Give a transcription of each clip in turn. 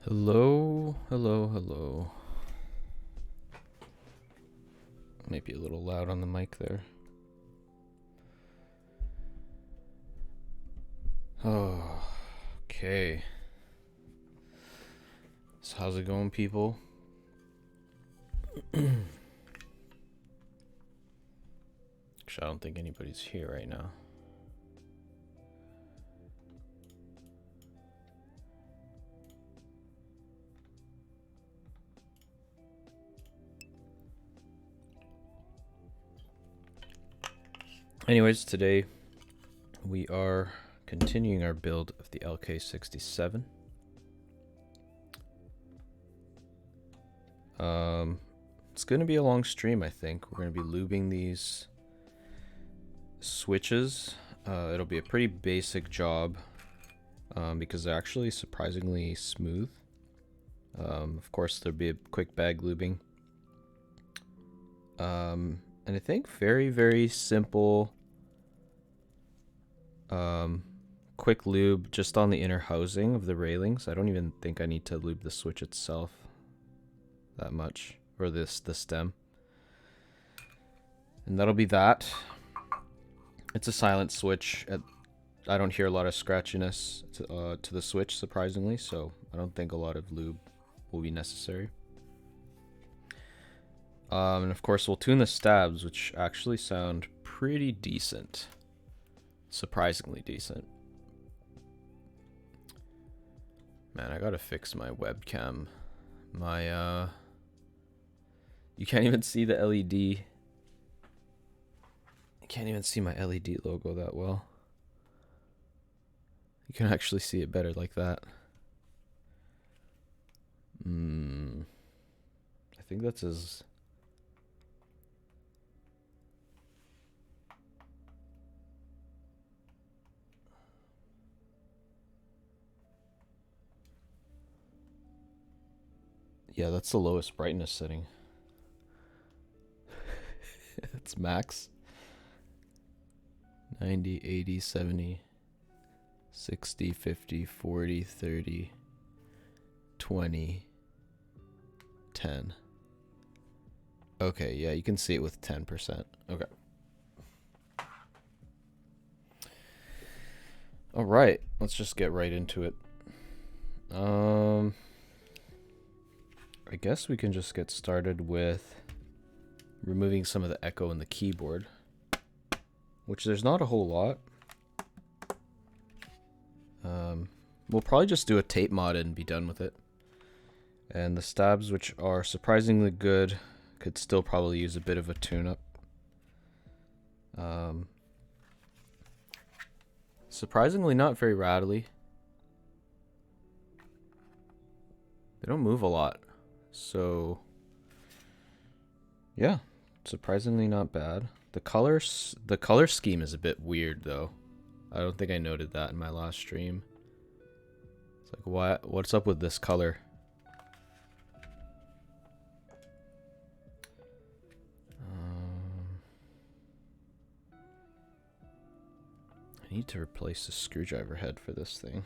Hello, hello, hello. Might be a little loud on the mic there. Oh, okay. So how's it going, people? Actually, I don't think anybody's here right now. Anyways, today we are continuing our build of the LK67. It's going to be a long stream, I think. We're going to be lubing these switches. It'll be a pretty basic job because they're actually surprisingly smooth. Of course, there'll be a quick bag lubing. And I think very, very simple quick lube just on the inner housing of the railings. I don't even think I need to lube the switch itself that much, or the stem. And that'll be that. It's a silent switch. I don't hear a lot of scratchiness to the switch, surprisingly, so I don't think a lot of lube will be necessary. And of course, we'll tune the stabs, which actually sound pretty decent. Surprisingly decent. Man, I gotta fix my webcam. You can't even see the LED. You can't even see my LED logo that well. You can actually see it better like that. I think that's as... Yeah, that's the lowest brightness setting. It's max. 90, 80, 70, 60, 50, 40, 30, 20, 10. Okay, yeah, you can see it with 10%. Okay. All right, let's just get right into it. I guess we can just get started with removing some of the echo in the keyboard, which there's not a whole lot. We'll probably just do a tape mod and be done with it. And the stabs, which are surprisingly good, could still probably use a bit of a tune-up. Surprisingly not very rattly. They don't move a lot. So, yeah, surprisingly not bad. The color scheme is a bit weird, though. I don't think I noted that in my last stream. It's like, what's up with this color? I need to replace the screwdriver head for this thing.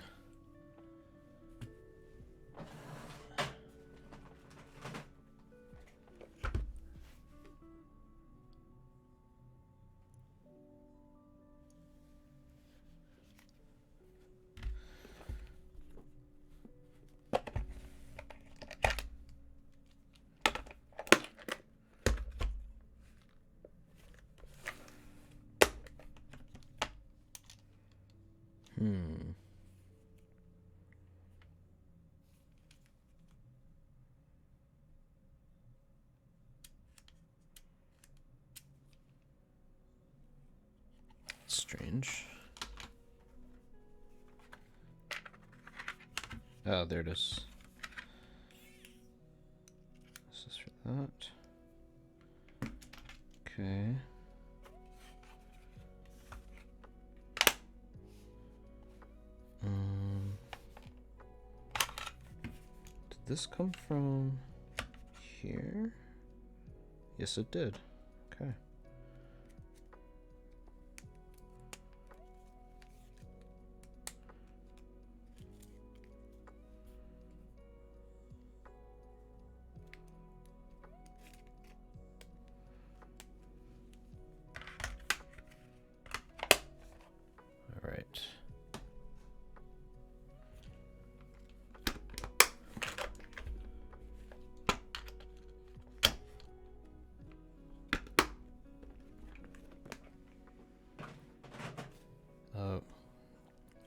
Strange. Oh, there it is. This is for that. Okay. Did this come from here? Yes, it did. Okay.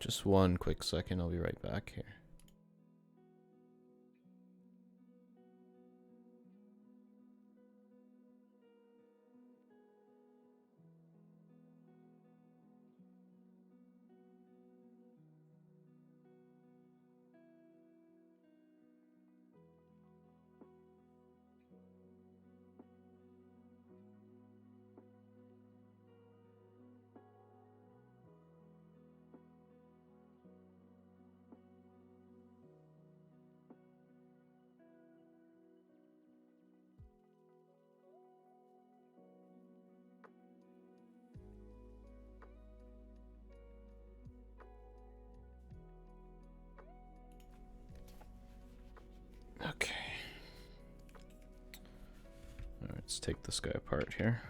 Just one quick second, I'll be right back here. Okay. All right, let's take this guy apart here.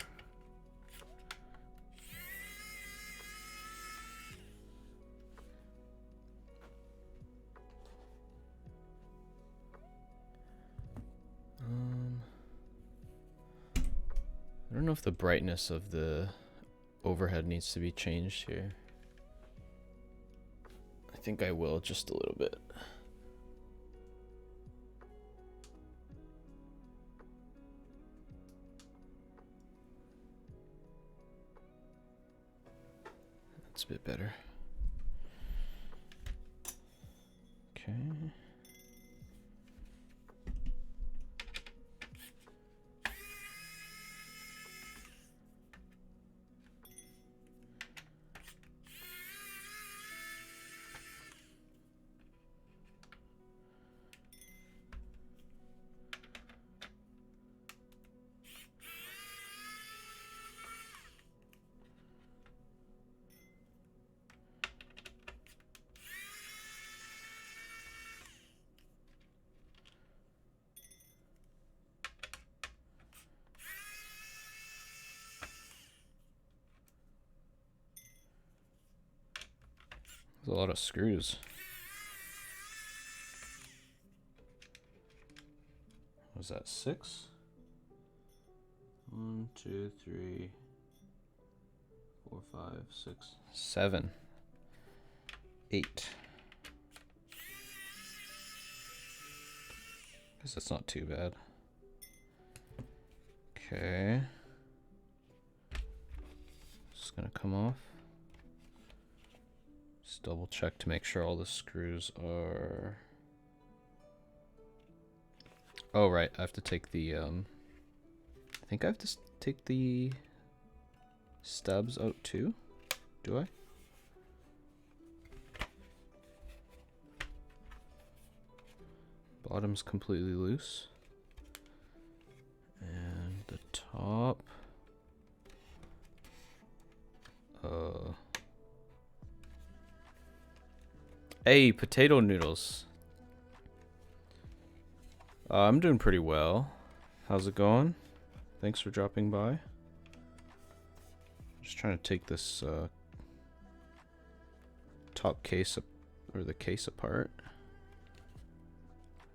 I don't know if the brightness of the overhead needs to be changed here. I think I will just a little bit. That's a bit better. Okay. There's a lot of screws. Was that 6? 1, 2, 3, 4, 5, 6, 7, 8. Guess that's not too bad. Okay. Just gonna come off. Just double check to make sure all the screws are... Oh, right, I have to take the, I think I have to take the stubs out too? Do I? Bottom's completely loose. And the top... Hey, potato noodles. I'm doing pretty well. How's it going? Thanks for dropping by. Just trying to take this top case or the case apart.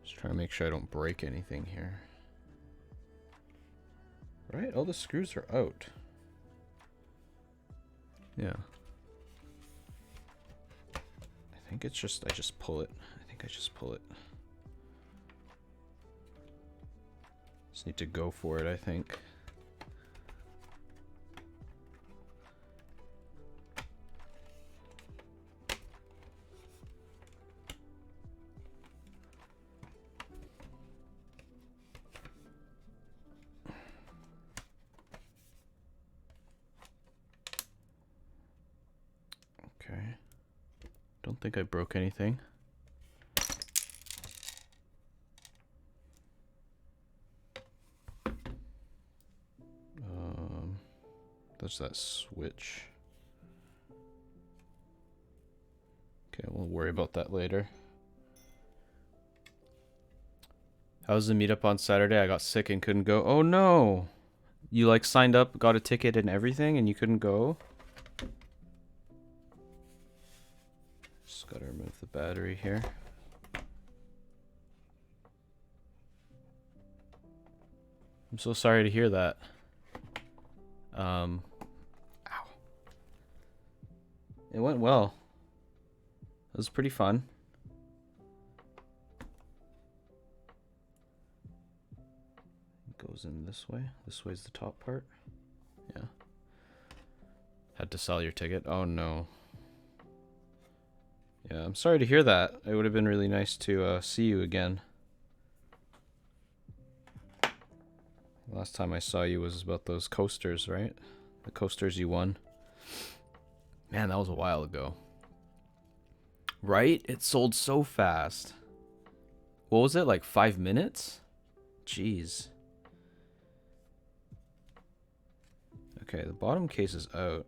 Just trying to make sure I don't break anything here. Right? All the screws are out. Yeah. I think it's just, I just pull it. I think I just pull it. Just need to go for it, I think. Okay. Don't think I broke anything. There's that switch. Okay, we'll worry about that later. How was the meetup on Saturday? I got sick and couldn't go. Oh no! You like signed up, got a ticket and everything, and you couldn't go? Just gotta remove the battery here. I'm so sorry to hear that. Ow. It went well. It was pretty fun. It goes in this way. This way's the top part. Yeah. Had to sell your ticket. Oh no. Yeah, I'm sorry to hear that. It would have been really nice to see you again. Last time I saw you was about those coasters, right? The coasters you won. Man, that was a while ago. Right? It sold so fast. What was it, like 5 minutes? Jeez. Okay, the bottom case is out.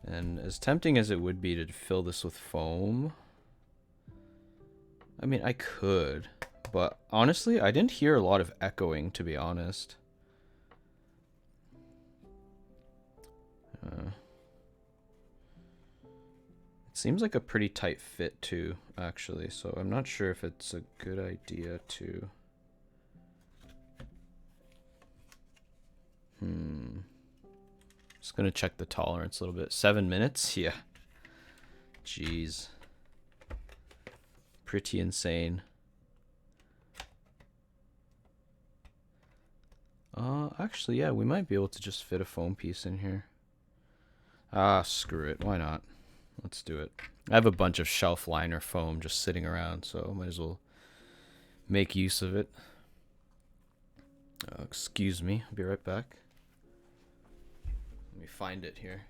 And as tempting as it would be to fill this with foam, I mean, I could. But honestly, I didn't hear a lot of echoing, to be honest. It seems like a pretty tight fit too, actually. So I'm not sure if it's a good idea to... Just gonna check the tolerance a little bit. 7 minutes? Yeah. Jeez. Pretty insane. Actually, yeah, we might be able to just fit a foam piece in here. Ah, screw it. Why not? Let's do it. I have a bunch of shelf liner foam just sitting around, so might as well make use of it. Excuse me. I'll be right back. Let me find it here.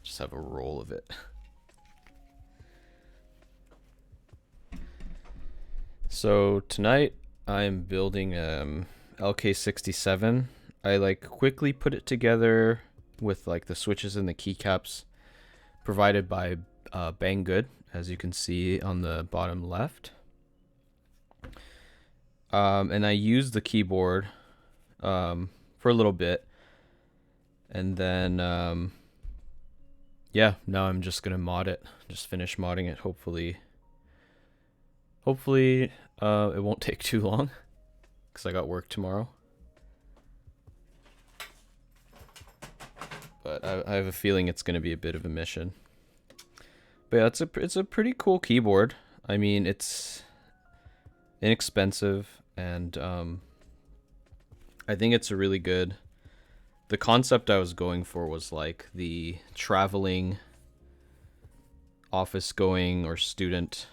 Just have a roll of it. So tonight I'm building LK67. I like quickly put it together with like the switches and the keycaps provided by Banggood, as you can see on the bottom left. And I used the keyboard for a little bit, and then yeah, now I'm just gonna mod it, just finish modding it. Hopefully it won't take too long, because I got work tomorrow. But I have a feeling it's gonna be a bit of a mission. But yeah, it's a pretty cool keyboard. I mean, it's inexpensive, and I think it's a really good... The concept I was going for was like the traveling, office-going, or student...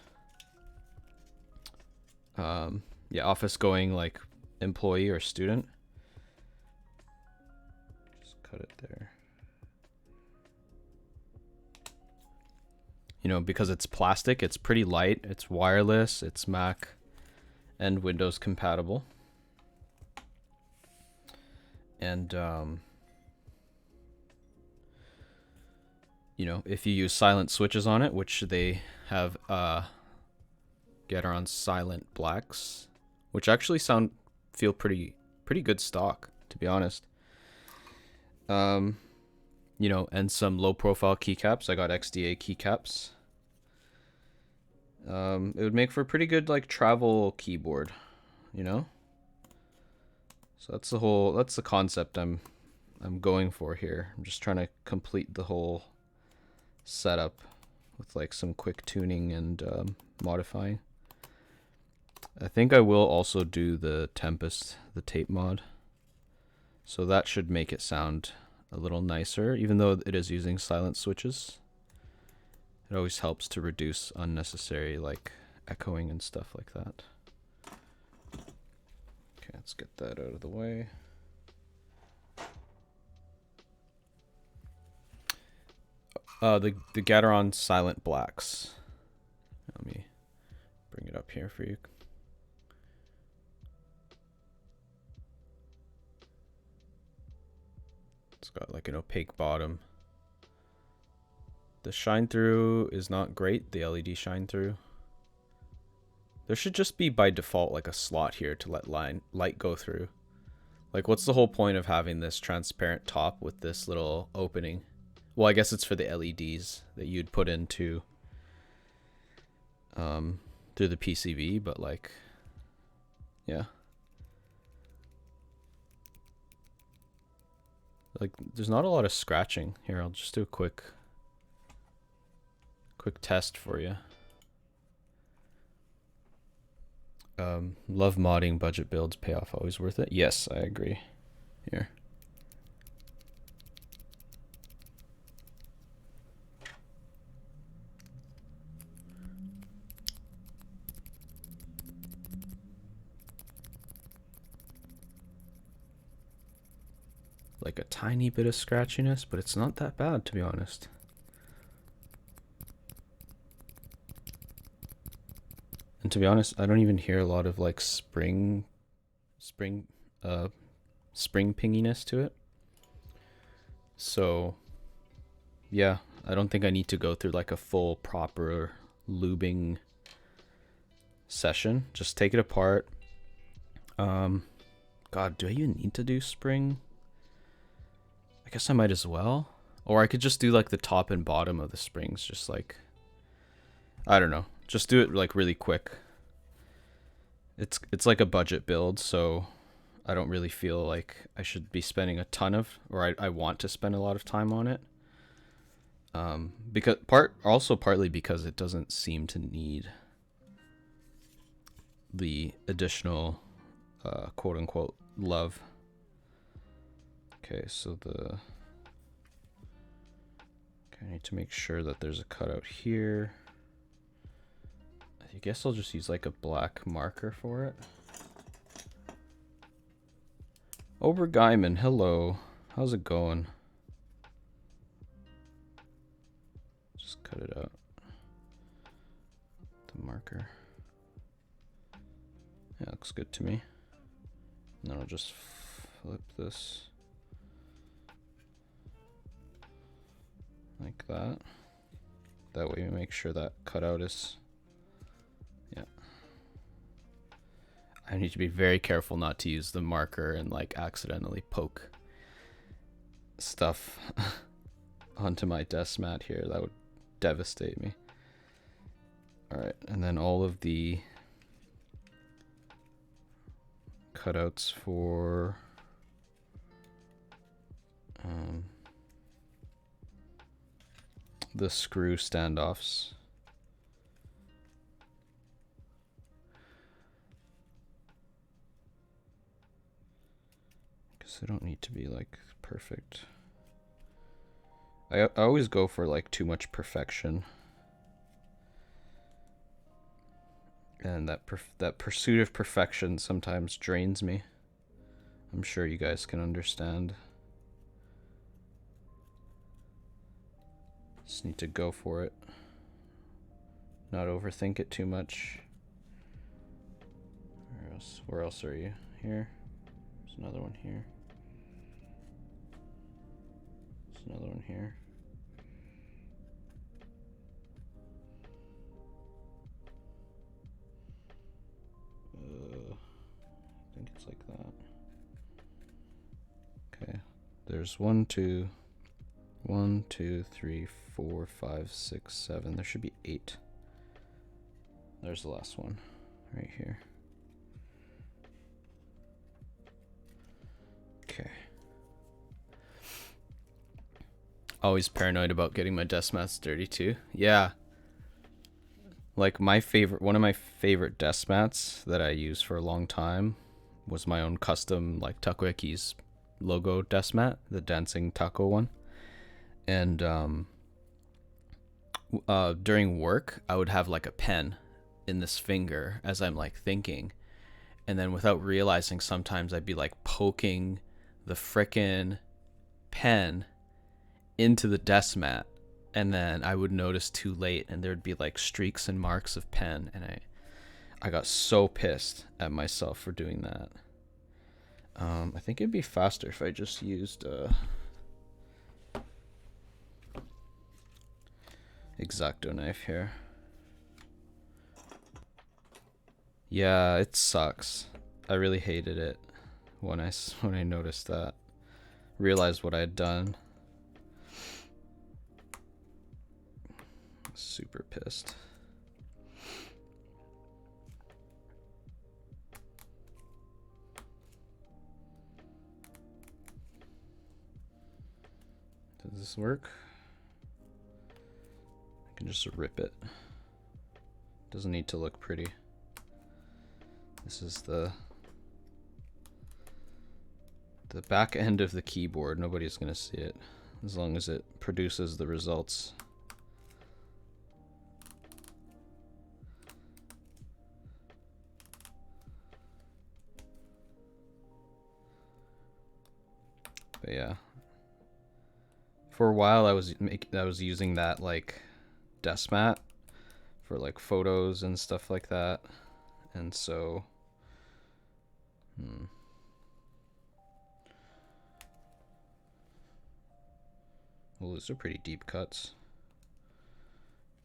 yeah, office-going, like, employee or student. Just cut it there. You know, because it's plastic, it's pretty light, it's wireless, it's Mac and Windows compatible. And, you know, if you use silent switches on it, which they have, Gateron Silent Blacks, which actually feel pretty good stock, to be honest. You know, and some low profile keycaps. I got XDA Keycaps. It would make for a pretty good like travel keyboard, you know? So that's the concept I'm going for here. I'm just trying to complete the whole setup with like some quick tuning and modifying. I think I will also do the Tempest, the tape mod. So that should make it sound a little nicer, even though it is using silent switches. It always helps to reduce unnecessary like echoing and stuff like that. Okay, let's get that out of the way. The Gateron Silent Blacks. Let me bring it up here for you. It's got like an opaque bottom. The shine through is not great, the LED shine through. There should just be by default like a slot here to let light go through. Like, what's the whole point of having this transparent top with this little opening? Well, I guess it's for the LEDs that you'd put into through the PCB, but like, yeah. Like, there's not a lot of scratching here. I'll just do a quick test for you. Love modding, budget builds, payoff always worth it. Yes, I agree. Here. Like a tiny bit of scratchiness, but it's not that bad, to be honest. And to be honest, I don't even hear a lot of like spring pinginess to it. So yeah, I don't think I need to go through like a full proper lubing session. Just take it apart. God, do I even need to do spring? I guess I might as well. Or I could just do like the top and bottom of the springs, just like, I don't know. Just do it like really quick. It's like a budget build, so I don't really feel like I should be spending a ton of, or I want to spend a lot of time on it. Because partly because it doesn't seem to need the additional quote unquote love. Okay, so I need to make sure that there's a cutout here. I guess I'll just use like a black marker for it. Obergeiman, hello. How's it going? Just cut it out. The marker. Yeah, looks good to me. And then I'll just flip this like that. That way we make sure that cutout is, yeah. I need to be very careful not to use the marker and like accidentally poke stuff onto my desk mat here. That would devastate me. Alright, and then all of the cutouts for the screw standoffs. Because they don't need to be like perfect. I always go for like too much perfection. And that pursuit of perfection sometimes drains me. I'm sure you guys can understand. Just need to go for it. Not overthink it too much. Where else are you? Here? There's another one here. There's another one here. I think it's like that. Okay. There's 1, 2, 3, 4, 5, 6, 7. There should be 8. There's the last one right here. Okay. Always paranoid about getting my desk mats dirty too. Yeah. Like one of my favorite desk mats that I used for a long time was my own custom like Takoyakeys logo desk mat, the dancing taco one. And during work, I would have like a pen in this finger as I'm like thinking, and then without realizing, sometimes I'd be like poking the frickin' pen into the desk mat, and then I would notice too late, and there'd be like streaks and marks of pen, and I got so pissed at myself for doing that. I think it'd be faster if I just used X-Acto knife here. Yeah, it sucks. I really hated it when I noticed that. Realized what I had done. Super pissed. Does this work? I can just rip it. Doesn't need to look pretty. This is the back end of the keyboard. Nobody's gonna see it as long as it produces the results. But yeah, for a while I was using that like desk mat for like photos and stuff like that, and so well, those are pretty deep cuts.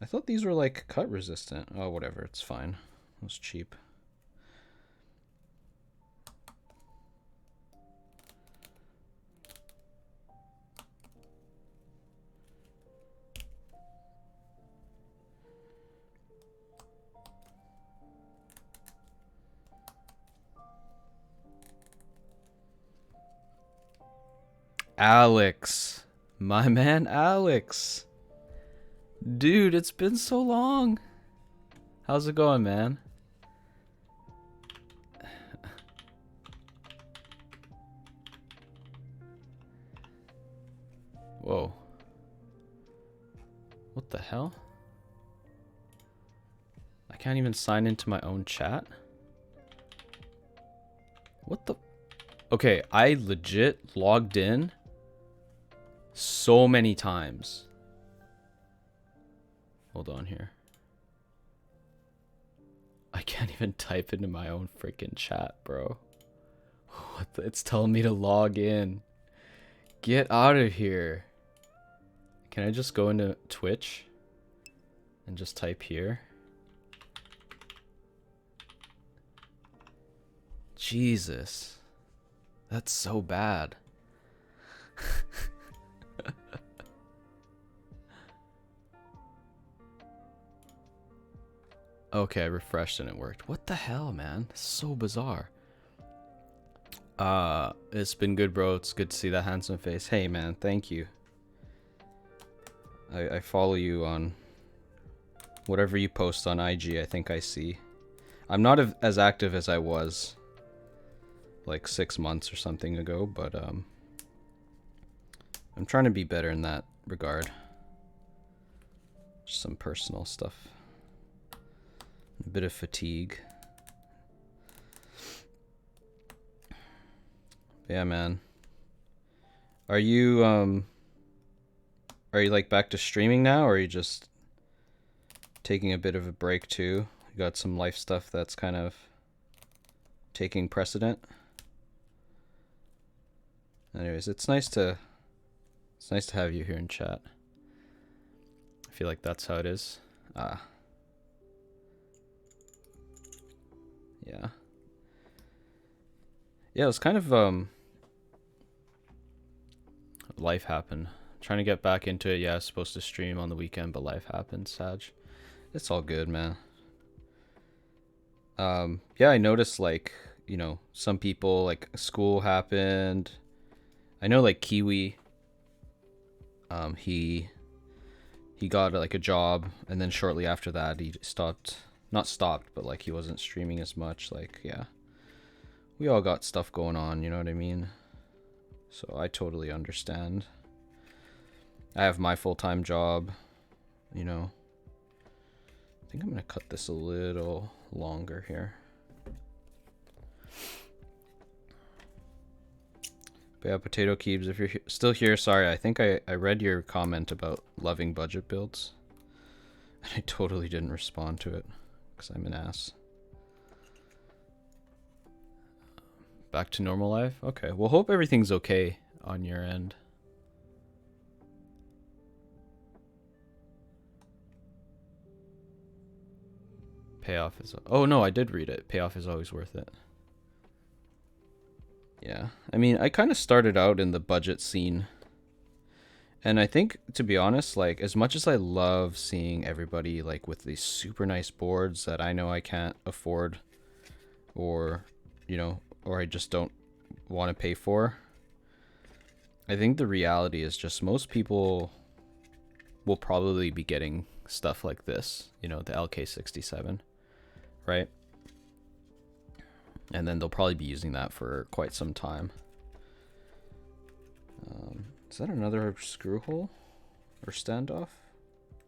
I thought these were like cut resistant. Oh, whatever, it's fine. It was cheap. Alex, my man Alex. Dude, it's been so long. How's it going, man? Whoa. What the hell? I can't even sign into my own chat? What the? Okay, I legit logged in so many times. Hold on here. I can't even type into my own freaking chat, bro. What the, it's telling me to log in. Get out of here. Can I just go into Twitch and just type here? Jesus. That's so bad. Okay, I refreshed and it worked. What the hell, man? That's so bizarre. It's been good, bro. It's good to see that handsome face. Hey, man, thank you. I follow you on whatever you post on IG. I think I see. I'm not as active as I was like 6 months or something ago, but I'm trying to be better in that regard. Just some personal stuff. A bit of fatigue. Yeah, man. Are you like back to streaming now, or are you just taking a bit of a break too? You got some life stuff that's kind of taking precedent? Anyways, it's nice to have you here in chat. I feel like that's how it is. Yeah. Yeah, it was kind of life happened. Trying to get back into it. Yeah, I was supposed to stream on the weekend, but life happened, Sag. It's all good, man. Yeah, I noticed, like, you know, some people, like, school happened. I know, like, Kiwi, he got, like, a job, and then shortly after that, he stopped, not stopped, but, like, he wasn't streaming as much. Like, yeah, we all got stuff going on, you know what I mean? So I totally understand. I have my full-time job, you know. I think I'm gonna cut this a little longer here. But yeah, Potato Keebs, if you're still here, sorry, I think I read your comment about loving budget builds. And I totally didn't respond to it, because I'm an ass. Back to normal life? Okay, well, hope everything's okay on your end. Payoff is... Oh, no, I did read it. Payoff is always worth it. Yeah, I mean, I kind of started out in the budget scene. And I think, to be honest, like, as much as I love seeing everybody, like, with these super nice boards that I know I can't afford, or, you know, or I just don't want to pay for, I think the reality is just most people will probably be getting stuff like this, you know, the LK67, right? And then they'll probably be using that for quite some time. Is that another screw hole or standoff?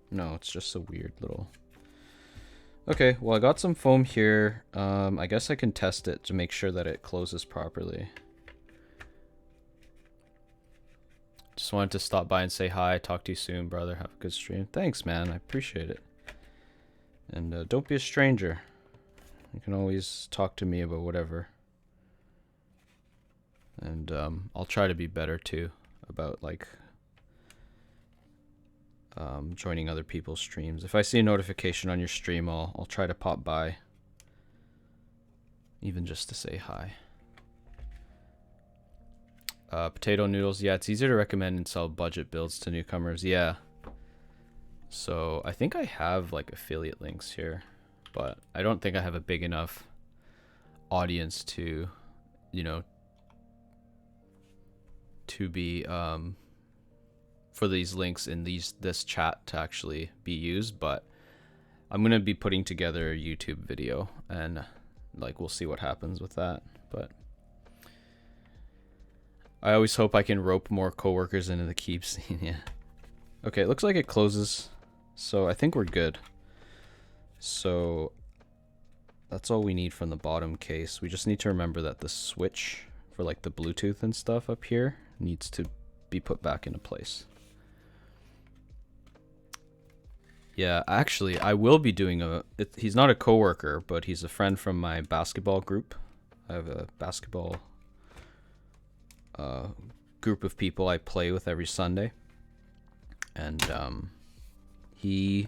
No, it's just a weird little... Okay, well, I got some foam here. I guess I can test it to make sure that it closes properly. Just wanted to stop by and say hi. Talk to you soon, brother. Have a good stream. Thanks, man. I appreciate it. And don't be a stranger. You can always talk to me about whatever. And I'll try to be better, too, about, like, joining other people's streams. If I see a notification on your stream, I'll try to pop by. Even just to say hi. Potato noodles. Yeah, it's easier to recommend and sell budget builds to newcomers. Yeah. So I think I have like affiliate links here, but I don't think I have a big enough audience to, you know, to be for these links in this chat to actually be used. But I'm gonna be putting together a YouTube video, and like we'll see what happens with that. But I always hope I can rope more coworkers into the keep scene. Yeah. Okay, it looks like it closes, so I think we're good. So that's all we need from the bottom case. We just need to remember that the switch for like the Bluetooth and stuff up here needs to be put back into place. Yeah, actually, I will be doing he's not a coworker, but he's a friend from my basketball group. I have a basketball group of people I play with every Sunday, and he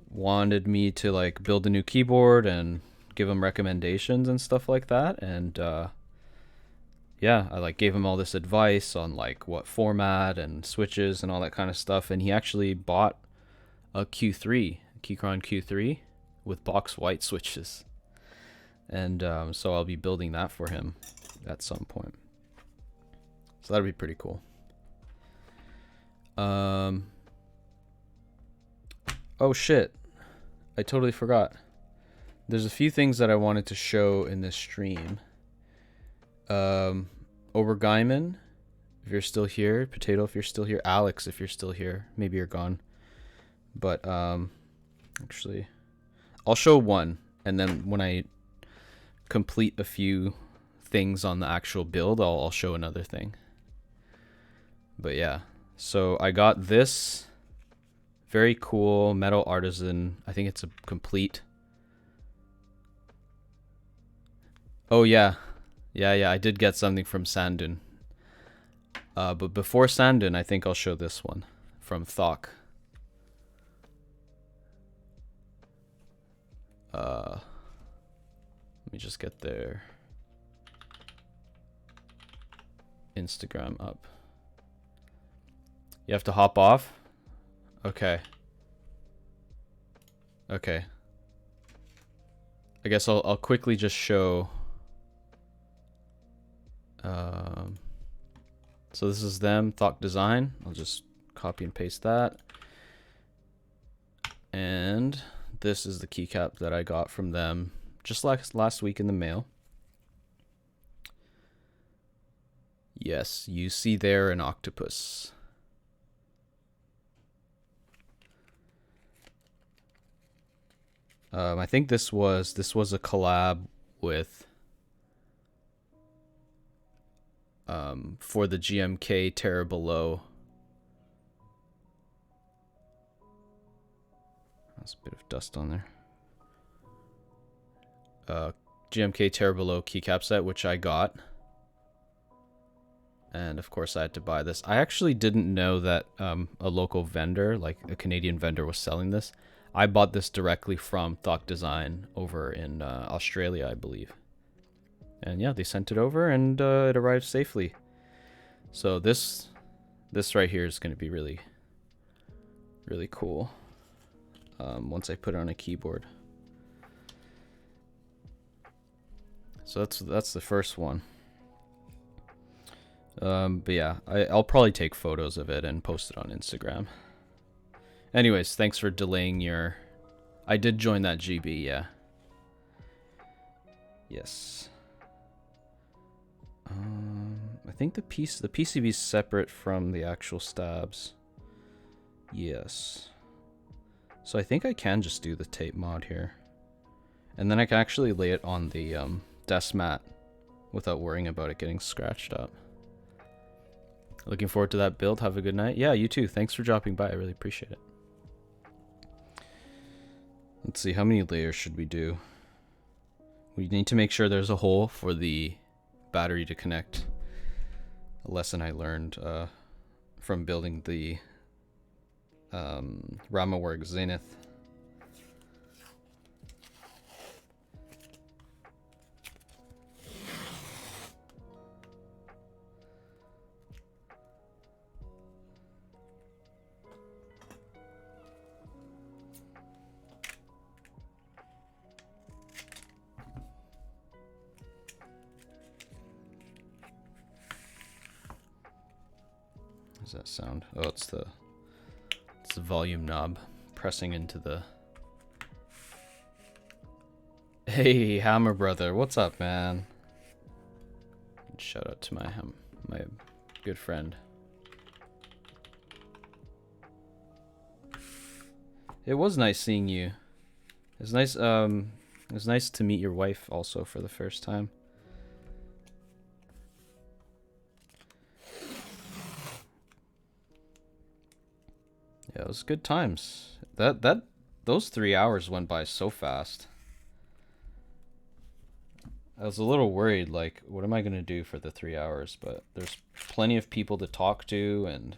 wanted me to like build a new keyboard and give him recommendations and stuff like that. And yeah, I like gave him all this advice on like what format and switches and all that kind of stuff, and he actually bought a Q3, Keychron Q3 with box white switches, and so I'll be building that for him at some point. So that'd be pretty cool. Oh shit, I totally forgot. There's a few things that I wanted to show in this stream. Obergeiman, if you're still here. Potato, if you're still here. Alex, if you're still here. Maybe you're gone. But actually, I'll show one, and then when I complete a few things on the actual build, I'll show another thing. But yeah, so I got this very cool metal artisan. I think it's a complete. Oh yeah, I did get something from Sandun. But before Sandun, I think I'll show this one from Thok. Let me just get their Instagram up. You have to hop off? Okay. Okay. I guess I'll quickly just show. So this is them, Thok Design. I'll just copy and paste that. And this is the keycap that I got from them just last week in the mail. Yes, you see there an octopus. I think this was a collab with for the GMK Terror Below. There's a bit of dust on there. GMK Terror Below keycap set, which I got. And of course I had to buy this. I actually didn't know that a local vendor, like a Canadian vendor, was selling this. I bought this directly from Thok Design over in Australia, I believe. And yeah, they sent it over and it arrived safely. So this right here is going to be really, really cool once I put it on a keyboard. So that's the first one. But yeah, I'll probably take photos of it and post it on Instagram. Anyways, thanks for delaying your... I did join that GB, yeah. Yes. I think the PCB is separate from the actual stabs. Yes. So I think I can just do the tape mod here. And then I can actually lay it on the desk mat without worrying about it getting scratched up. Looking forward to that build. Have a good night. Yeah, you too. Thanks for dropping by. I really appreciate it. Let's see, how many layers should we do? We need to make sure there's a hole for the battery to connect. A lesson I learned from building the RamaWorks Zenith. What does that sound? Oh, it's the volume knob pressing into the... Hey, Hammer Brother, what's up, man? Shout out to my good friend. It was nice seeing you. It was nice to meet your wife also for the first time. Yeah, it was good times. Those 3 hours went by so fast. I was a little worried, like, what am I gonna do for the 3 hours? But there's plenty of people to talk to, and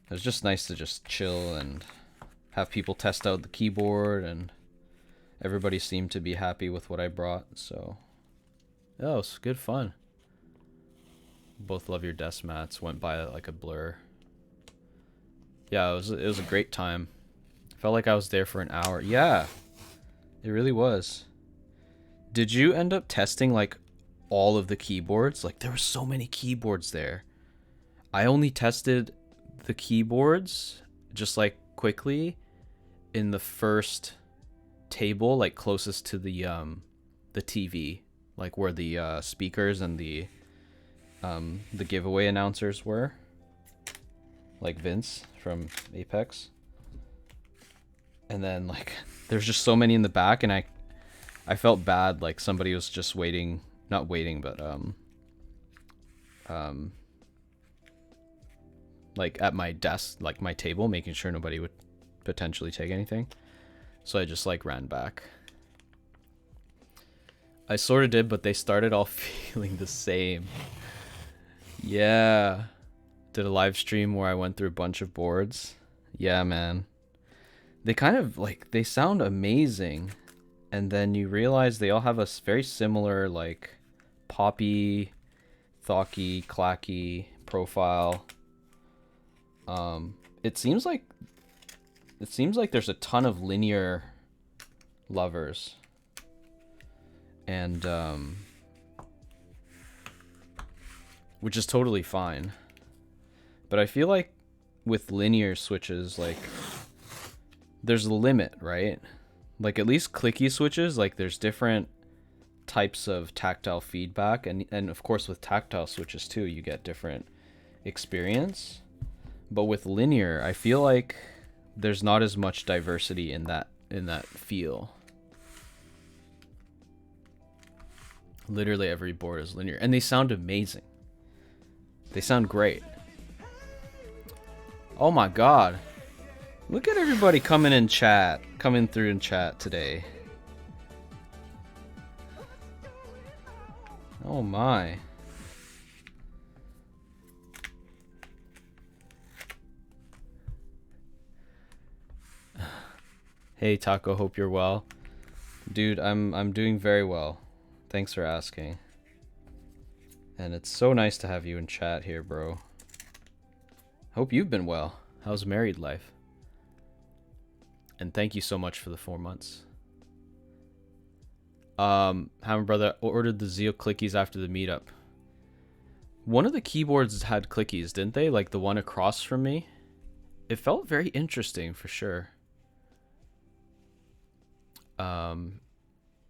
it was just nice to just chill and have people test out the keyboard, and everybody seemed to be happy with what I brought, so yeah, it was good fun. Both love your desk mats. Went by like a blur. Yeah, it was a great time. Felt like I was there for an hour. Yeah, it really was. Did you end up testing like all of the keyboards? Like there were so many keyboards there. I only tested the keyboards just like quickly in the first table, like closest to the TV, like where the speakers and the giveaway announcers were, like Vince from Apex. And then like there's just so many in the back, and I felt bad, like somebody was just waiting, not waiting, but like at my desk, like my table, making sure nobody would potentially take anything. So I just like ran back. I sort of did, but they started all feeling the same. Yeah. Did a live stream where I went through a bunch of boards. Yeah, man. They kind of like, they sound amazing. And then you realize they all have a very similar like poppy, thocky, clacky profile. It seems like there's a ton of linear lovers. And which is totally fine. But I feel like with linear switches, like there's a limit, right? Like at least clicky switches, like there's different types of tactile feedback, and of course with tactile switches too, you get different experience. But with linear, I feel like there's not as much diversity in that feel. Literally every board is linear, and they sound amazing. They sound great. Oh my god. Look at everybody coming through in chat today. Oh my. Hey Taco, hope you're well. Dude, I'm doing very well. Thanks for asking. And it's so nice to have you in chat here, bro. Hope you've been well. How's married life? And thank you so much for the 4 months. Hammer brother ordered the Zeo clickies after the meetup. One of the keyboards had clickies, didn't they? Like the one across from me. It felt very interesting for sure.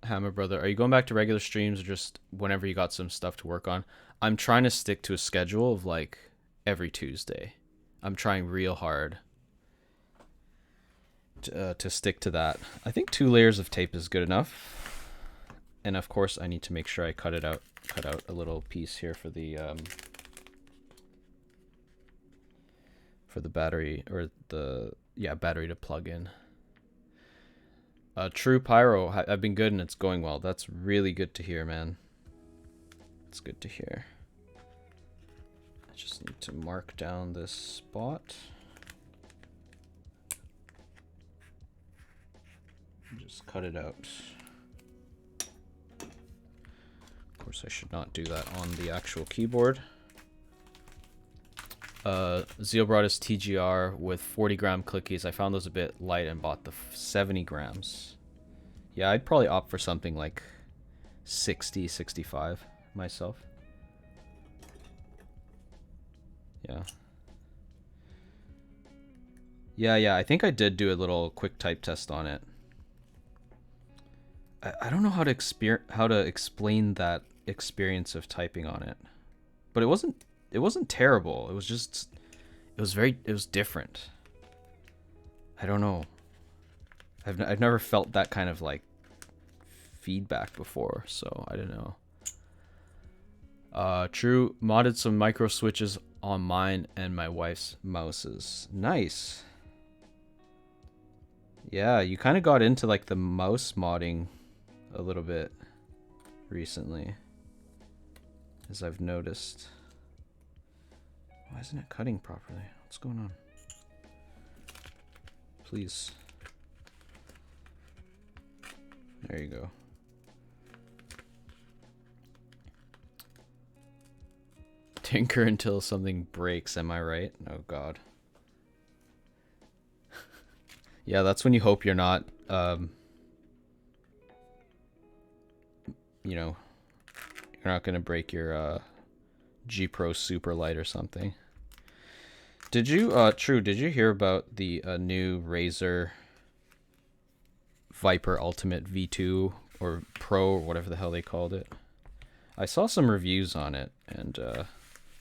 Hammer brother, are you going back to regular streams or just whenever you got some stuff to work on? I'm trying to stick to a schedule of like every Tuesday. I'm trying real hard to stick to that. I think 2 layers of tape is good enough. And of course I need to make sure I cut out a little piece here for the battery, or the battery to plug in. True Pyro, I've been good and it's going well. That's really good to hear, man. It's good to hear. I just need to mark down this spot. Just cut it out. Of course, I should not do that on the actual keyboard. Zeo brought us TGR with 40-gram clickies. I found those a bit light and bought the 70 grams. Yeah, I'd probably opt for something like 60, 65 myself. Yeah, I think I did do a little quick type test on it. I don't know how to explain that experience of typing on it. But it wasn't terrible. It was different. I don't know. I've never felt that kind of like feedback before, so I don't know. True, modded some micro switches on mine and my wife's mouses. Nice. Yeah, you kind of got into like the mouse modding a little bit recently, as I've noticed. Why isn't it cutting properly? What's going on? Please. There you go. Tinker until something breaks, am I right? Oh god. Yeah, that's when you hope you're not, you know, you're not gonna break your, G Pro Superlight or something. Did you, True, did you hear about the new Razer Viper Ultimate V2 or Pro or whatever the hell they called it? I saw some reviews on it and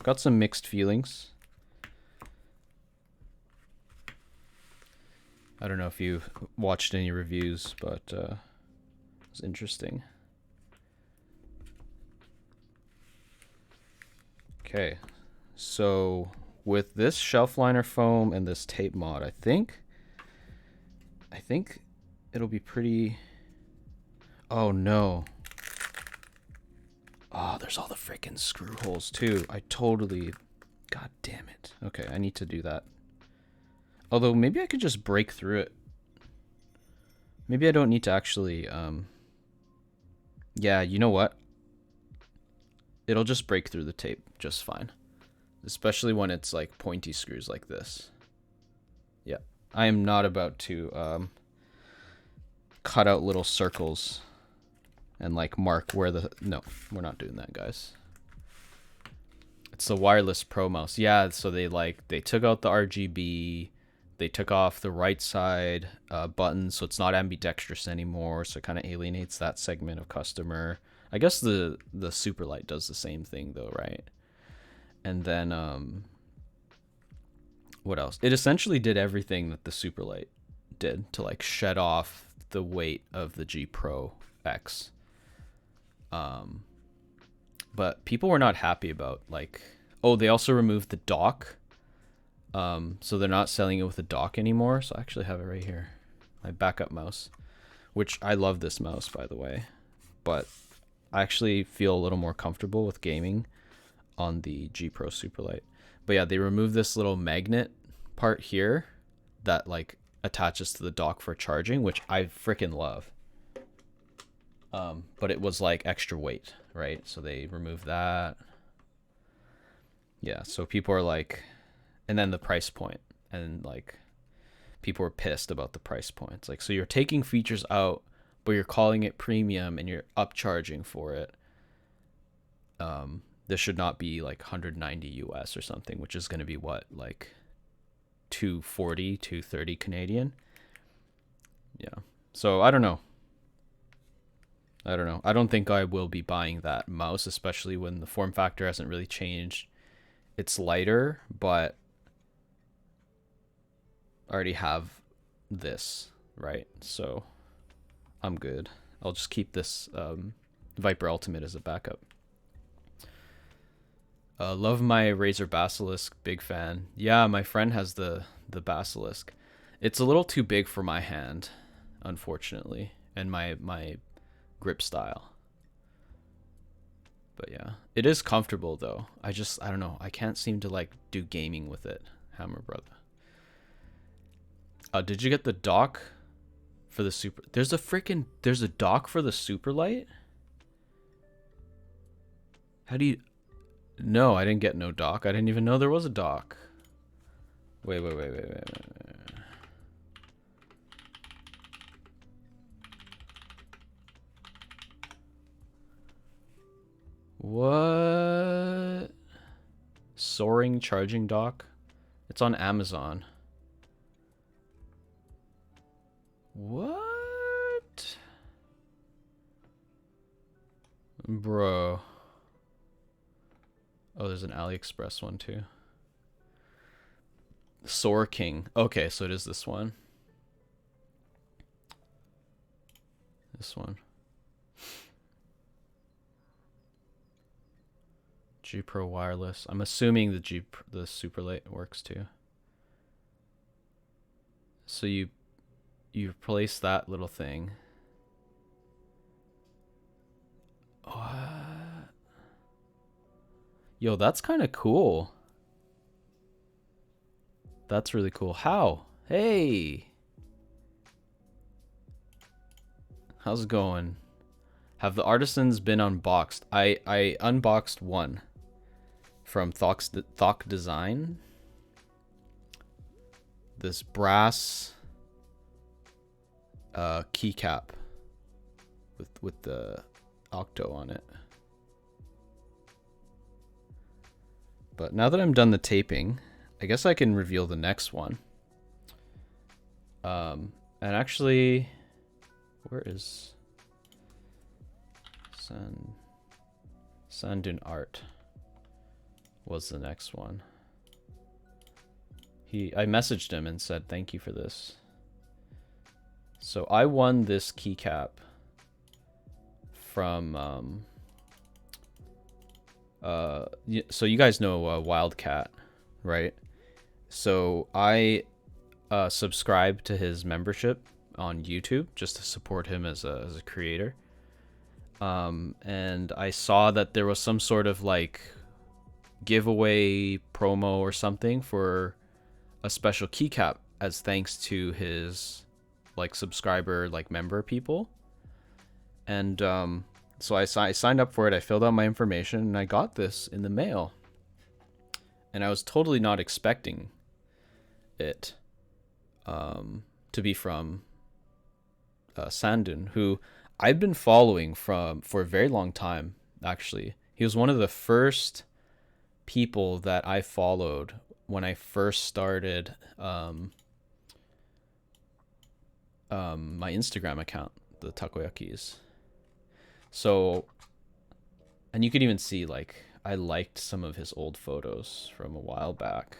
got some mixed feelings. I don't know if you watched any reviews, but it was interesting. Okay, so with this shelf liner foam and this tape mod, I think it'll be pretty... Oh no. Oh, there's all the freaking screw holes too. I totally... God damn it. Okay, I need to do that. Although maybe I could just break through it. Maybe I don't need to actually... Yeah, you know what? It'll just break through the tape just fine. Especially when it's like pointy screws like this. Yeah, I am not about to cut out little circles and like mark where the... No, we're not doing that, guys. It's the wireless Pro mouse. Yeah, so they took out the RGB. They took off the right side button, so it's not ambidextrous anymore. So it kind of alienates that segment of customer. I guess the Superlight does the same thing though, right? And then what else? It essentially did everything that the Superlight did to like shed off the weight of the G Pro X. But people were not happy about like, oh, they also removed the dock. So they're not selling it with a dock anymore. So I actually have it right here, my backup mouse, which I love this mouse, by the way, but I actually feel a little more comfortable with gaming on the G Pro Superlight. But yeah, they removed this little magnet part here that like attaches to the dock for charging, which I freaking love. But it was like extra weight, right? So they removed that. Yeah, so people are like, and then the price point, and like people were pissed about the price points. Like, so you're taking features out, but you're calling it premium and you're upcharging for it. This should not be like 190 US or something, which is going to be what, like 240, 230 Canadian. Yeah. So I don't know. I don't think I will be buying that mouse, especially when the form factor hasn't really changed. It's lighter, but I already have this, right? So I'm good. I'll just keep this Viper Ultimate as a backup. Love my Razer Basilisk, big fan. Yeah, my friend has the Basilisk. It's a little too big for my hand, unfortunately, and my grip style. But yeah, it is comfortable though. I don't know. I can't seem to like do gaming with it, Hammer Brother. Did you get the dock for the super? There's a dock for the Superlight? How do you? No, I didn't get no dock. I didn't even know there was a dock. Wait. What? Soaring charging dock? It's on Amazon. What? Bro. Oh, there's an AliExpress one too. Soar King. Okay, so it is this one. This one. G Pro wireless. I'm assuming the Superlight works too. So you replace that little thing. What? Yo, that's kind of cool. That's really cool. How? Hey. How's it going? Have the artisans been unboxed? I unboxed one from Thok Design. This brass keycap with the octo on it. But now that I'm done the taping, I guess I can reveal the next one. And actually, where is Sandun Art was the next one. I messaged him and said thank you for this. So I won this keycap from so you guys know Wildcat, right? So I subscribed to his membership on YouTube just to support him as a creator. And I saw that there was some sort of like giveaway promo or something for a special keycap as thanks to his like subscriber, like member people. And so I signed up for it. I filled out my information and I got this in the mail. And I was totally not expecting it to be from Sandun, who I've been following for a very long time, actually. He was one of the first people that I followed when I first started my Instagram account, the Takoyakeys. So, and you could even see, like, I liked some of his old photos from a while back.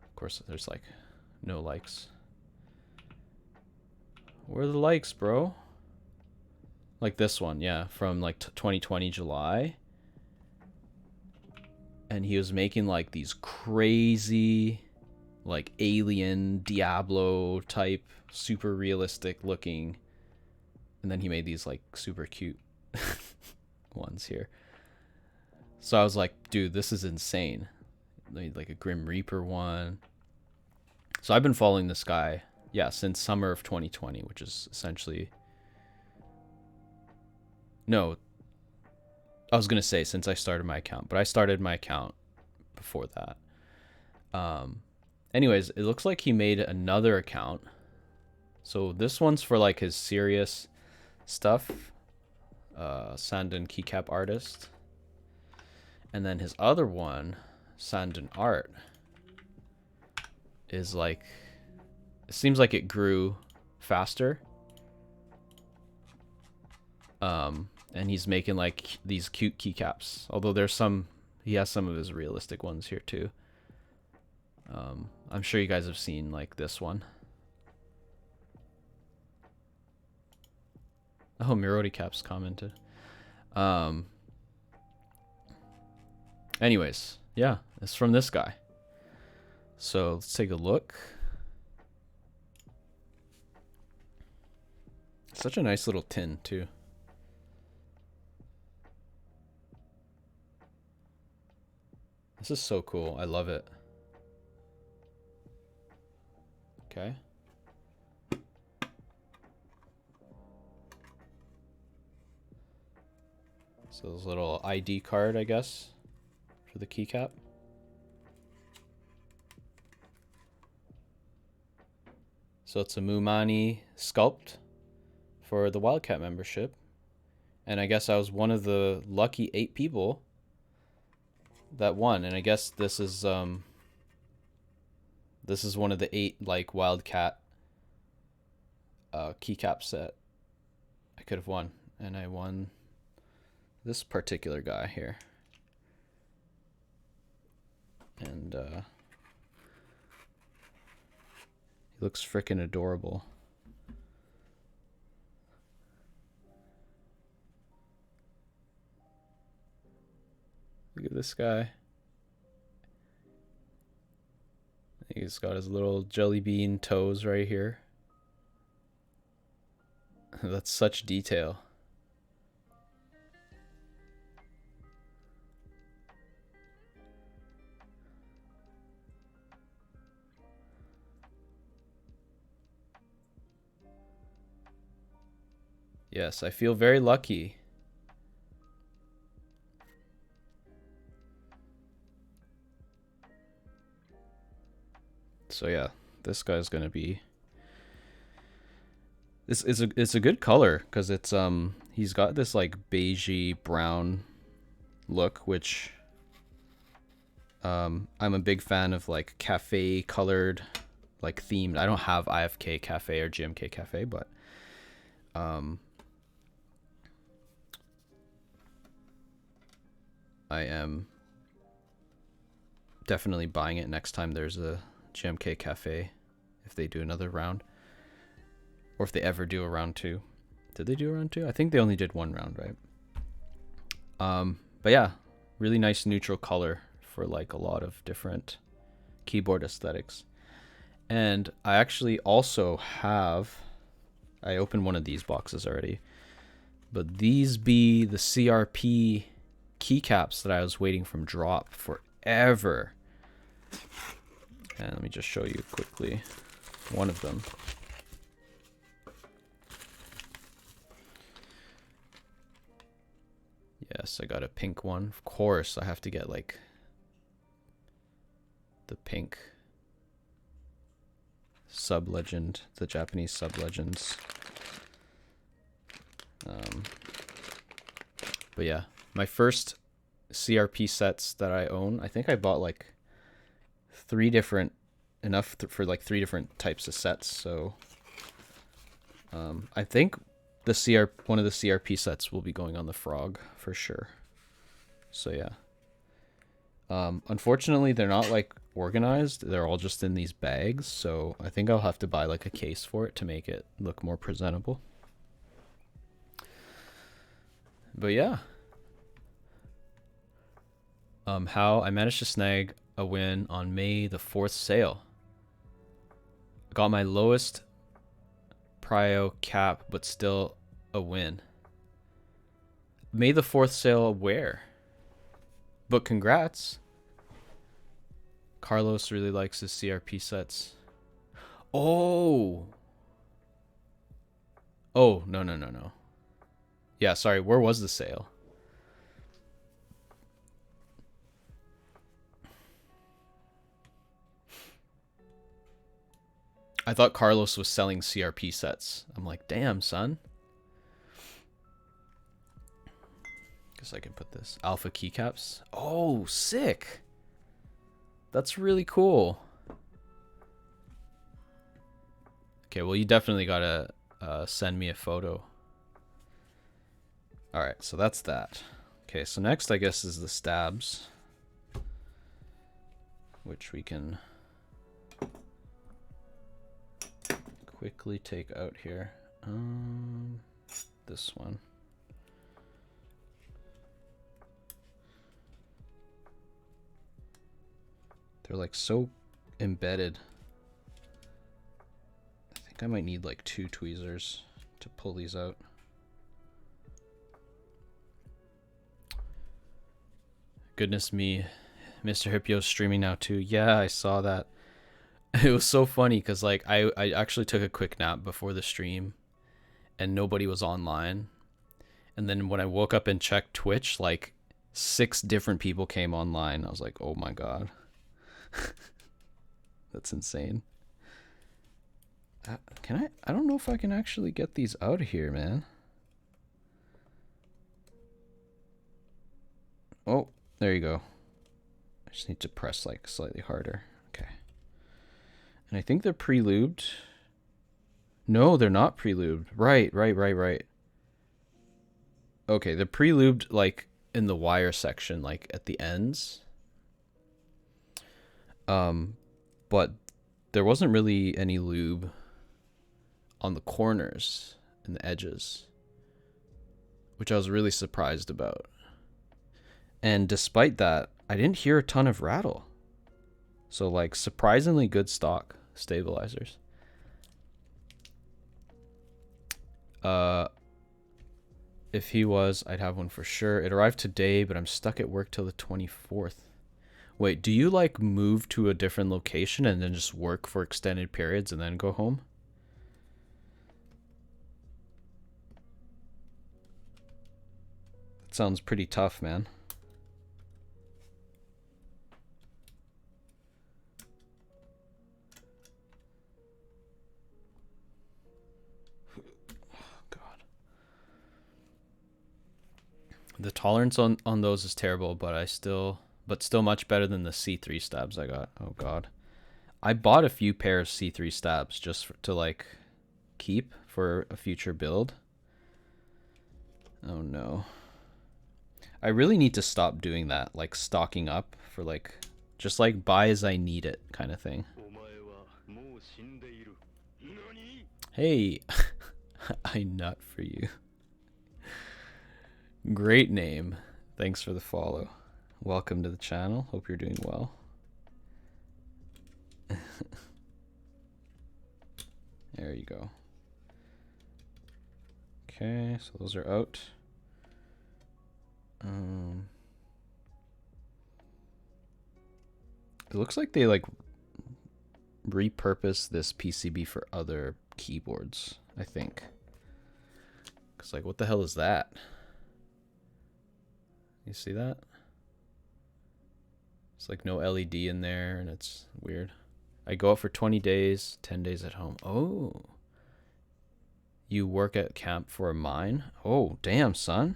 Of course, there's, like, no likes. Where are the likes, bro? Like this one, yeah, from, like, 2020 July. And he was making, like, these crazy, like, alien Diablo type, super realistic looking. And then he made these, like, super cute ones here. So I was like, dude, this is insane. made like a Grim Reaper one. So I've been following this guy, yeah, since summer of 2020, which is essentially... No, I was going to say since I started my account, but I started my account before that. Anyways, it looks like he made another account. So this one's for like his serious stuff. Sandin Keycap artist. And then his other one, Sandin Art, is like... It seems like it grew faster. And he's making like these cute keycaps. Although there's some... He has some of his realistic ones here too. I'm sure you guys have seen like this one. Oh, Mirodi Caps commented. Anyways, yeah, it's from this guy. So let's take a look. Such a nice little tin too. This is so cool. I love it. Okay. So this little ID card, I guess, for the keycap. So it's a Mumani sculpt for the Wildcat membership. And I guess I was one of the lucky 8 people that won. And I guess this is one of the 8 like Wildcat keycap set I could have won. And I won this particular guy here. And he looks freaking adorable. Look at this guy. He's got his little jelly bean toes right here. That's such detail. Yes, I feel very lucky. So yeah, this guy's gonna be... It's a good color because it's he's got this like beigey brown look, which I'm a big fan of, like cafe colored, like themed. I don't have IFK Cafe or GMK Cafe, but I am definitely buying it next time there's a GMK Cafe, if they do another round, or if they ever do a round 2. Did they do a round 2? I think they only did 1 round, right? But yeah, really nice neutral color for like a lot of different keyboard aesthetics. And I actually also have, I opened one of these boxes already, but these be the CRP keycaps that I was waiting from drop forever. And let me just show you quickly one of them. Yes, I got a pink one. Of course, I have to get like the pink sub-legend, the Japanese sub-legends. But yeah, my first CRP sets that I own, I think I bought like 3 different, for like 3 different types of sets. So I think one of the CRP sets will be going on the Frog for sure. So yeah. Unfortunately, they're not like organized. They're all just in these bags. So I think I'll have to buy like a case for it to make it look more presentable. But yeah. How I managed to snag a win on May the 4th sale. Got my lowest prio cap, but still a win. May the 4th sale where? But congrats. Carlos really likes his CRP sets. Oh. Oh, no, no, no, no. Yeah, sorry. Where was the sale? I thought Carlos was selling CRP sets. I'm like, damn, son. Guess I can put this. Alpha keycaps. Oh, sick. That's really cool. Okay, well, you definitely gotta send me a photo. Alright, so that's that. Okay, so next, I guess, is the stabs. Which we can quickly take out here. This one. They're like so embedded. I think I might need like 2 tweezers to pull these out. Goodness me, Mr. Hippio's streaming now too. Yeah, I saw that. It was so funny because like I actually took a quick nap before the stream and nobody was online. And then when I woke up and checked Twitch, like 6 different people came online. I was like, oh my god. That's insane. I don't know if I can actually get these out of here, man. Oh, there you go. I just need to press like slightly harder. Okay. And I think they're pre-lubed. No, they're not pre-lubed. Right. Okay, they're pre-lubed like in the wire section, like at the ends. But there wasn't really any lube on the corners and the edges, which I was really surprised about. And despite that, I didn't hear a ton of rattle. So like surprisingly good stock stabilizers. If he was, I'd have one for sure. It arrived today, but I'm stuck at work till the 24th. Wait, do you like move to a different location and then just work for extended periods and then go home? That sounds pretty tough, man. The tolerance on those is terrible, but still much better than the C3 stabs I got. Oh god. I bought a few pairs of C3 stabs just to like keep for a future build. Oh no. I really need to stop doing that, like stocking up for like just like buy as I need it kind of thing. Hey, I nut for you. Great name. Thanks for the follow. Welcome to the channel. Hope you're doing well. There you go. Okay, so those are out. It looks like they like repurpose this PCB for other keyboards, I think. Cause like, what the hell is that? You see that? It's like no LED in there and it's weird. I go out for 20 days, 10 days at home. Oh. You work at camp for a mine? Oh, damn, son.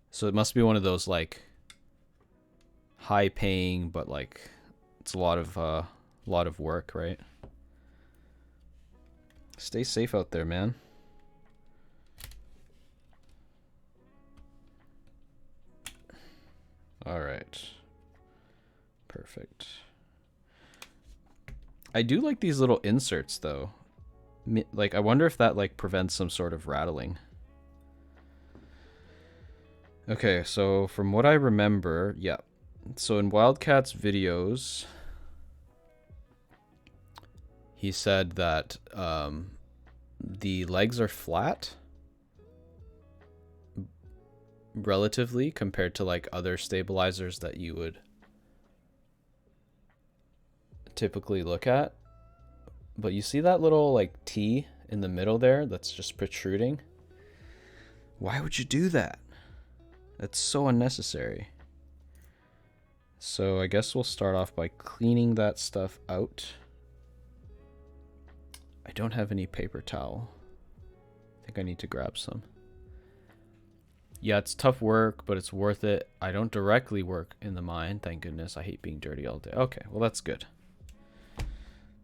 So it must be one of those like high paying, but like it's a lot of work, right? Stay safe out there, man. All right. Perfect. I do like these little inserts though. Like I wonder if that like prevents some sort of rattling. Okay, so from what I remember, yeah. So in Wildcat's videos, he said that the legs are flat, relatively compared to like other stabilizers that you would typically look at. But you see that little like T in the middle there that's just protruding? Why would you do that? That's so unnecessary. So I guess we'll start off by cleaning that stuff out. I don't have any paper towel. I think I need to grab some. Yeah, it's tough work, but it's worth it. I don't directly work in the mine, thank goodness. I hate being dirty all day. Okay, well that's good.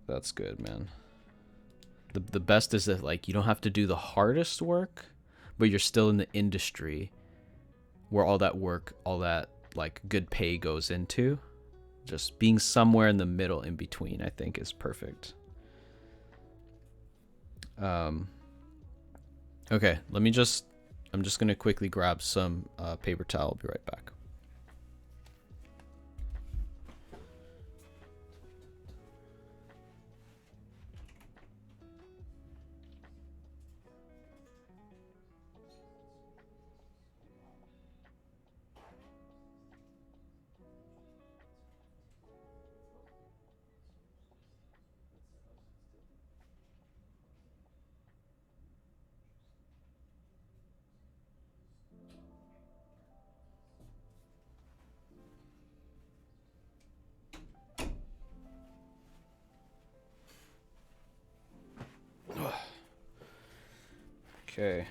That's good, man. The best is that like you don't have to do the hardest work, but you're still in the industry where all that work, all that like good pay goes into. Just being somewhere in the middle in between, I think, is perfect. Okay, I'm just gonna quickly grab some paper towel. I'll be right back. Okay.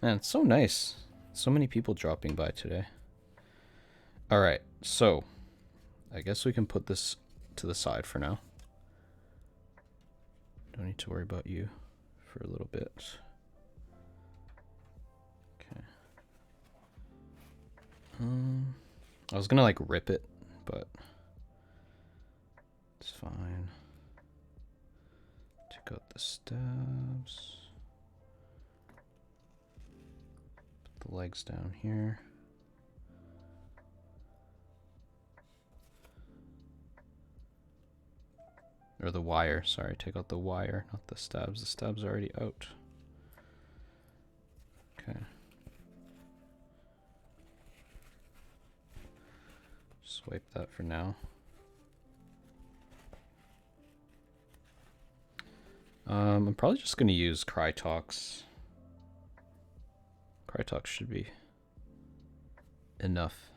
Man, it's so nice. So many people dropping by today. All right, so I guess we can put this to the side for now. Don't need to worry about you for a little bit. Okay. I was gonna like rip it, but it's fine. Take out the stabs. Put the legs down here. Or the wire, sorry, take out the wire, not the stabs. The stabs are already out. Okay. Swipe that for now. I'm probably just going to use Crytox. Crytox should be enough.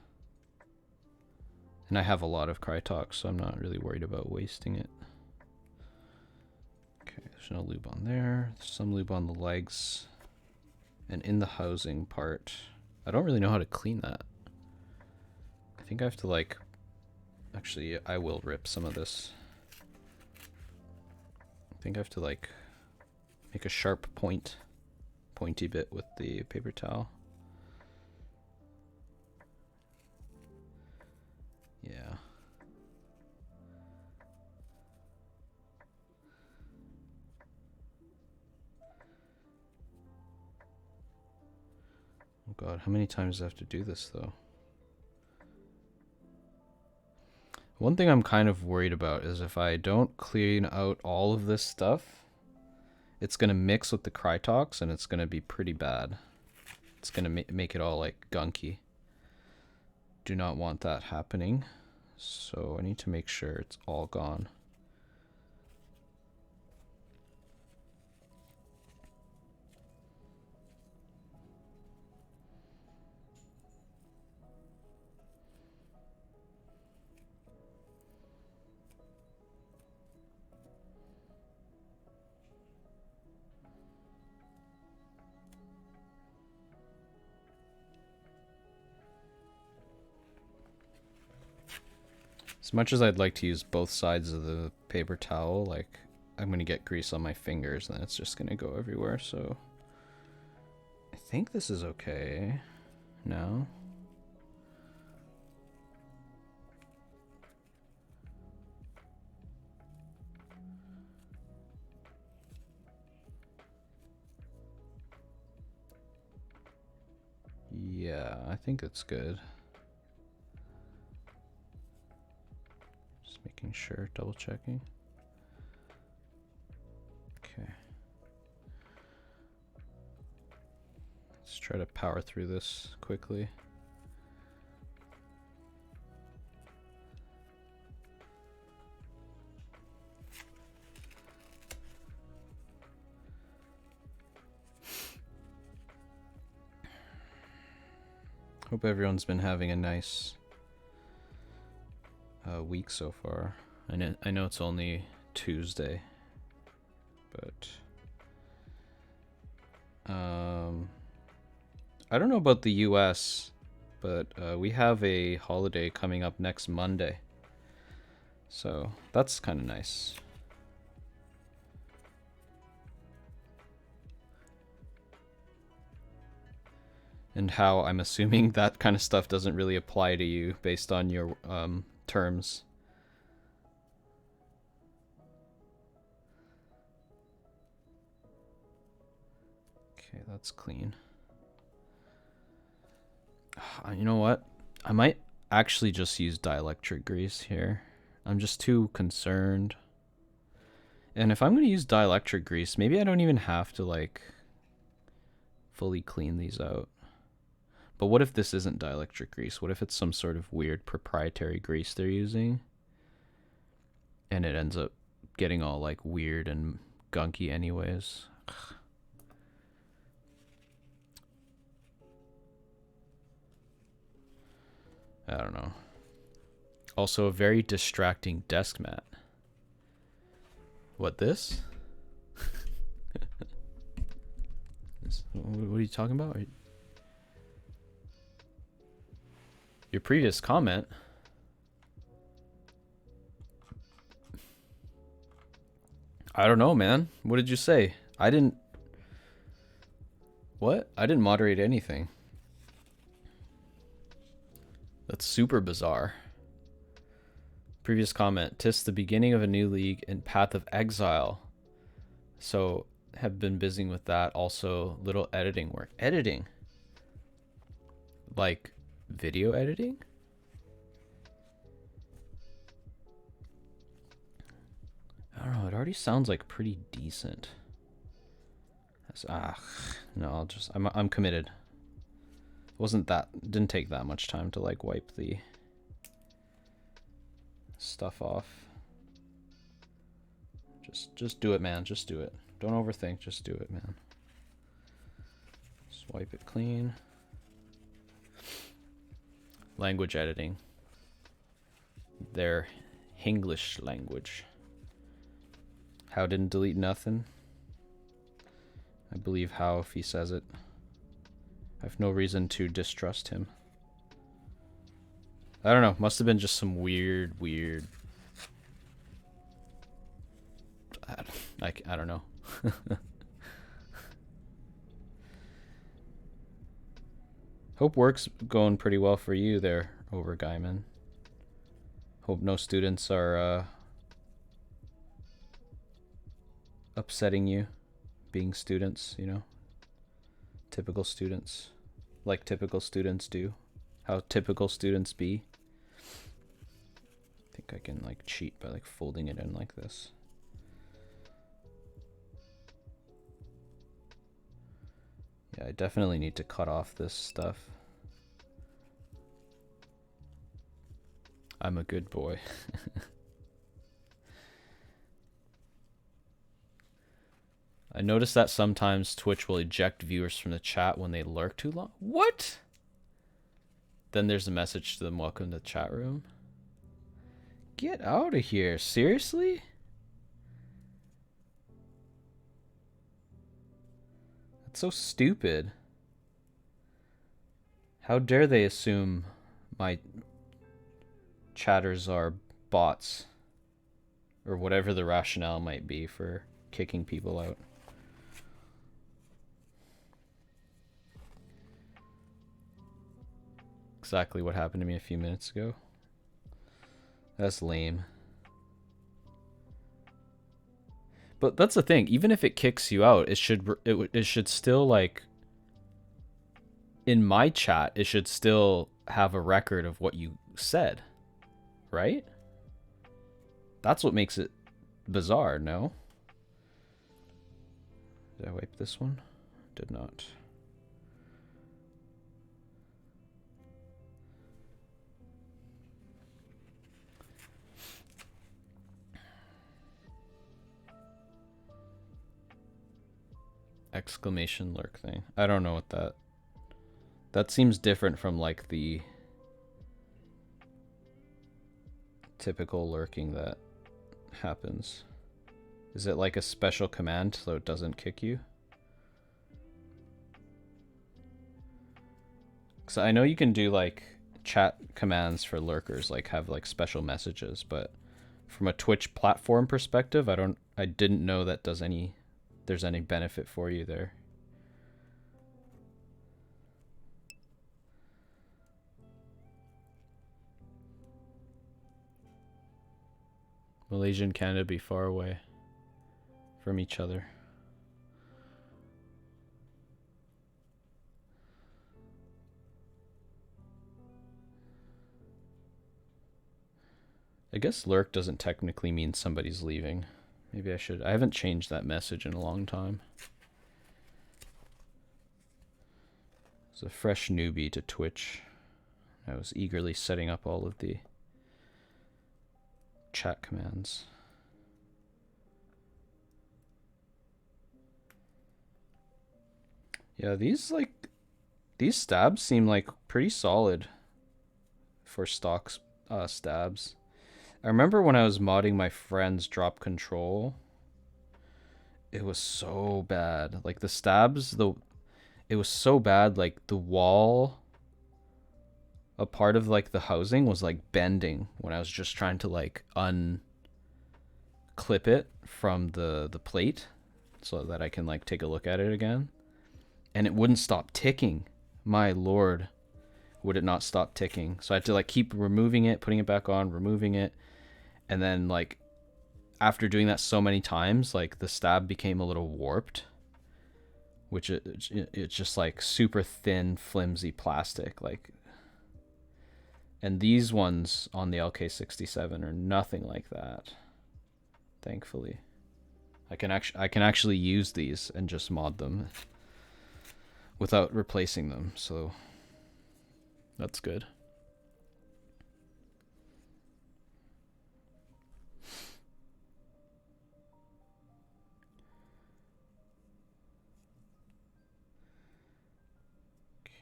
And I have a lot of Crytox, so I'm not really worried about wasting it. Okay, there's no lube on there. There's some lube on the legs. And in the housing part, I don't really know how to clean that. I think I have to like, actually I will rip some of this. I think I have to like make a sharp pointy bit with the paper towel. Yeah. Oh god, how many times do I have to do this though? One thing I'm kind of worried about is if I don't clean out all of this stuff, it's going to mix with the Crytox and it's going to be pretty bad. It's going to make it all like gunky. Do not want that happening. So I need to make sure it's all gone. As much as I'd like to use both sides of the paper towel, like, I'm going to get grease on my fingers and it's just going to go everywhere, so I think this is okay now. Yeah, I think it's good. Making sure, double checking. Okay. Let's try to power through this quickly. Hope everyone's been having a nice week so far. I know it's only Tuesday, but I don't know about the US, but we have a holiday coming up next Monday, so that's kind of nice. And how I'm assuming that kind of stuff doesn't really apply to you based on your terms. Okay, that's clean. You know what? I might actually just use dielectric grease here. I'm just too concerned. And if I'm going to use dielectric grease, maybe I don't even have to like fully clean these out. But what if this isn't dielectric grease? What if it's some sort of weird proprietary grease they're using? And it ends up getting all like weird and gunky anyways. I don't know. Also a very distracting desk mat. What, this? What are you talking about? Your previous comment. I don't know, man. What did you say? I didn't... What? I didn't moderate anything. That's super bizarre. Previous comment. 'Tis the beginning of a new league in Path of Exile. So, have been busy with that. Also, little editing work. Editing? Like... video editing? I don't know, it already sounds like pretty decent. No, I'm committed. Didn't take that much time to like wipe the stuff off. Just do it, man, just do it. Don't overthink, just do it, man. Just wipe it clean. Language editing. Their Hinglish language. How didn't delete nothing? I believe How if he says it. I have no reason to distrust him. I don't know. Must have been just some weird. I don't know. Hope work's going pretty well for you there, Over Guyman. Hope no students are upsetting you, being students, you know? Typical students. Like typical students do. How typical students be. I think I can like cheat by like folding it in like this. Yeah, I definitely need to cut off this stuff. I'm a good boy. I noticed that sometimes Twitch will eject viewers from the chat when they lurk too long. What? Then there's a message to them, welcome to the chat room. Get out of here. Seriously? That's so stupid. How dare they assume my chatters are bots? Or whatever the rationale might be for kicking people out. Exactly what happened to me a few minutes ago. That's lame. But that's the thing. Even if it kicks you out, it should still like in my chat. It should still have a record of what you said, right? That's what makes it bizarre. No. Did I wipe this one? Did not. exclamation lurk thing. I don't know what that seems different from like the typical lurking that happens. Is it like a special command so it doesn't kick you? So I know you can do like chat commands for lurkers, like have like special messages, but from a Twitch platform perspective, I didn't know that there's any benefit for you there. Malaysia and Canada be far away from each other. I guess lurk doesn't technically mean somebody's leaving. Maybe I should. I haven't changed that message in a long time. It's a fresh newbie to Twitch. I was eagerly setting up all of the chat commands. Yeah, these stabs seem like pretty solid for stock stabs. I remember when I was modding my friend's drop control, it was so bad. Like the stabs, it was so bad, like the wall, a part of like the housing was like bending when I was just trying to like unclip it from the plate so that I can like take a look at it again. And it wouldn't stop ticking. My lord, would it not stop ticking. So I had to like keep removing it, putting it back on, removing it. And then like after doing that so many times, like the stab became a little warped, which it's just like super thin, flimsy plastic. Like, and these ones on the LK67 are nothing like that. Thankfully, I can actually use these and just mod them without replacing them. So that's good.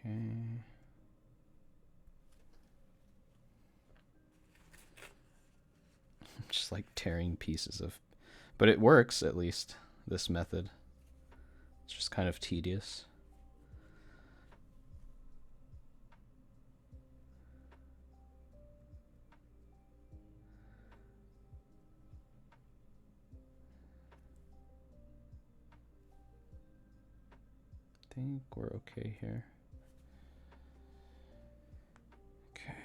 Okay. Just like tearing pieces of, but it works at least, this method. It's just kind of tedious. I think we're okay here. Okay.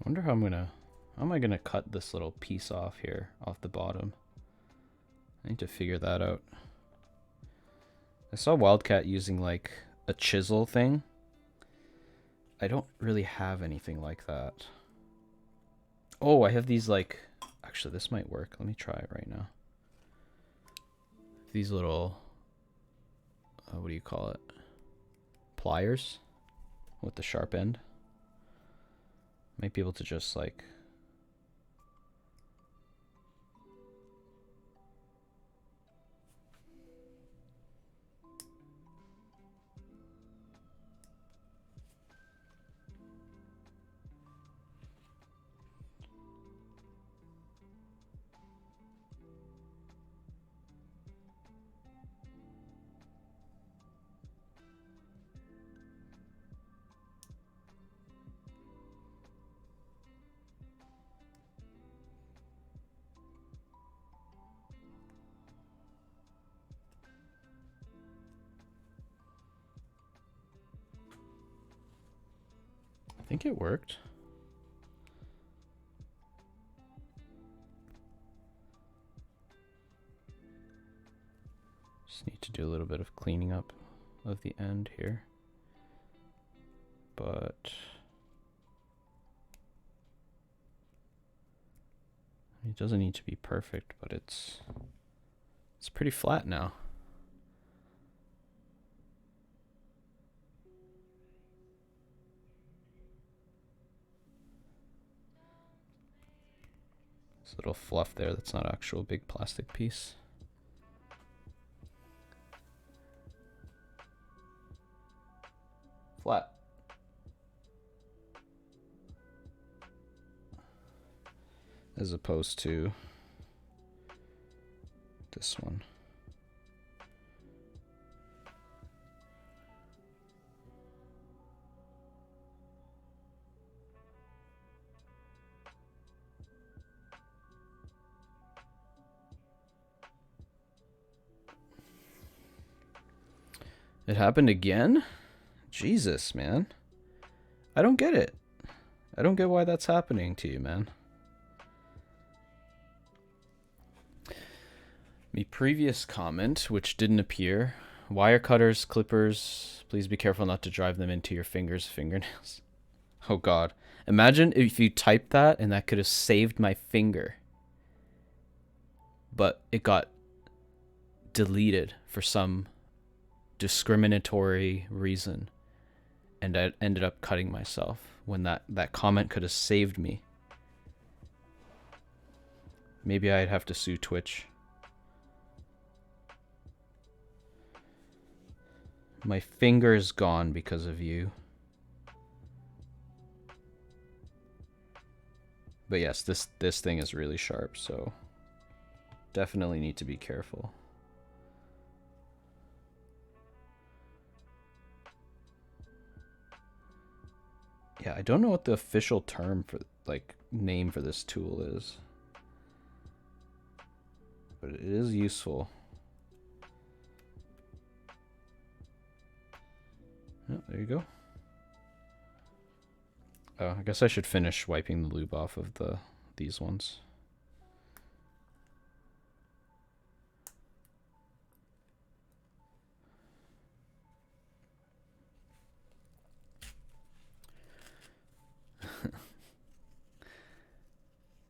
I wonder how am I gonna cut this little piece off here, off the bottom? I need to figure that out. I saw Wildcat using like a chisel thing. I don't really have anything like that. Oh, I have these like, actually this might work. Let me try it right now. These little, what do you call it? pliers with the sharp end. Might be able to just like I think it worked. Just need to do a little bit of cleaning up of the end here. But it doesn't need to be perfect, but it's pretty flat now. This little fluff there, that's not actual big plastic piece. Flat. As opposed to this one. It happened again? Jesus, man. I don't get it. I don't get why that's happening to you, man. The previous comment, which didn't appear, wire cutters, clippers, please be careful not to drive them into your fingernails. Oh God. Imagine if you typed that and that could have saved my finger. But it got deleted for some discriminatory reason. And I ended up cutting myself when that comment could have saved me. Maybe I'd have to sue Twitch. My finger's gone because of you. But yes, this thing is really sharp, so definitely need to be careful. Yeah, I don't know what the official term for, like, name for this tool is. But it is useful. Oh, there you go. Oh, I guess I should finish wiping the lube off of these ones.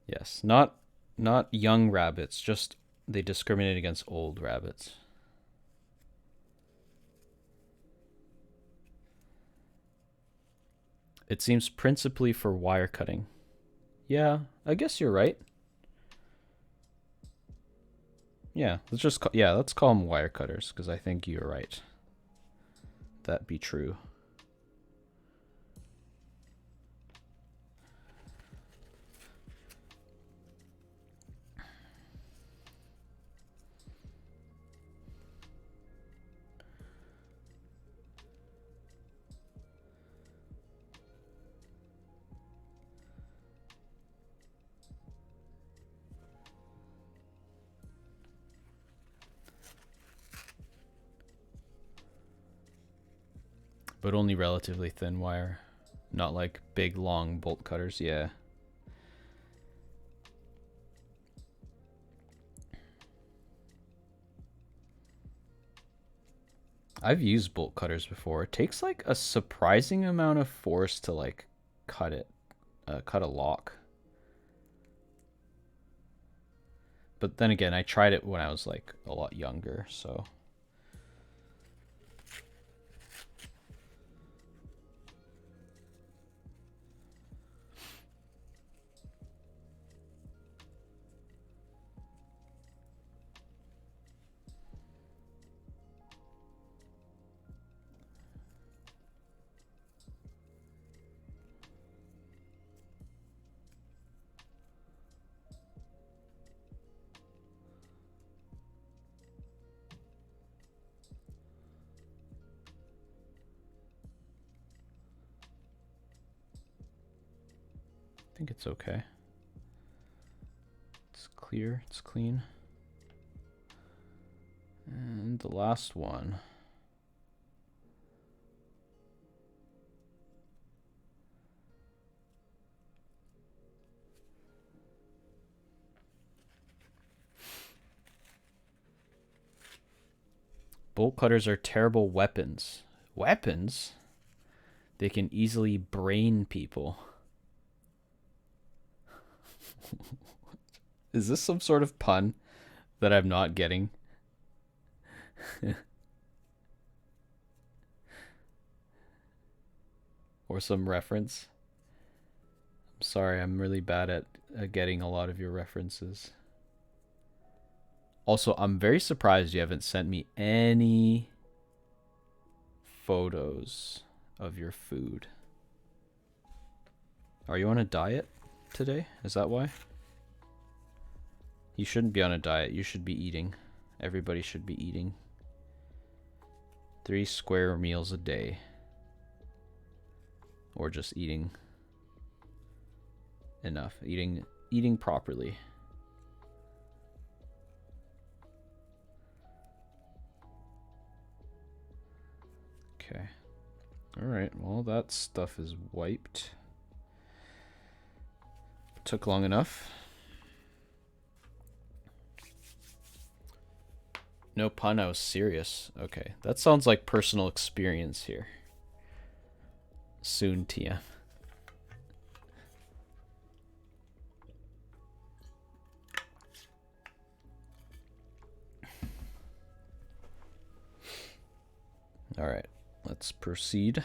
Yes, not young rabbits, just they discriminate against old rabbits. It seems principally for wire cutting. Yeah, I guess you're right. Yeah, let's call them wire cutters because I think you're right. That be true. But only relatively thin wire, not like big long bolt cutters. Yeah. I've used bolt cutters before. It takes like a surprising amount of force to like cut a lock. But then again, I tried it when I was like a lot younger, so. think it's okay. It's clear, it's clean. And the last one. Bolt cutters are terrible weapons. Weapons? They can easily brain people. Is this some sort of pun that I'm not getting? Or some reference? I'm sorry, I'm really bad at getting a lot of your references. Also, I'm very surprised you haven't sent me any photos of your food. Are you on a diet today? Is that why? You shouldn't be on a diet. You should be eating. Everybody should be eating. 3 square meals a day. Or just eating enough. Eating properly. Okay. Alright, well that stuff is wiped. Took long enough. No pun, I was serious. Okay, that sounds like personal experience here. Soon, TM. Alright, let's proceed.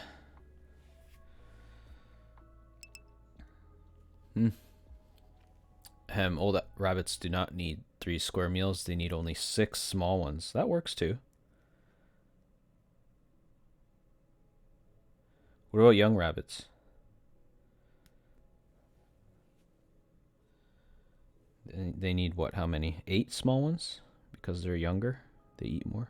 Old rabbits do not need 3 square meals. They need only 6 small ones. That works too. What about young rabbits? They need what? How many? 8 small ones? Because they're younger? They eat more?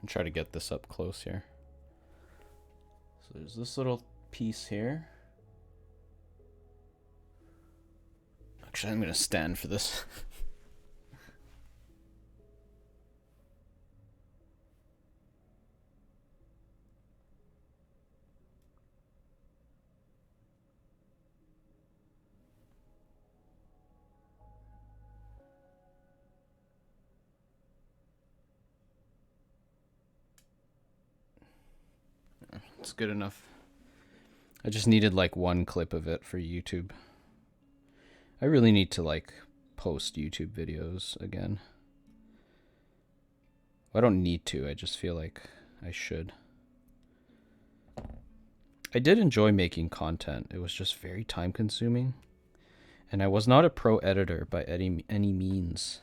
Try to get this up close here. So there's this little piece here. Actually, I'm gonna stand for this. It's good enough. I just needed like one clip of it for YouTube. I really need to like post YouTube videos again. I don't need to, I just feel like I should. I did enjoy making content. It was just very time consuming. And I was not a pro editor by any means.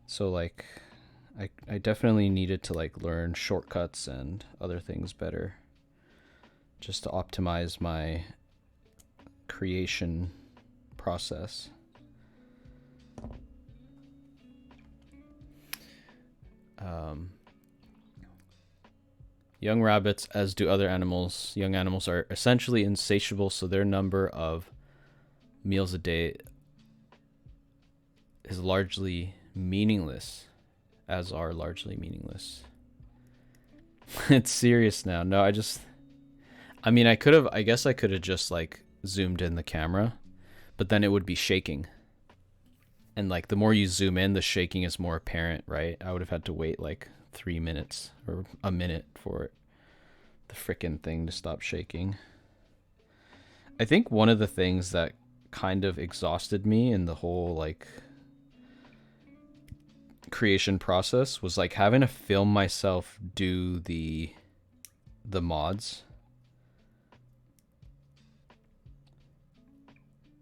So like I definitely needed to like learn shortcuts and other things better just to optimize my creation process. Young rabbits, as do other animals, young animals are essentially insatiable, so their number of meals a day is largely meaningless. As are largely meaningless. It's serious now. No, I mean, I guess I could have just like zoomed in the camera, but then it would be shaking. And like the more you zoom in, the shaking is more apparent, right? I would have had to wait like 3 minutes or a minute for the frickin' thing to stop shaking. I think one of the things that kind of exhausted me in the whole like creation process was like having to film myself do the mods.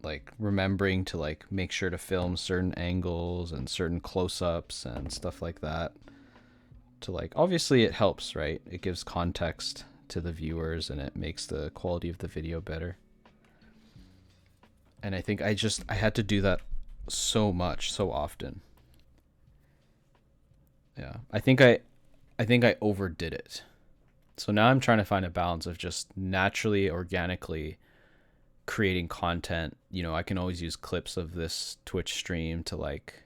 Like remembering to like make sure to film certain angles and certain close-ups and stuff like that. To like, obviously it helps, right? It gives context to the viewers and it makes the quality of the video better. And I think I had to do that so much, so often. Yeah. I think I overdid it. So now I'm trying to find a balance of just naturally, organically creating content. You know, I can always use clips of this Twitch stream to like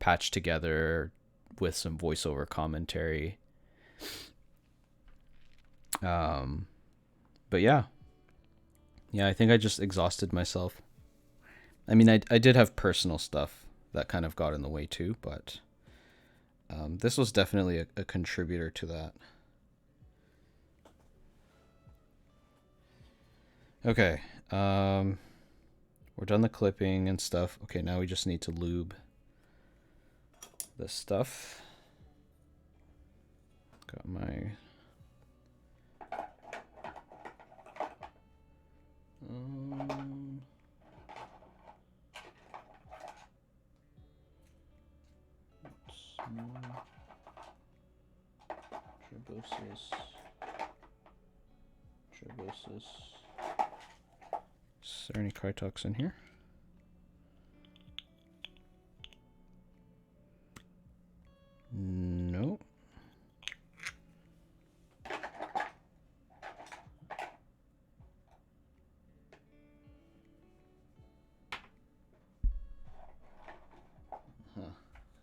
patch together with some voiceover commentary. But yeah, I think I just exhausted myself. I mean, I did have personal stuff that kind of got in the way too, but this was definitely a contributor to that. Okay, we're done the clipping and stuff. Okay, now we just need to lube this stuff. Got my Trebosis. Is there any Krytox in here? No.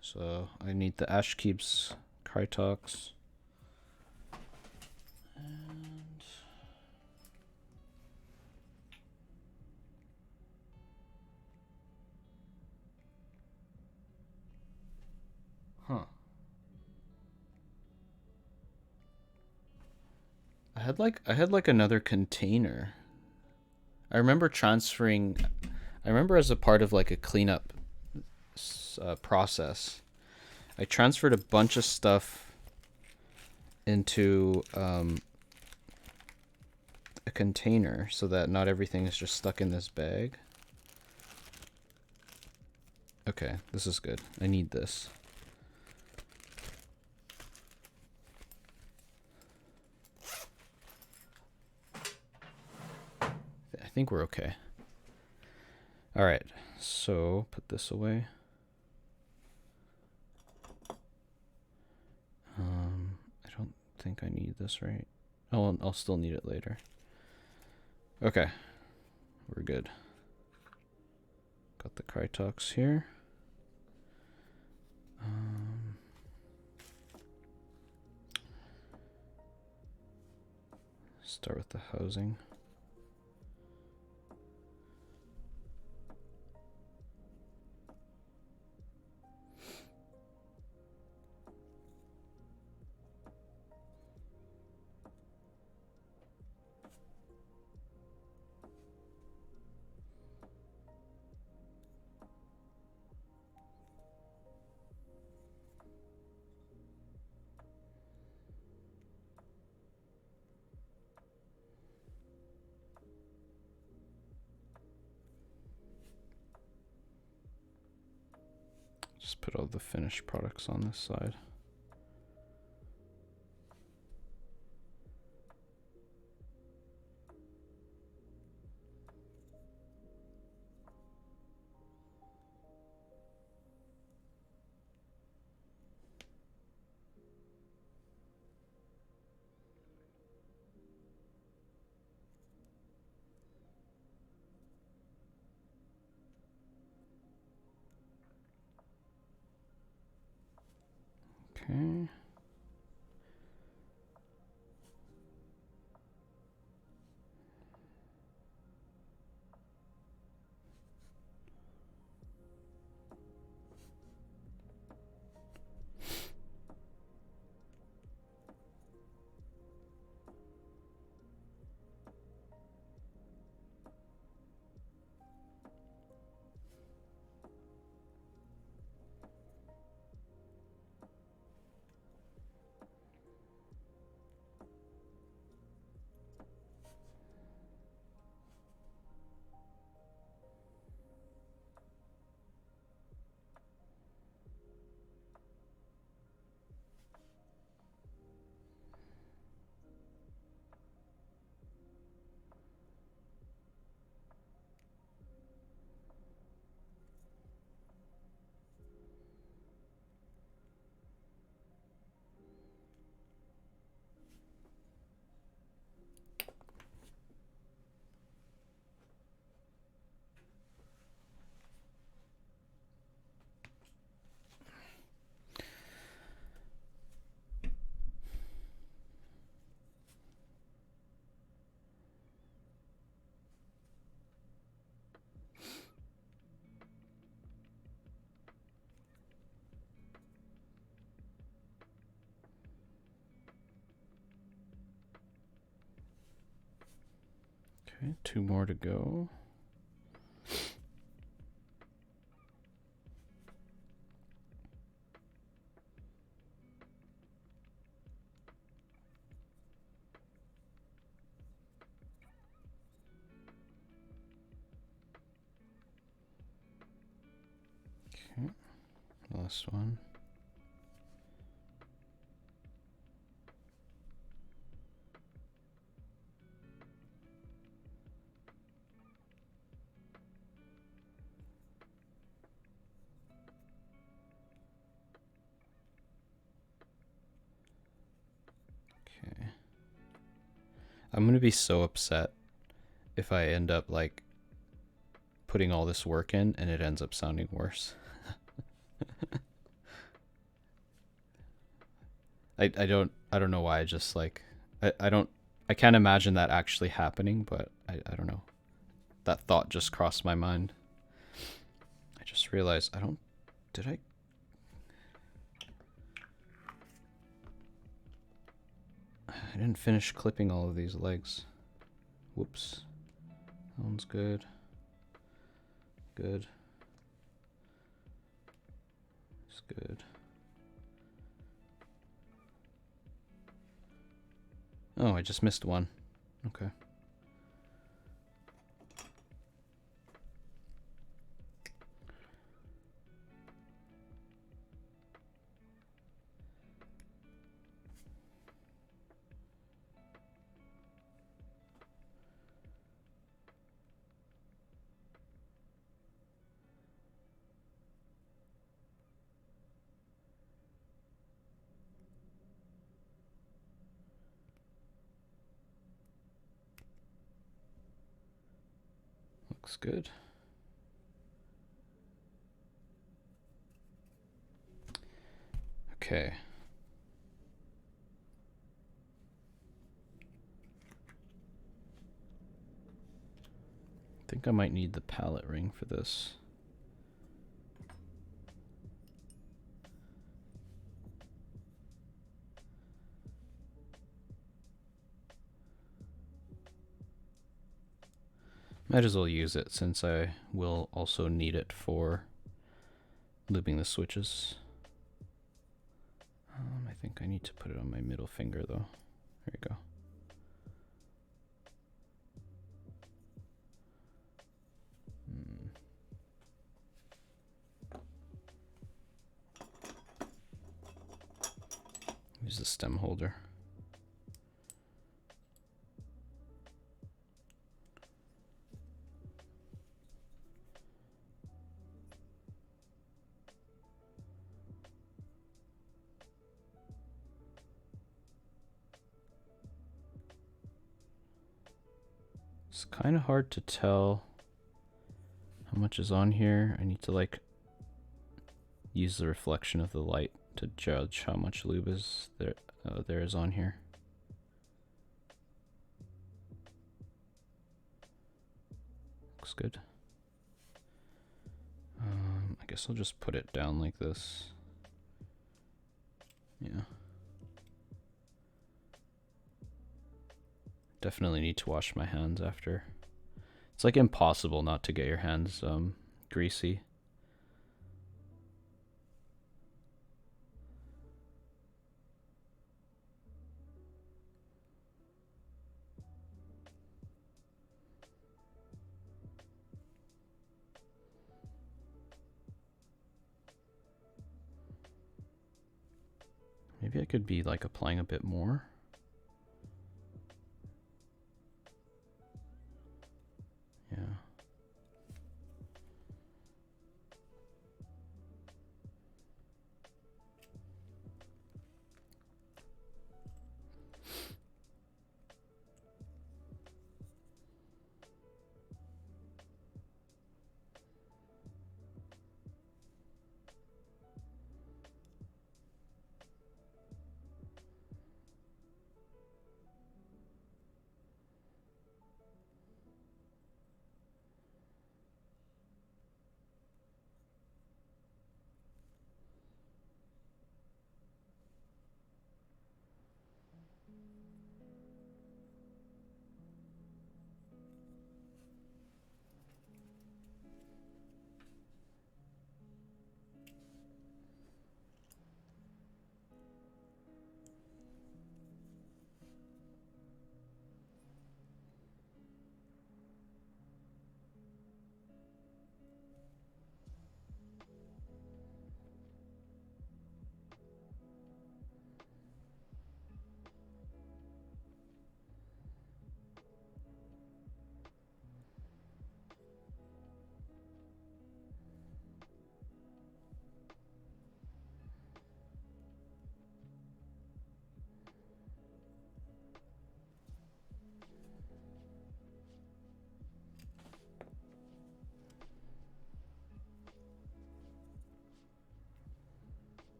So I need the Ashkeep's Krytox. And I had like another container. I remember transferring. I remember as a part of like a cleanup process, I transferred a bunch of stuff into a container so that not everything is just stuck in this bag. Okay, this is good. I need this. I think we're okay. All right, so put this away. I don't think I need this, right? I'll still need it later. Okay, we're good. Got the Krytox here. Start with the housing. Just put all the finished products on this side. Okay. Okay, 2 more to go. Okay, last one. Okay. I'm gonna be so upset if I end up like putting all this work in and it ends up sounding worse. I don't know why. I just like I can't imagine that actually happening, but I don't know. That thought just crossed my mind. I just realized did I didn't finish clipping all of these legs. Whoops. That one's good. Good. It's good. Oh, I just missed one. Okay. Looks good. Okay. I think I might need the palette ring for this. Might as well use it since I will also need it for lubing the switches. I think I need to put it on my middle finger though. There you go. Use the stem holder. It's kind of hard to tell how much is on here. I need to like use the reflection of the light to judge how much lube is there is on here. Looks good. I guess I'll just put it down like this. Yeah. Definitely need to wash my hands after. It's like impossible not to get your hands greasy. Maybe I could be like applying a bit more. Yeah.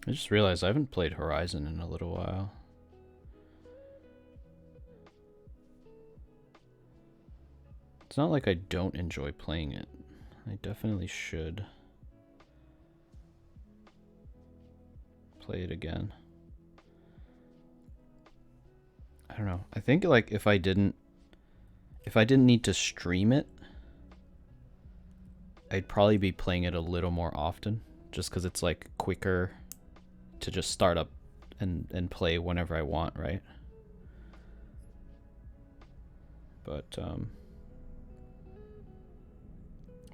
I just realized I haven't played Horizon in a little while. It's not like I don't enjoy playing it. I definitely should play it again. I don't know. I think like if I didn't need to stream it, I'd probably be playing it a little more often, just because it's like quicker to just start up and play whenever I want, right? But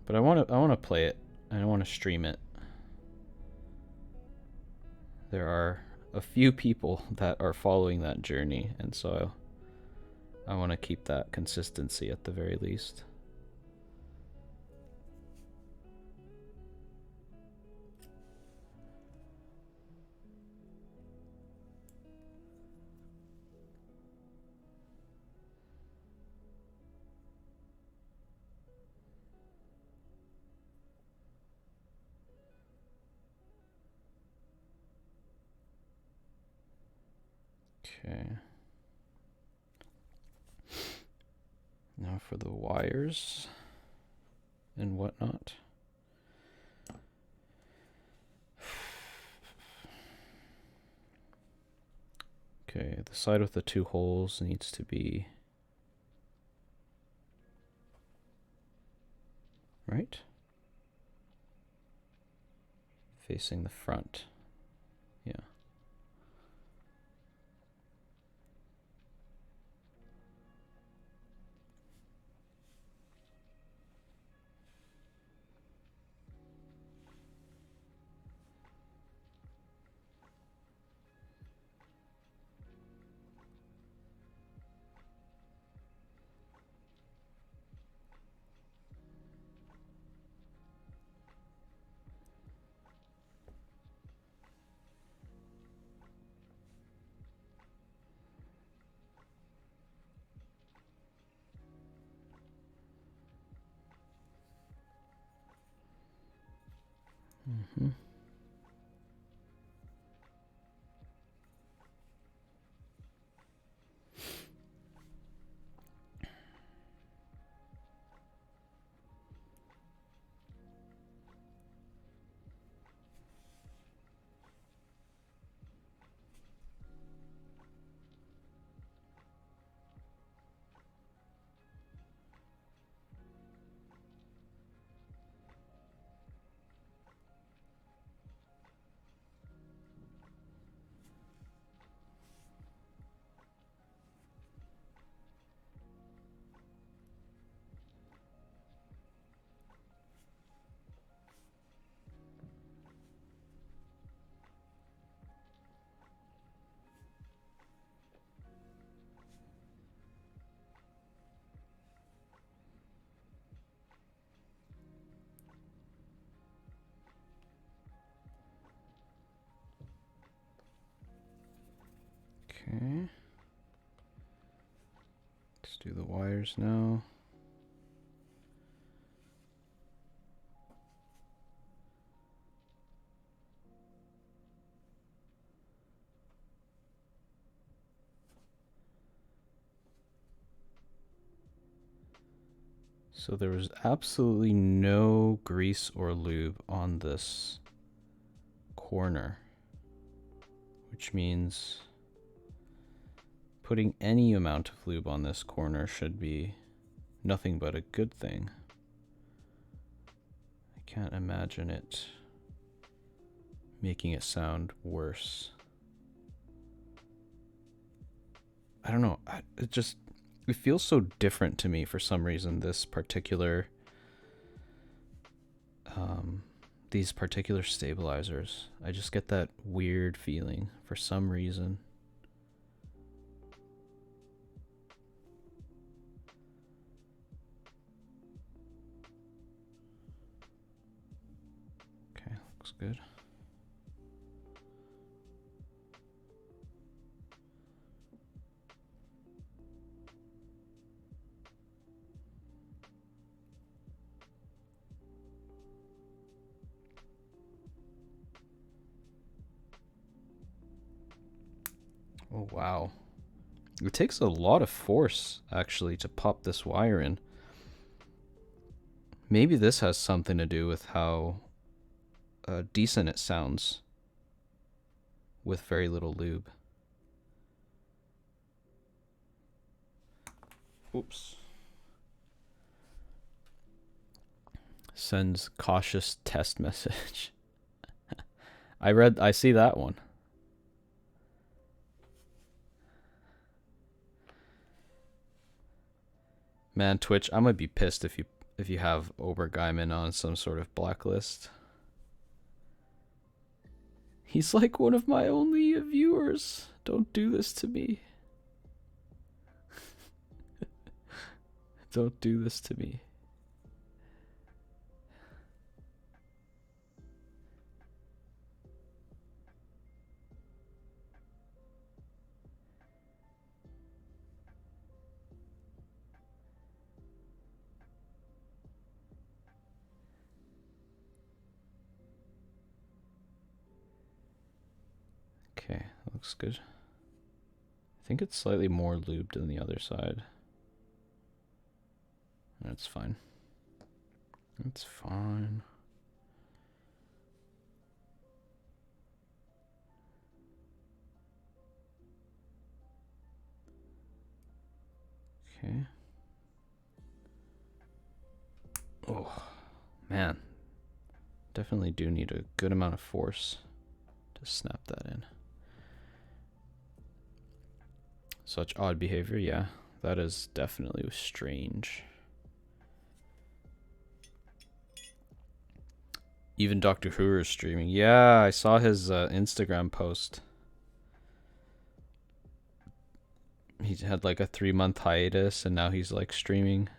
I want to play it. I don't want to stream it. There are a few people that are following that journey, and so I want to keep that consistency at the very least. Okay. Now for the wires and whatnot. Okay, the side with the 2 holes needs to be right, facing the front. Yeah. Mm-hmm. Okay. Let's do the wires now. So there was absolutely no grease or lube on this corner, which means putting any amount of lube on this corner should be nothing but a good thing. I can't imagine it making it sound worse. I don't know. It feels so different to me for some reason, this particular these particular stabilizers. I just get that weird feeling for some reason. Okay, looks good. Oh, wow. It takes a lot of force, actually, to pop this wire in. Maybe this has something to do with how decent it sounds with very little lube. Oops. Sends cautious test message. I see that one. Man, Twitch, I'm gonna be pissed if you have Obergeiman on some sort of blacklist. He's like one of my only viewers. Don't do this to me. Don't do this to me. Okay, looks good. I think it's slightly more lubed than the other side. That's fine. That's fine. Okay. Oh, man. Definitely do need a good amount of force to snap that in. Such odd behavior, yeah. That is definitely strange. Even Doctor Who is streaming. Yeah, I saw his Instagram post. He had like a 3-month hiatus and now he's like streaming.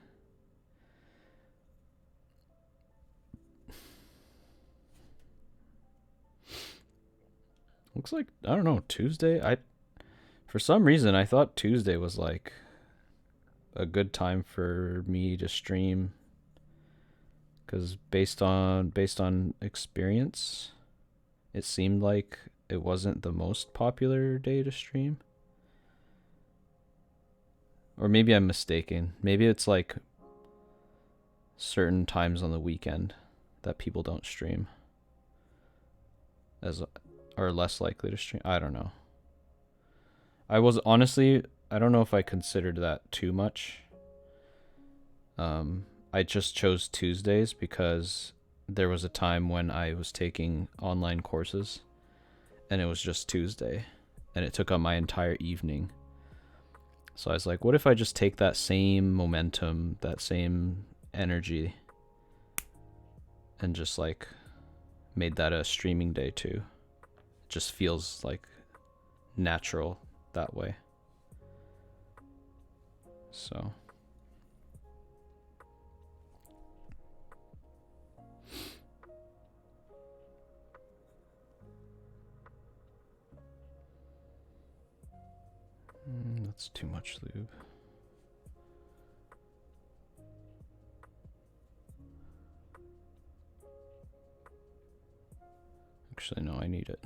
Looks like, I don't know, Tuesday? For some reason, I thought Tuesday was like a good time for me to stream. Because based on experience, it seemed like it wasn't the most popular day to stream. Or maybe I'm mistaken. Maybe it's like certain times on the weekend that people don't stream are less likely to stream. I don't know. I was honestly, I don't know if I considered that too much. I just chose Tuesdays because there was a time when I was taking online courses and it was just Tuesday and it took up my entire evening. So I was like, what if I just take that same momentum, that same energy, and just like made that a streaming day too? It just feels like natural that way. So that's too much lube. Actually, no, I need it.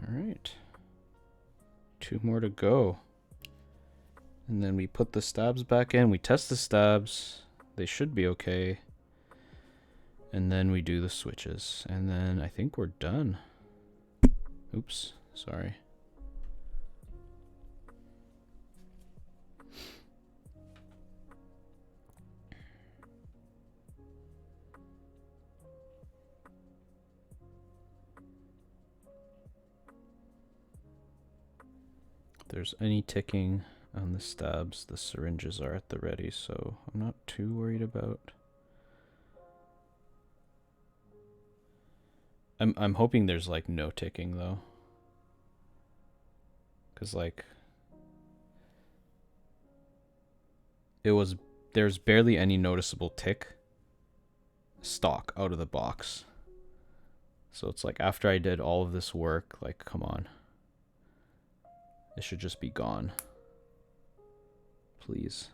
Alright. 2 more to go. And then we put the stabs back in. We test the stabs. They should be okay. And then we do the switches. And then I think we're done. Oops, sorry. there's any ticking on the stabs, the syringes are at the ready, so I'm not too worried about. I'm hoping there's like no ticking though, because like there's barely any noticeable tick stock out of the box. So it's like after I did all of this work, like come on, it should just be gone, please.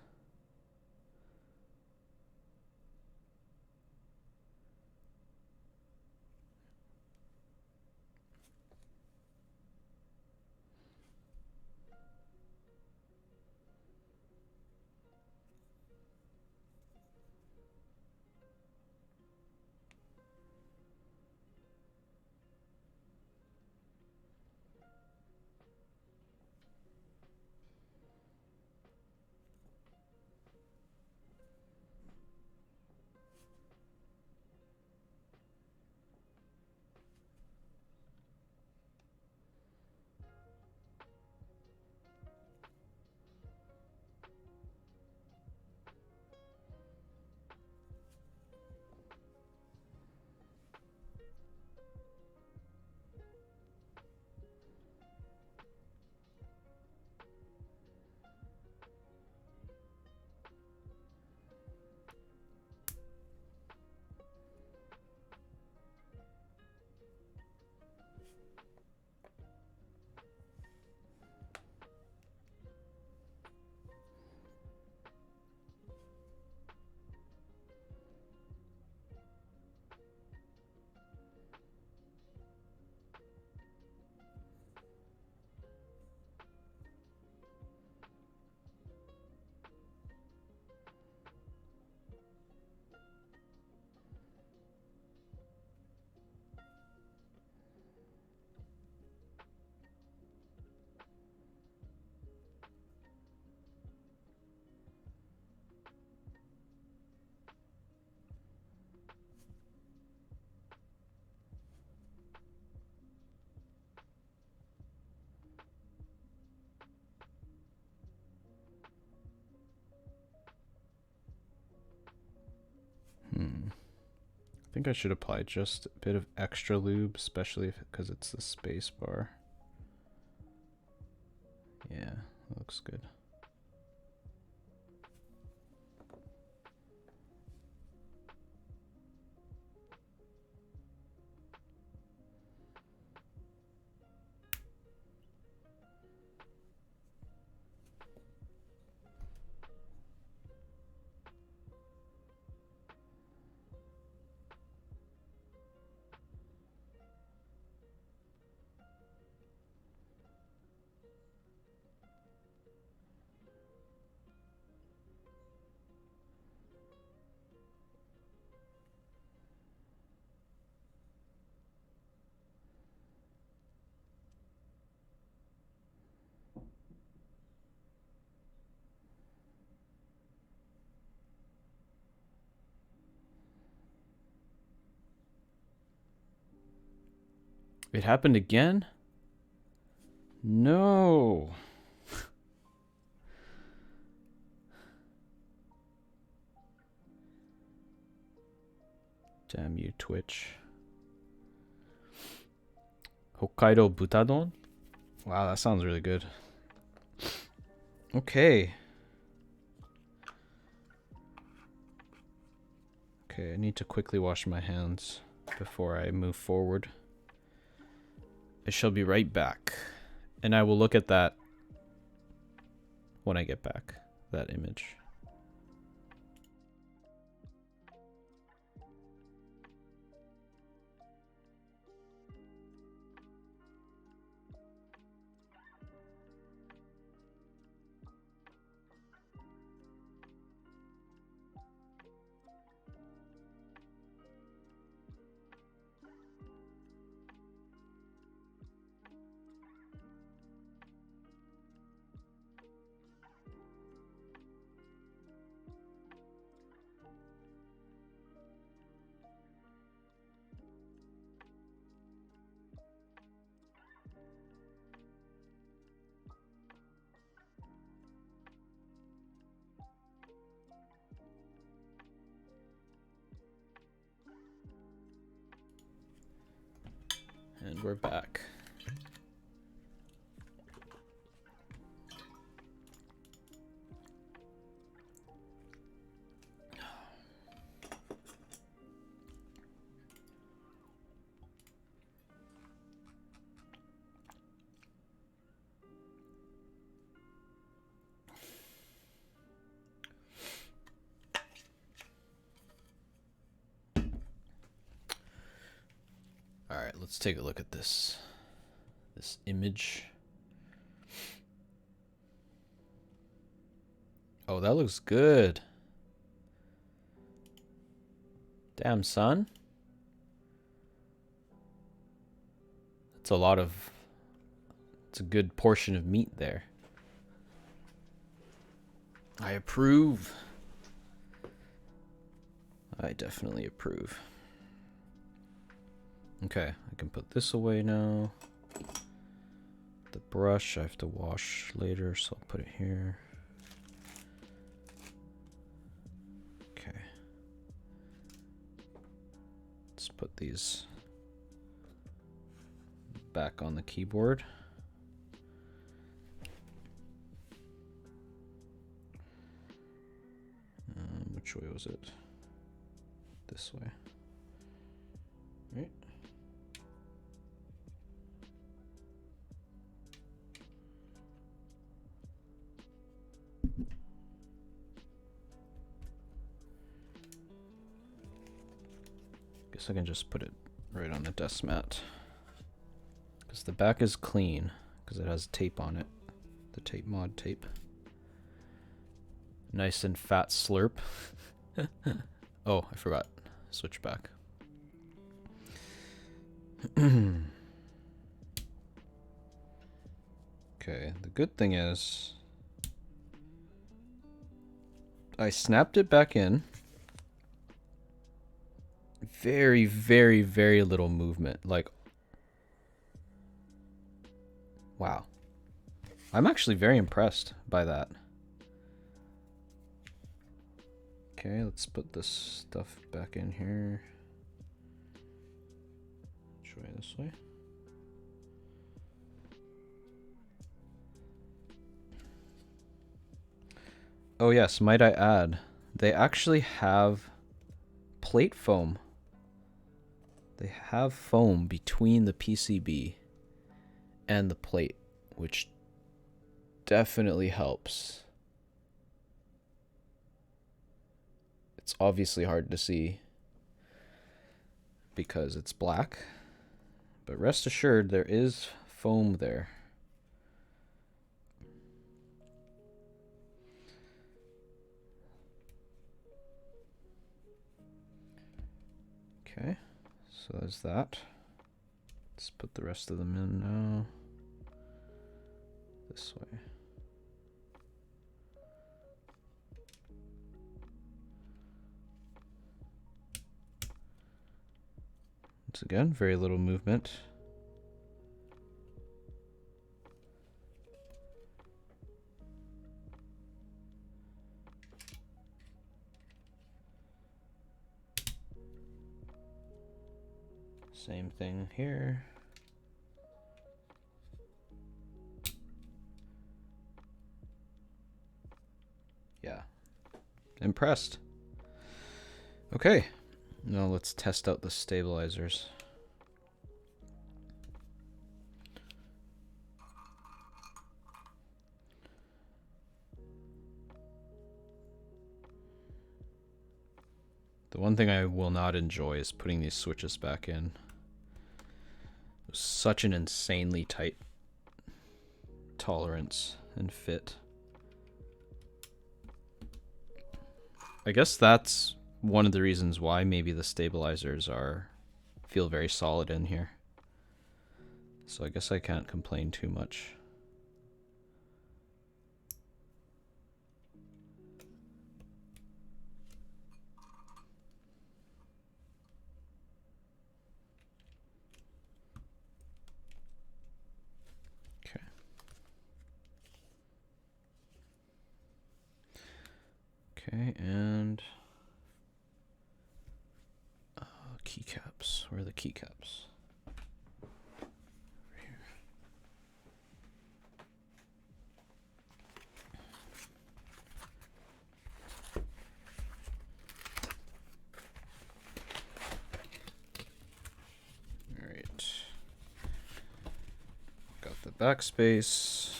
I think I should apply just a bit of extra lube, especially because it's the space bar. Yeah, that looks good. It happened again? No. Damn you, Twitch. Hokkaido Butadon? Wow, that sounds really good. Okay. Okay, I need to quickly wash my hands before I move forward. I shall be right back. And I will look at that when I get back, that image. And we're back. All right, let's take a look at this image. Oh, that looks good. Damn, son. It's a good portion of meat there. I approve. I definitely approve. Okay, I can put this away now. The brush I have to wash later, so I'll put it here. Okay. Let's put these back on the keyboard. Which way was it? This way. Right. Guess I can just put it right on the desk mat. Because the back is clean, because it has tape on it. The tape mod tape. Nice and fat slurp. Oh, I forgot. Switch back. Okay, the good thing is I snapped it back in. Very, very, very little movement. Like, wow. I'm actually very impressed by that. Okay, let's put this stuff back in here. Try this way. Oh yes, might I add, they actually have plate foam. They have foam between the PCB and the plate, which definitely helps. It's obviously hard to see because it's black, but rest assured there is foam there. Okay, so there's that. Let's put the rest of them in now. This way. Once again, very little movement. Same thing here. Yeah. Impressed. Okay. Now let's test out the stabilizers. The one thing I will not enjoy is putting these switches back in. It was such an insanely tight tolerance and fit. I guess that's one of the reasons why maybe the stabilizers feel very solid in here. So I guess I can't complain too much. Okay. Okay, and keycaps. Where are the keycaps? backspace,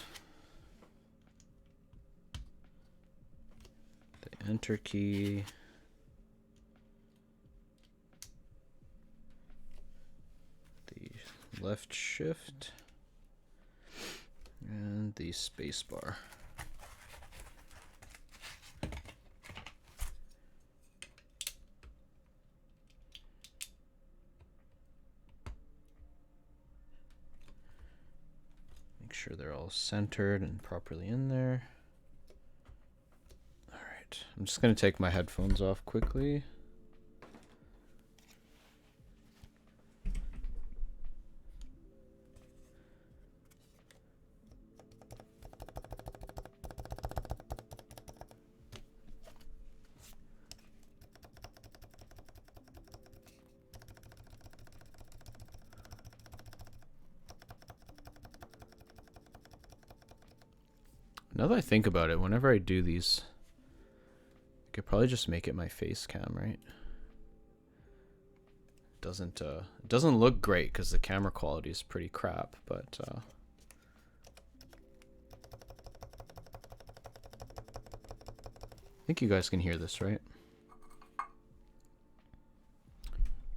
the enter key, the left shift, and the space bar. Make sure they're all centered and properly in there. All right, I'm just gonna take my headphones off quickly. Now that I think about it, whenever I do these, I could probably just make it my face cam, right? It doesn't look great because the camera quality is pretty crap, but I think you guys can hear this, right?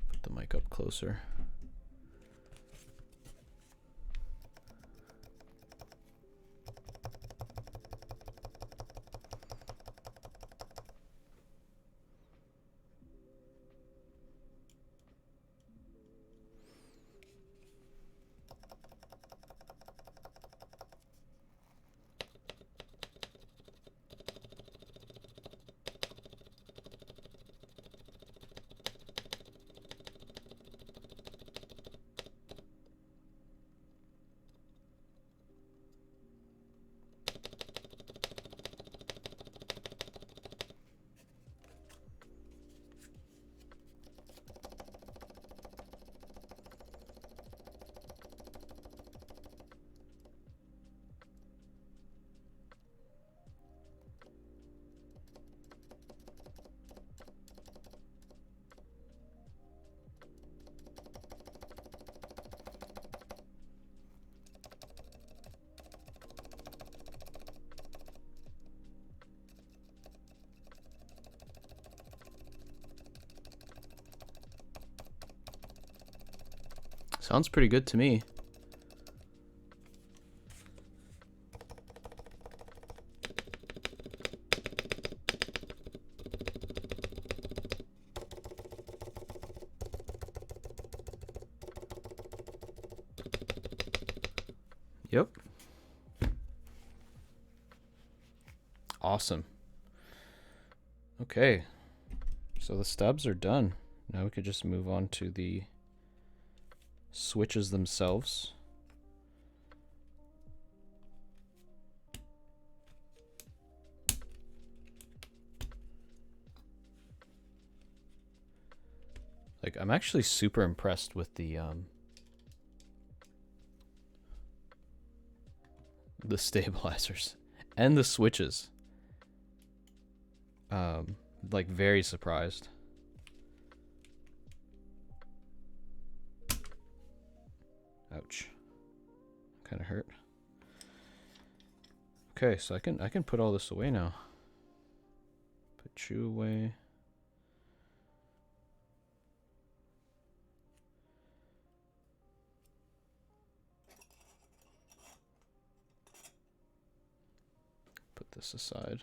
Put the mic up closer. Sounds pretty good to me. Yep. Awesome. Okay. So the stubs are done. Now we could just move on to the switches themselves. Like, I'm actually super impressed with the stabilizers and the switches. Like, very surprised. Ouch. Kind of hurt. Okay, so I can put all this away now. Put you away. Put this aside.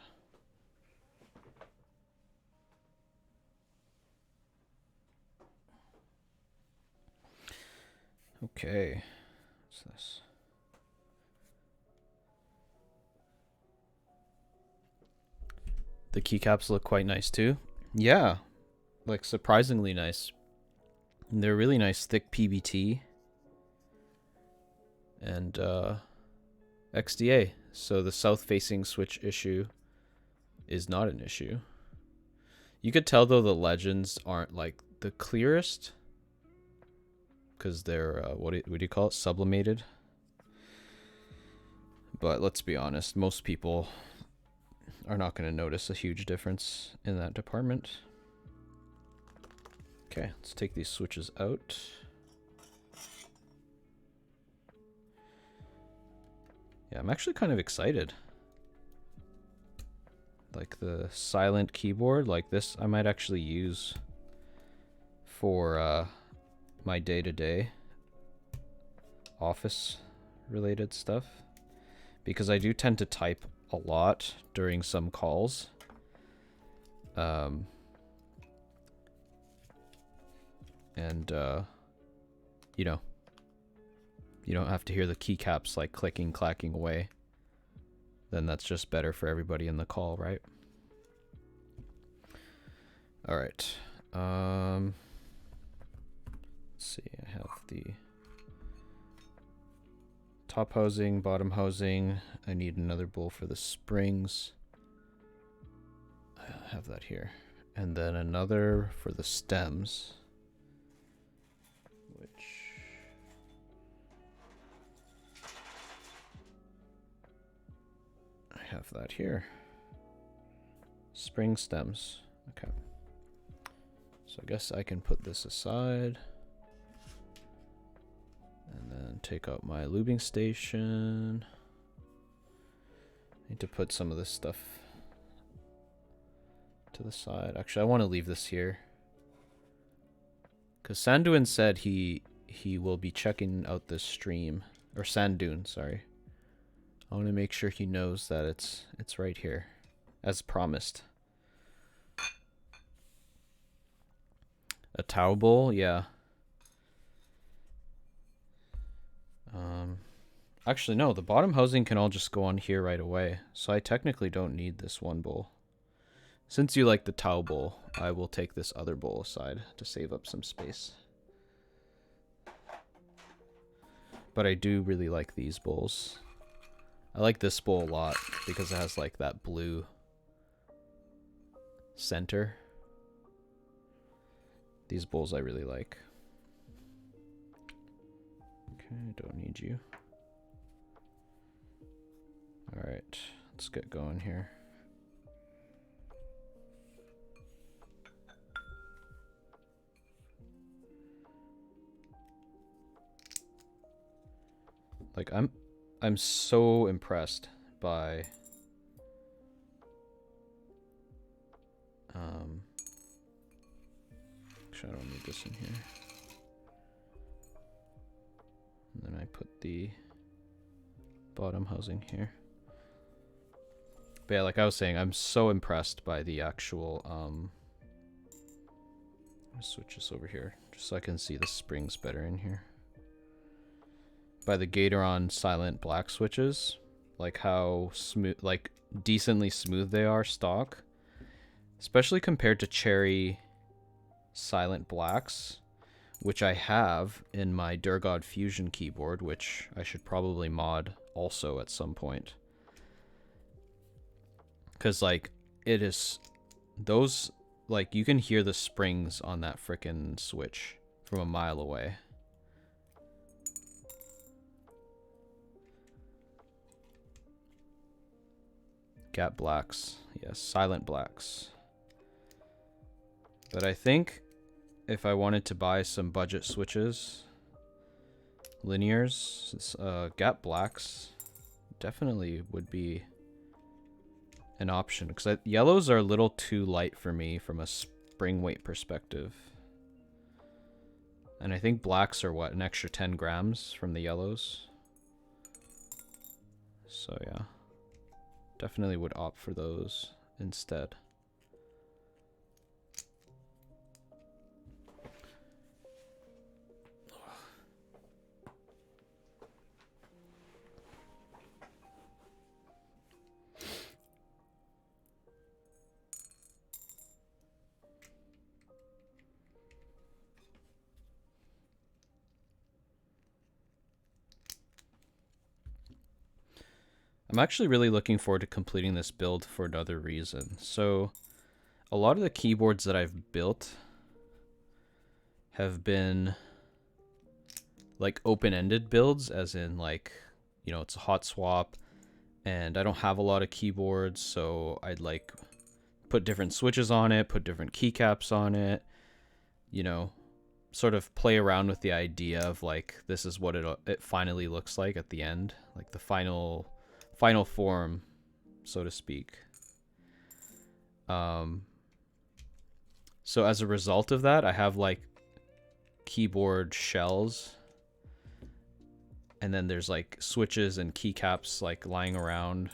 Okay, what's this? The keycaps look quite nice too. Yeah, like surprisingly nice. They're really nice, thick PBT. And XDA, so the south-facing switch issue is not an issue. You could tell though the legends aren't like the clearest, because they're what do you call it, sublimated. But let's be honest, most people are not going to notice a huge difference in that department. Okay, let's take these switches out. Yeah, I'm actually kind of excited. Like the silent keyboard, like this, I might actually use for my day-to-day office related stuff, because I do tend to type a lot during some calls. You know, you don't have to hear the keycaps like clicking, clacking away. Then that's just better for everybody in the call, right? All right. Let's see. I have the top housing, bottom housing. I need another bowl for the springs. I have that here. And then another for the stems, which I have that here. Spring stems. Okay. So I guess I can put this aside. And then take out my lubing station. Need to put some of this stuff to the side. Actually, I want to leave this here, because Sanduin said he will be checking out this stream, or Sandoon, sorry. I want to make sure he knows that it's right here, as promised. A towel bowl, yeah. Actually, no, the bottom housing can all just go on here right away, so I technically don't need this one bowl. Since you like the towel bowl, I will take this other bowl aside to save up some space. But I do really like these bowls. I like this bowl a lot because it has like that blue center. These bowls I really like. Okay, don't need you. Alright, let's get going here. Like I'm so impressed by actually I don't need this in here. And then I put the bottom housing here. But yeah, like I was saying, I'm so impressed by the actual I'll switch this over here just so I can see the springs better in here. By the Gateron Silent Black switches, like how smooth, like decently smooth they are stock, especially compared to Cherry Silent Blacks, which I have in my Durgod Fusion keyboard, which I should probably mod also at some point. Because like it is, those, like you can hear the springs on that frickin' switch from a mile away. Gap Blacks. Yes, Silent Blacks. But I think if I wanted to buy some budget switches, linears, Gap Blacks definitely would be an option. Because yellows are a little too light for me from a spring weight perspective. And I think blacks are what, an extra 10 grams from the yellows. So yeah. Definitely would opt for those instead. I'm actually really looking forward to completing this build for another reason. So a lot of the keyboards that I've built have been like open-ended builds, as in like, you know, it's a hot swap and I don't have a lot of keyboards, so I'd like put different switches on it, put different keycaps on it, you know, sort of play around with the idea of like, this is what it finally looks like at the end, like the final final form, so to speak. So as a result of that, I have like keyboard shells, and then there's like switches and keycaps like lying around.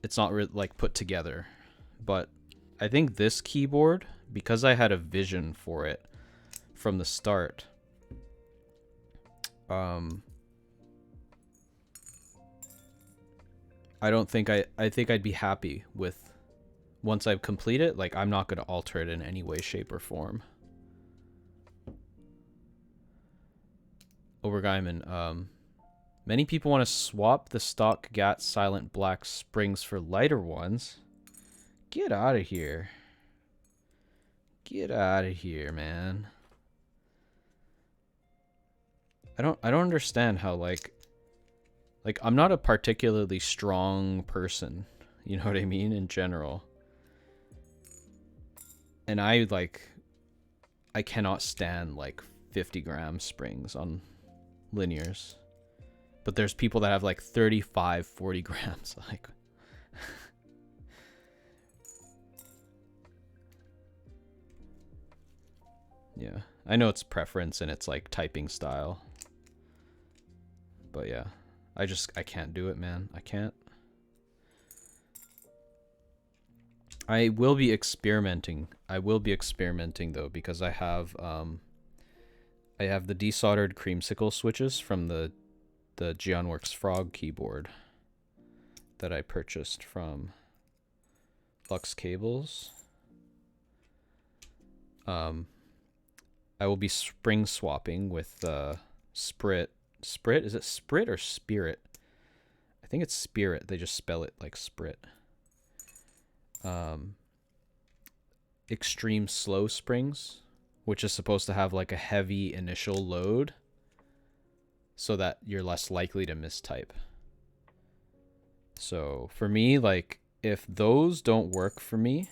It's not really like put together, but I think this keyboard, because I had a vision for it from the start, I don't think I think I'd be happy with, once I complete it, like I'm not going to alter it in any way, shape, or form. Overguyman, many people want to swap the stock GAT Silent Blacks springs for lighter ones. Get out of here. Get out of here, man. I don't understand how like I'm not a particularly strong person, you know what I mean, in general. And I cannot stand like 50-gram springs on linears. But there's people that have like 35, 40 grams. Like, yeah, I know it's preference and it's like typing style. But yeah, I can't do it, man. I can't. I will be experimenting. I will be experimenting though, because I have the desoldered creamsicle switches from the Geonworks Frog keyboard that I purchased from Lux Cables. I will be spring swapping with Sprit. Sprit? Is it Sprit or Spirit? I think it's Spirit. They just spell it like Sprit. Extreme slow springs, which is supposed to have like a heavy initial load so that you're less likely to mistype. So for me, like, if those don't work for me,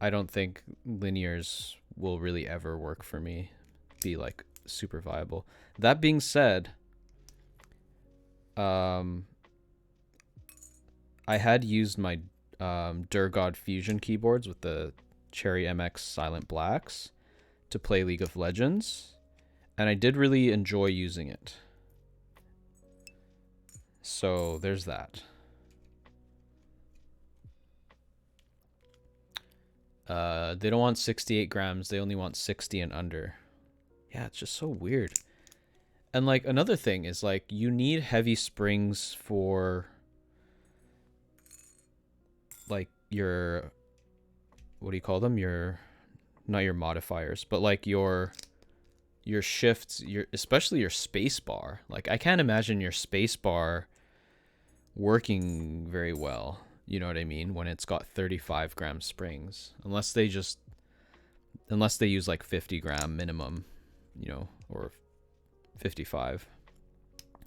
I don't think linears will really ever work for me, be like super viable. That being said, I had used my Durgod Fusion keyboards with the Cherry MX Silent Blacks to play League of Legends, and I did really enjoy using it. So there's that. They don't want 68 grams, they only want 60 and under. Yeah, it's just so weird. And like another thing is like you need heavy springs for like your, what do you call them? Your, not your modifiers, but like your shifts, especially your space bar. Like I can't imagine your space bar working very well, you know what I mean, when it's got 35 gram springs, unless they use like 50 gram minimum, you know, or 55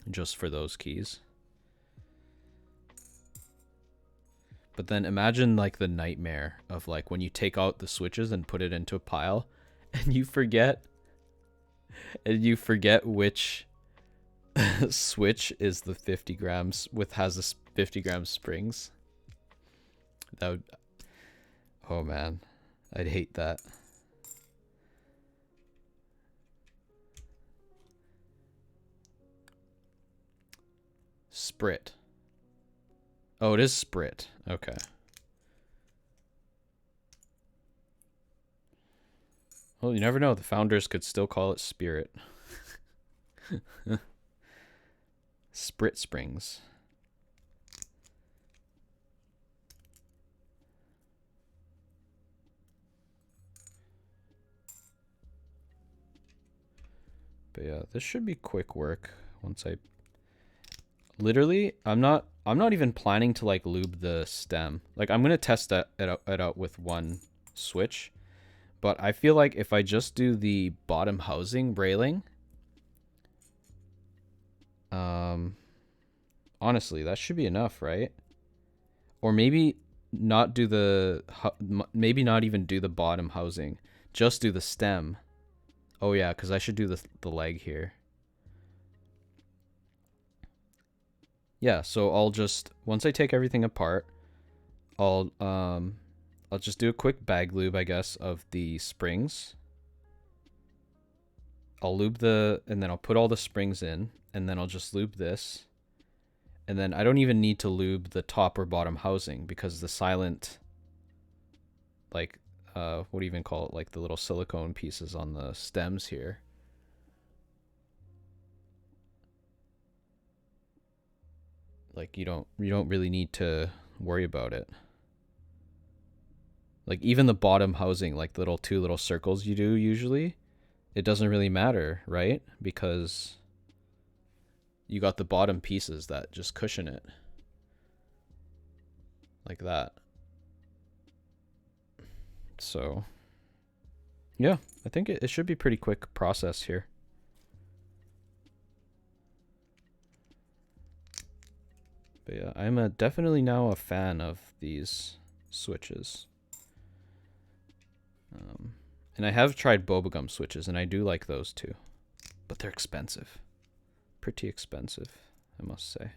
just for those keys. But then imagine like the nightmare of like when you take out the switches and put it into a pile and you forget which switch is the 50 grams has the 50 gram springs. That would, oh man, I'd hate that. Sprit. Oh, it is Sprit. Okay. Well, you never know. The founders could still call it Spirit. Sprit springs. But yeah, this should be quick work once I literally, I'm not even planning to like lube the stem. Like I'm gonna test it out with one switch, but I feel like if I just do the bottom housing railing, honestly, that should be enough, right? Or maybe not do maybe not even do the bottom housing, just do the stem. Oh yeah, because I should do the leg here. Yeah, so I'll just, once I take everything apart, I'll just do a quick bag lube, I guess, of the springs. I'll lube and then I'll put all the springs in, and then I'll just lube this. And then I don't even need to lube the top or bottom housing because the silent, like, what do you even call it? Like the little silicone pieces on the stems here. Like you don't really need to worry about it. Like even the bottom housing, like the two little circles you do usually, it doesn't really matter, right? Because you got the bottom pieces that just cushion it. Like that. So, yeah, I think it should be a pretty quick process here. But yeah, I'm definitely now a fan of these switches. And I have tried bubblegum switches, and I do like those too. But they're expensive. Pretty expensive, I must say.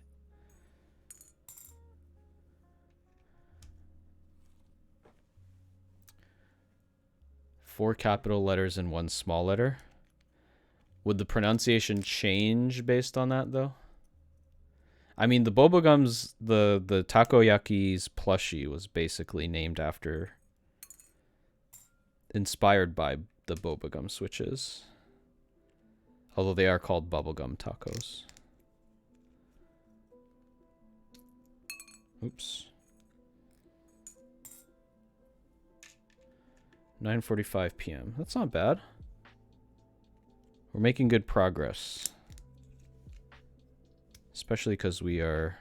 Four capital letters and one small letter. Would the pronunciation change based on that, though? I mean, the bubblegums, the Takoyakeys plushie was basically named after, inspired by the bubblegum switches. Although they are called bubblegum tacos. Oops. 9:45 p.m. That's not bad. We're making good progress. Especially because we are...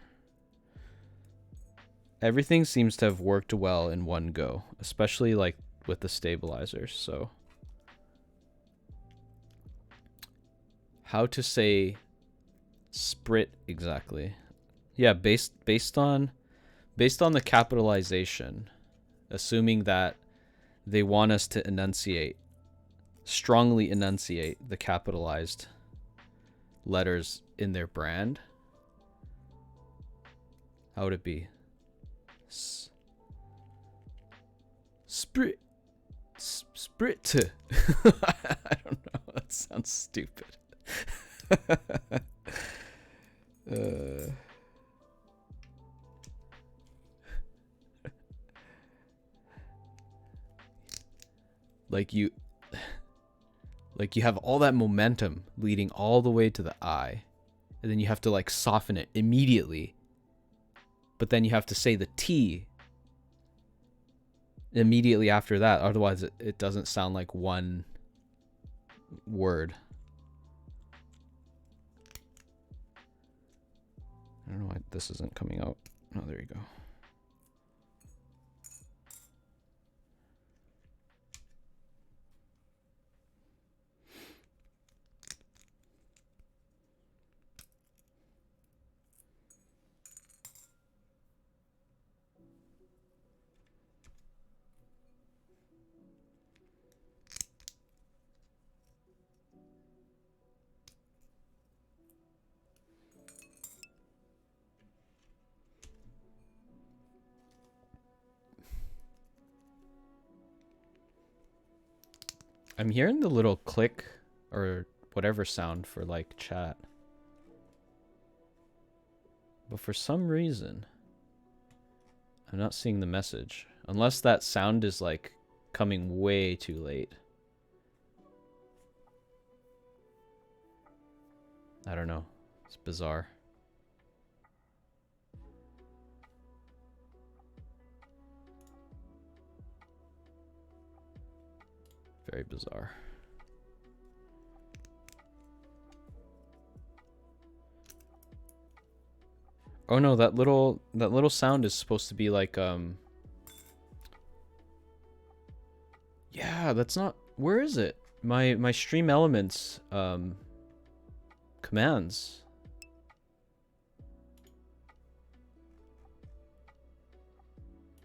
Everything seems to have worked well in one go. Especially like with the stabilizers, so... How to say sprit exactly. Yeah, based on the capitalization, assuming that they want us to strongly enunciate the capitalized letters in their brand. How would it be? Sprit. Sprit. I don't know. That sounds stupid. Like you have all that momentum leading all the way to the eye, and then you have to like soften it immediately, but then you have to say the T immediately after that, otherwise it doesn't sound like one word. I don't know why this isn't coming out. Oh, there you go. I'm hearing the little click or whatever sound for like chat. But for some reason, I'm not seeing the message. Unless that sound is like coming way too late. I don't know. It's bizarre. Very bizarre. Oh no, that little sound is supposed to be like yeah, that's not, where is it? My Stream Elements commands.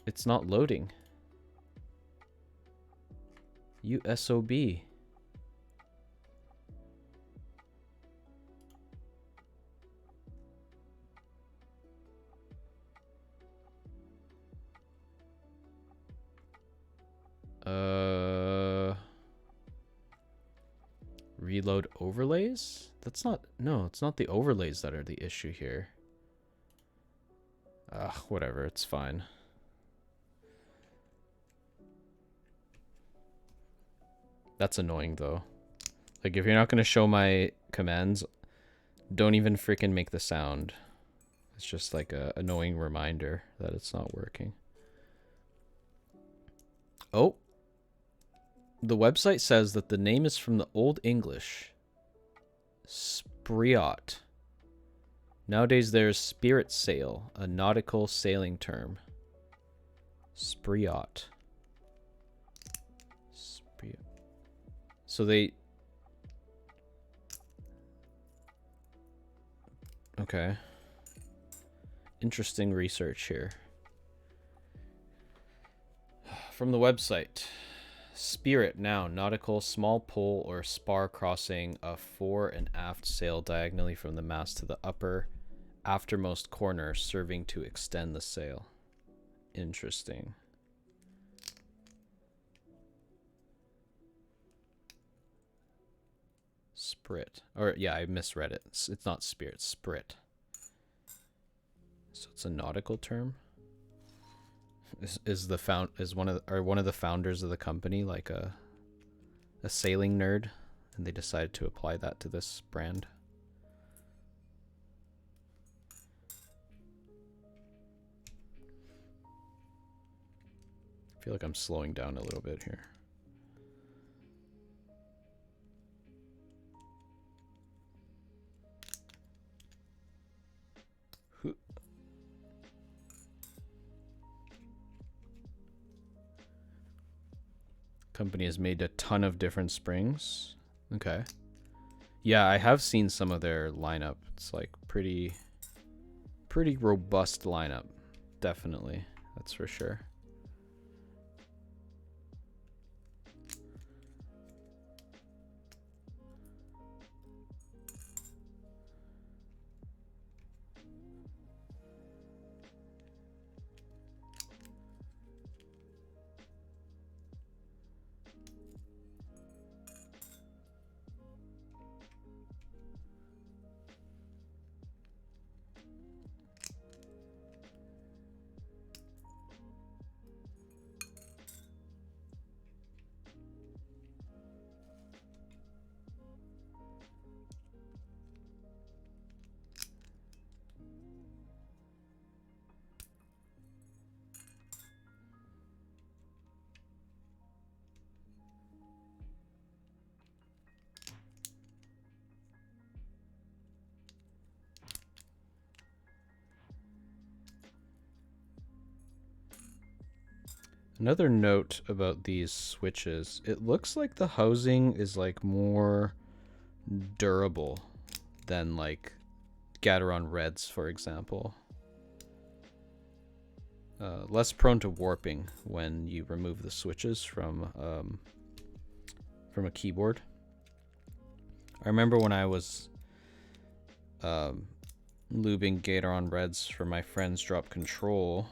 It's not loading. USOB. Reload overlays? That's not, no, it's not the overlays that are the issue here. Whatever, it's fine. That's annoying though. Like if you're not gonna show my commands, don't even freaking make the sound. It's just like a annoying reminder that it's not working. Oh. The website says that the name is from the Old English. Spriot. Nowadays there's spirit sail, a nautical sailing term. Spriot. So they... Okay. Interesting research here. From the website. Spirit, noun, nautical, small pole or spar crossing a fore and aft sail diagonally from the mast to the upper aftermost corner, serving to extend the sail. Interesting. Sprit. Or, yeah, I misread it. It's not spirit, sprit. So it's a nautical term? Is one of the founders of the company like a sailing nerd, and they decided to apply that to this brand? I feel like I'm slowing down a little bit here. Company has made a ton of different springs. Okay. Yeah, I have seen some of their lineup. It's like pretty robust lineup. Definitely. That's for sure. Another note about these switches, it looks like the housing is like more durable than like Gateron Reds, for example. Less prone to warping when you remove the switches from a keyboard. I remember when I was lubing Gateron Reds for my friend's drop control,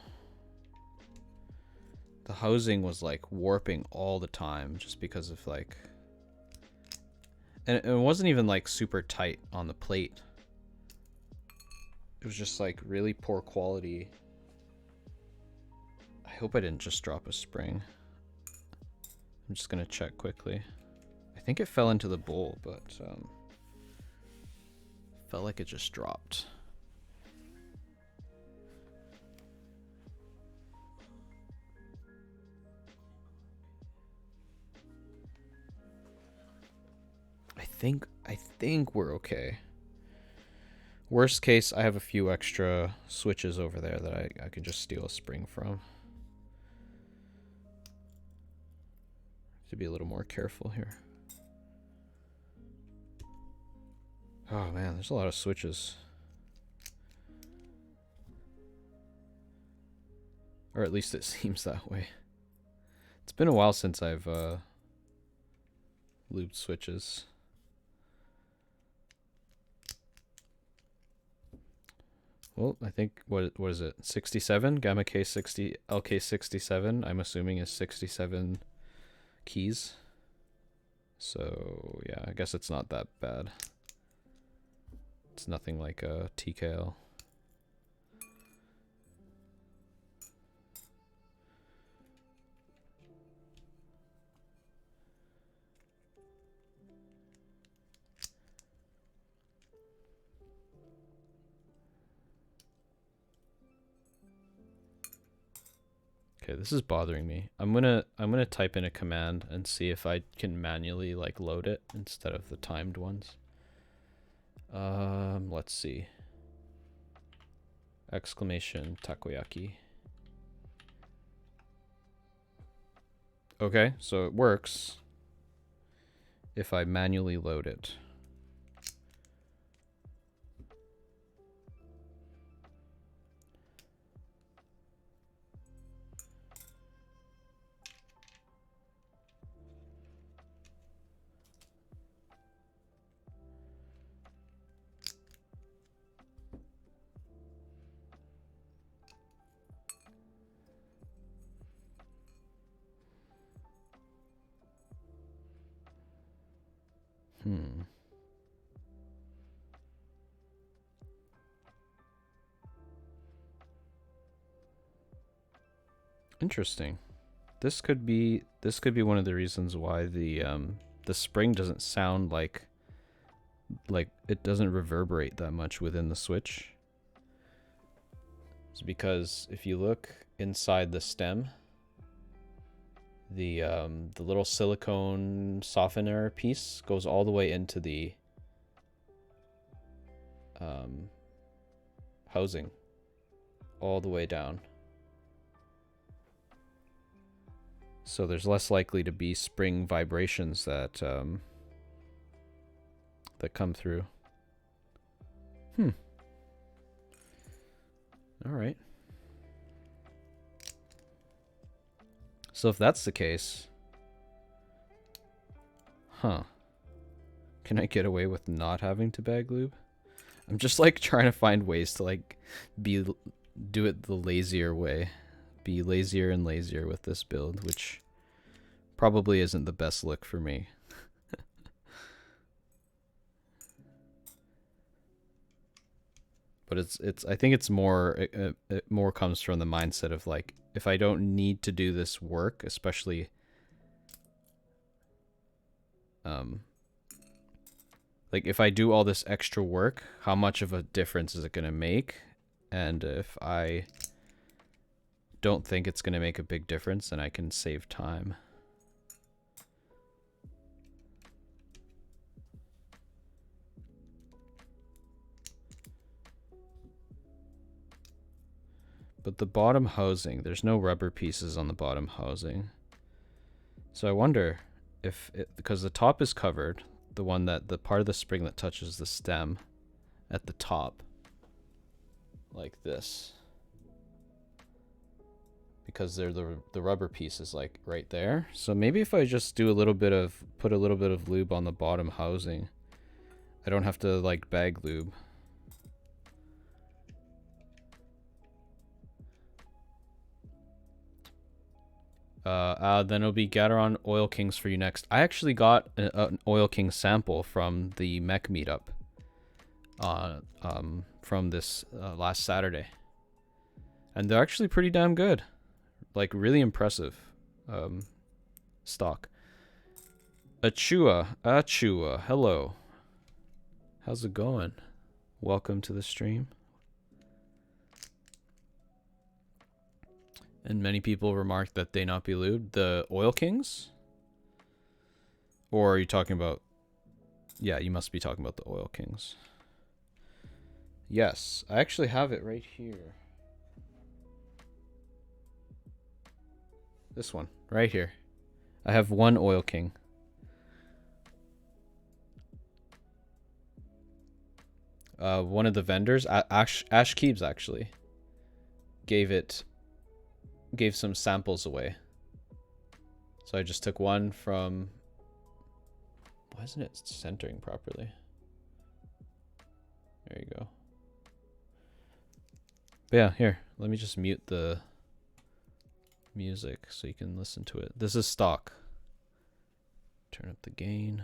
the housing was like warping all the time just because of like, and it wasn't even like super tight on the plate. It was just like really poor quality. I hope I didn't just drop a spring. I'm just gonna check quickly. I think it fell into the bowl, but felt like it just dropped. I think we're okay. Worst case, I have a few extra switches over there that I could just steal a spring from. To be a little more careful here. Oh man, there's a lot of switches. Or at least it seems that way. It's been a while since I've lubed switches. Well, I think, what is it? 67? Gamma K60, LK67, I'm assuming is 67 keys. So yeah, I guess it's not that bad. It's nothing like a TKL. Okay, this is bothering me. I'm gonna type in a command and see if I can manually like load it instead of the timed ones. Let's see. Exclamation takoyaki. Okay, so it works if I manually load it. Interesting. This could be one of the reasons why the spring doesn't sound like it doesn't reverberate that much within the switch. It's because if you look inside the stem, the little silicone softener piece goes all the way into the housing, all the way down. So there's less likely to be spring vibrations that that come through. All right. So if that's the case, can I get away with not having to bag lube? I'm just like trying to find ways to like do it the lazier way. Be lazier and lazier with this build, which probably isn't the best look for me. But it's I think it's more it more comes from the mindset of like, if I don't need to do this work, especially like if I do all this extra work, how much of a difference is it going to make? And if I don't think it's going to make a big difference, then I can save time. But the bottom housing, there's no rubber pieces on the bottom housing. So I wonder if because the top is covered, the part of the spring that touches the stem at the top, like this. Because they're the rubber piece is like right there. So maybe if I just do put a little bit of lube on the bottom housing, I don't have to like bag lube. Then it'll be Gateron Oil Kings for you next. I actually got an Oil King sample from the mech meetup from this last Saturday. And they're actually pretty damn good. Like, really impressive stock. Achua, hello. How's it going? Welcome to the stream. And many people remarked that they not be lubed. The Oil Kings? Or are you talking about... Yeah, you must be talking about the Oil Kings. Yes, I actually have it right here. This one, right here. I have one Oil King. One of the vendors, Ash Keebs actually, gave some samples away. So I just took one from... Why isn't it centering properly? There you go. But yeah, here, let me just mute the music so you can listen to it. This is stock. Turn up the gain.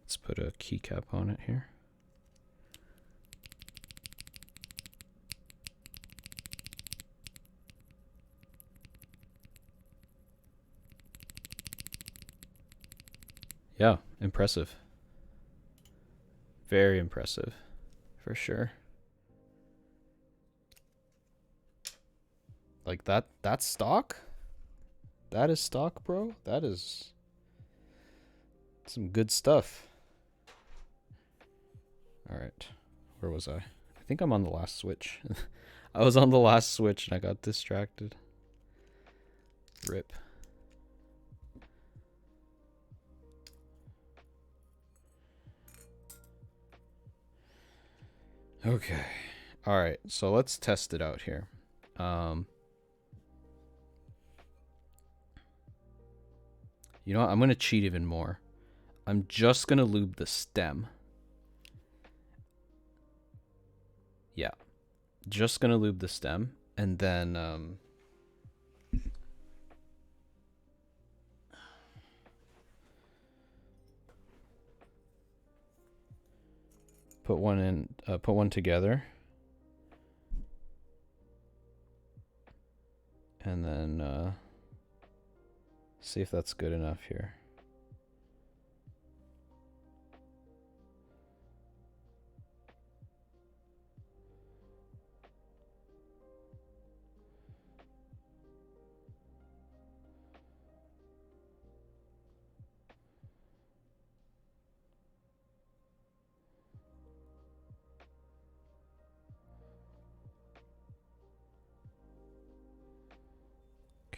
Let's put a keycap on it here. Yeah, impressive. Very impressive, for sure. Like that's stock? That is stock, bro? That is some good stuff. All right, where was I? I think I'm on the last switch. I was on the last switch and I got distracted. Rip. Okay. All right, so let's test it out here. You know what? I'm going to cheat even more. I'm just going to lube the stem. Yeah. Just going to lube the stem. And then... put one together. And then see if that's good enough here.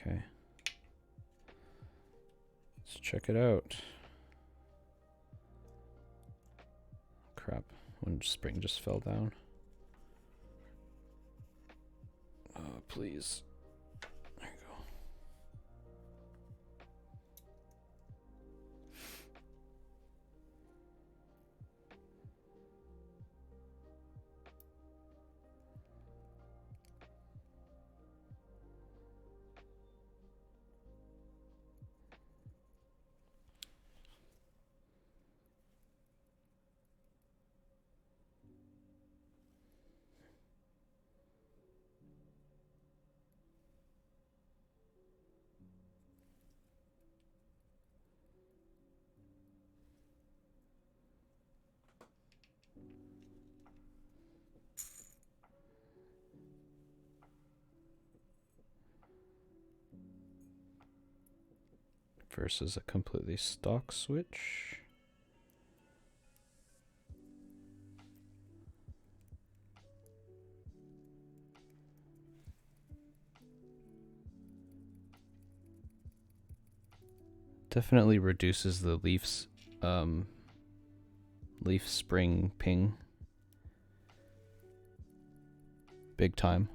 Okay. Let's check it out. Crap. One spring just fell down. Oh, please. There you go. Versus a completely stock switch. Definitely reduces the leaf spring ping. Big time.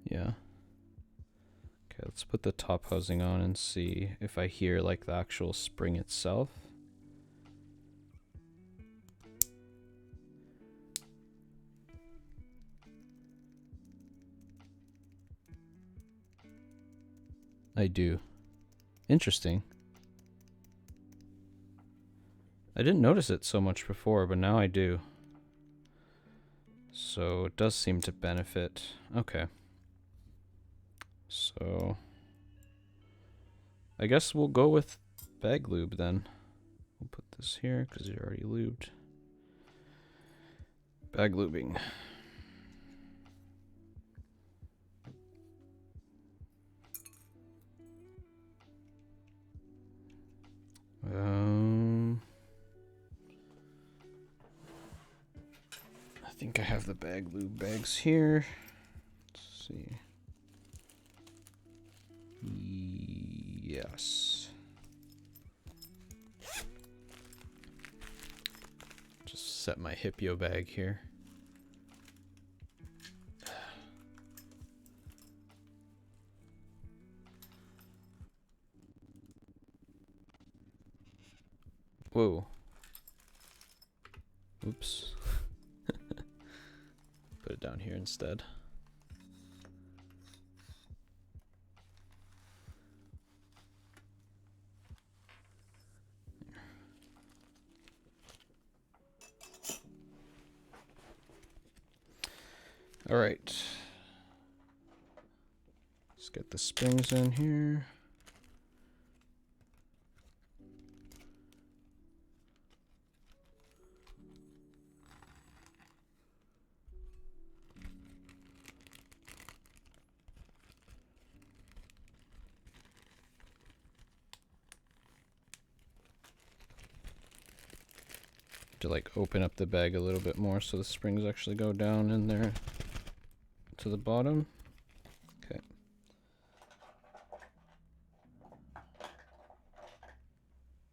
Yeah. Okay, let's put the top housing on and see if I hear like the actual spring itself. I do. Interesting. I didn't notice it so much before, but now I do. So it does seem to benefit. Okay. So I guess we'll go with bag lube then. We'll put this here because you're already lubed. Bag lubing. I think I have the bag lube bags here. Let's see. Yes. Just set my Hipio bag here. Whoa. Put it down here instead. All right. Let's get the springs in here. To like open up the bag a little bit more so the springs actually go down in there to the bottom. Okay.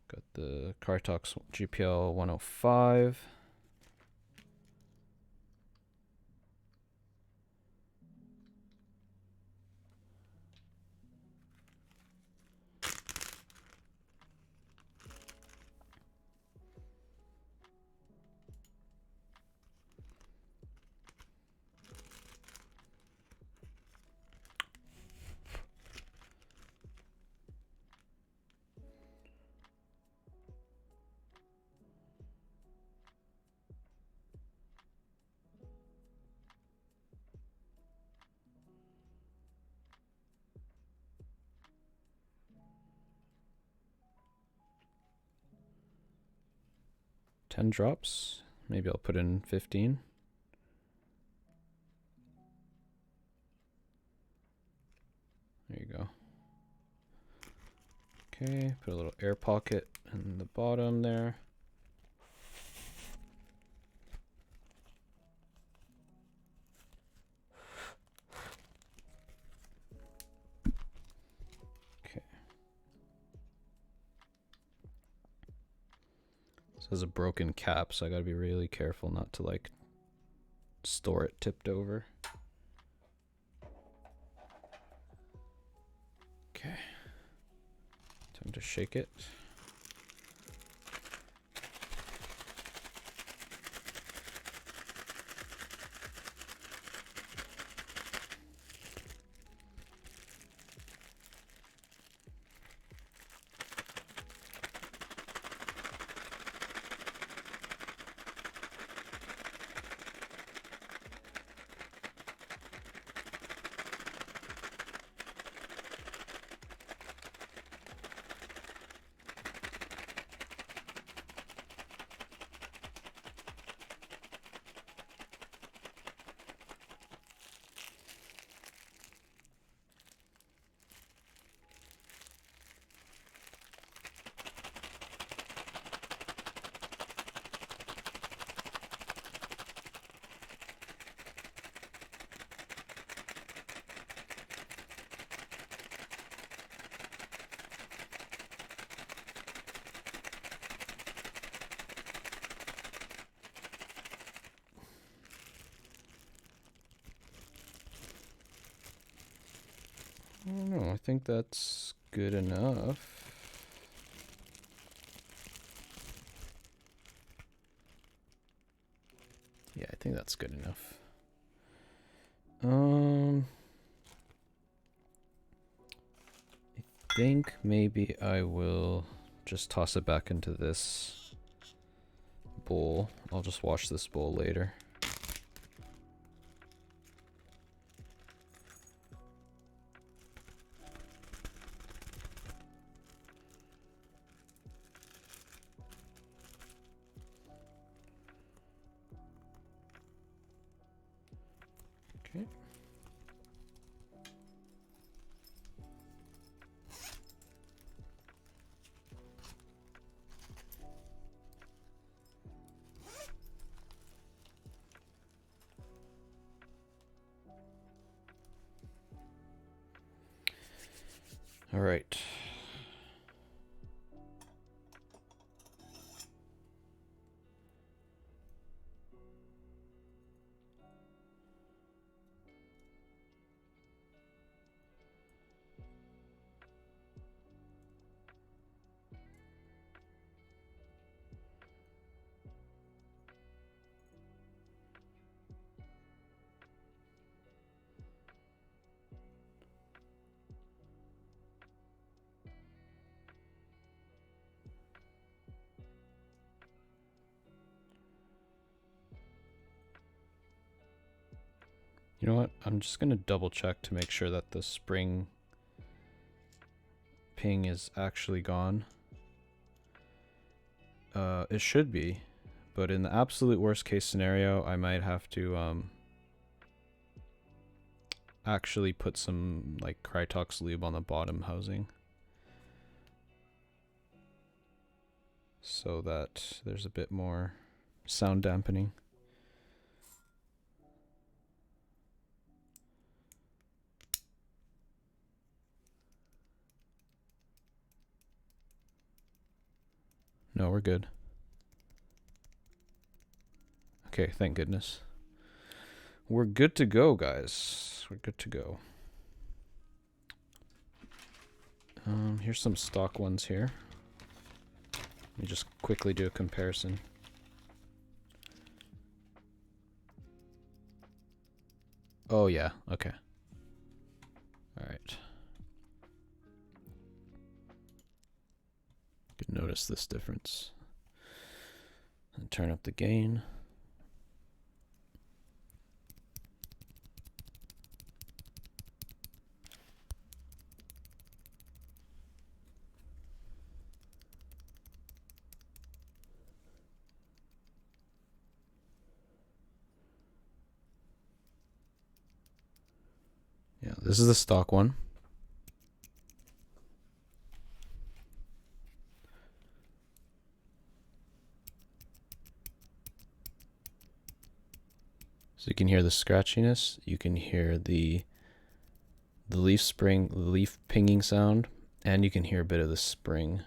Got the Cartox GPL 105. $10 drops. Maybe I'll put in 15. There you go. Okay, put a little air pocket in the bottom there. Okay. This has a broken cap, so I gotta be really careful not to like store it tipped over. Okay. Time to shake it. I don't know, I think that's good enough. Yeah, I think that's good enough. I think maybe I will just toss it back into this bowl. I'll just wash this bowl later. Okay. All right. You know what? I'm just going to double check to make sure that the spring ping is actually gone. It should be, but in the absolute worst case scenario, I might have to actually put some like Krytox lube on the bottom housing so that there's a bit more sound dampening. No, we're good. Okay, thank goodness. We're good to go, guys. We're good to go. Here's some stock ones here. Let me just quickly do a comparison. Oh yeah, okay. Alright. You can notice this difference. And turn up the gain. Yeah, this is the stock one. So you can hear the scratchiness, you can hear the leaf spring, the leaf pinging sound, and you can hear a bit of the spring.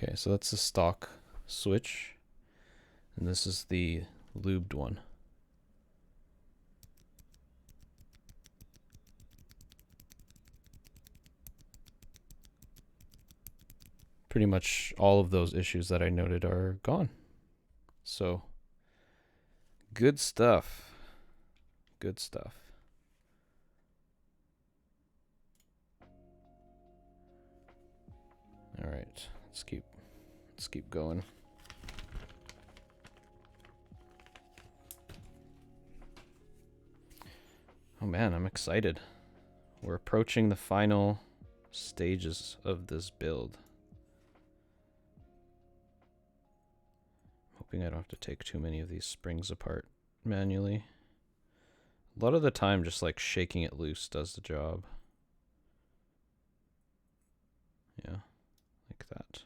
Okay, so that's the stock switch, and this is the lubed one. Pretty much all of those issues that I noted are gone. So, good stuff. Good stuff. All right, let's keep going. Oh man, I'm excited. We're approaching the final stages of this build. Hoping I don't have to take too many of these springs apart manually. A lot of the time, just like shaking it loose does the job. Yeah, like that.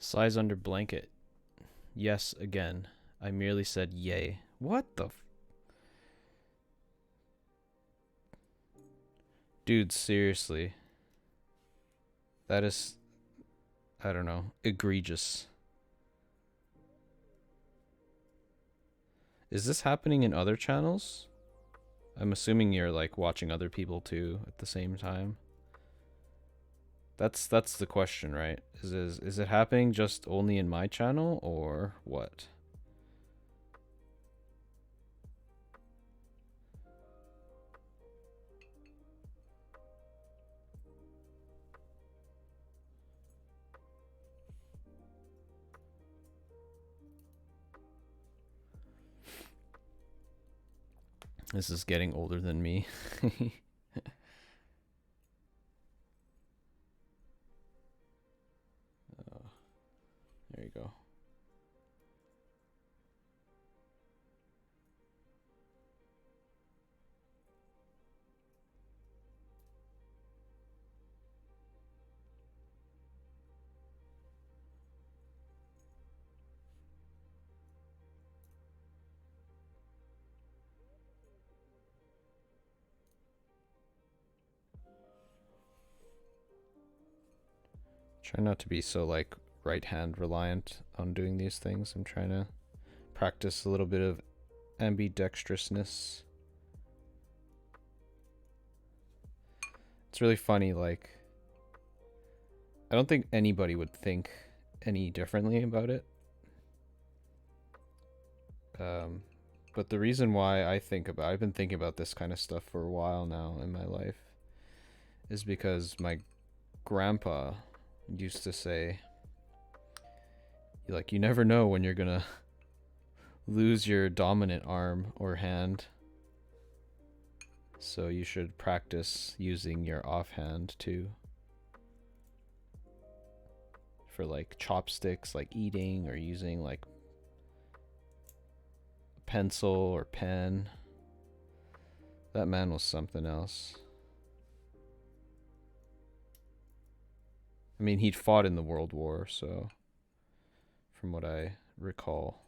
Size under blanket. Yes, again. I merely said yay. What the f— Dude, seriously. That is, I don't know, egregious. Is this happening in other channels? I'm assuming you're like watching other people too at the same time. That's the question, right? Is it happening just only in my channel or what? This is getting older than me. There you go. Try not to be so like right hand reliant on doing these things. I'm trying to practice a little bit of ambidextrousness. It's really funny, like I don't think anybody would think any differently about it. But the reason why I've been thinking about this kind of stuff for a while now in my life is because my grandpa used to say, like, you never know when you're gonna lose your dominant arm or hand, so you should practice using your offhand too, for like chopsticks, like eating, or using like a pencil or pen. That man was something else. I mean, he'd fought in the World War, so from what I recall.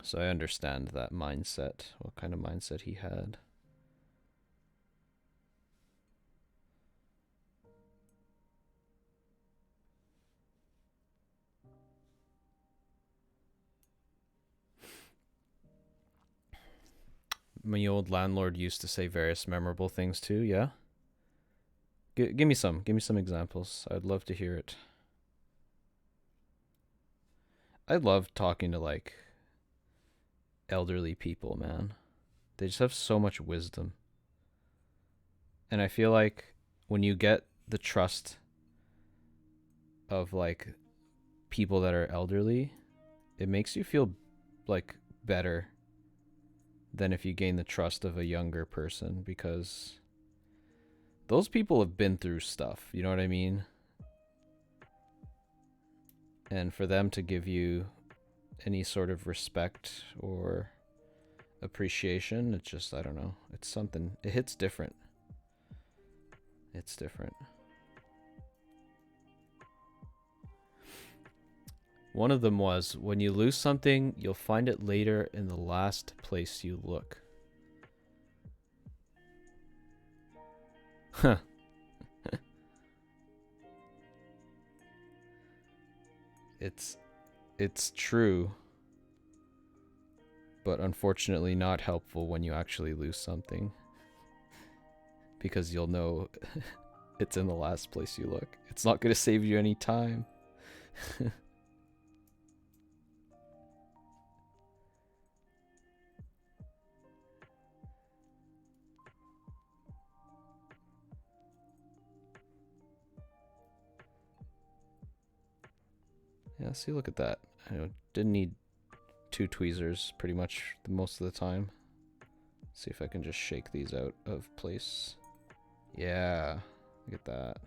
So I understand that mindset, what kind of mindset he had. My old landlord used to say various memorable things too, yeah? Give me some examples. I'd love to hear it. I love talking to like elderly people, man. They just have so much wisdom. And I feel like when you get the trust of like people that are elderly, it makes you feel like better than if you gain the trust of a younger person, because those people have been through stuff, you know what I mean? And for them to give you any sort of respect or appreciation, it's just, I don't know, it's something, it hits different. It's different. One of them was, when you lose something, you'll find it later in the last place you look. Huh. It's true, but unfortunately not helpful when you actually lose something, because you'll know it's in the last place you look. It's not going to save you any time. Yeah, see, look at that. I didn't need 2 tweezers pretty much most of the time. See if I can just shake these out of place. Yeah, look at that.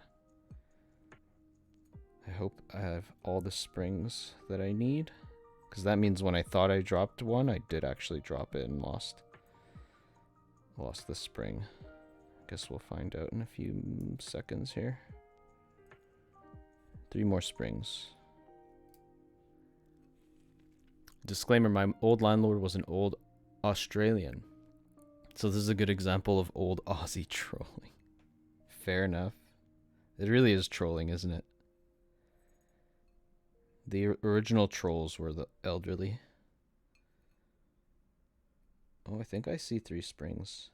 I hope I have all the springs that I need, because that means when I thought I dropped one, I did actually drop it and lost the spring. Guess we'll find out in a few seconds here. 3 more springs. Disclaimer, my old landlord was an old Australian. So this is a good example of old Aussie trolling. Fair enough. It really is trolling, isn't it? The original trolls were the elderly. Oh, I think I see 3 springs.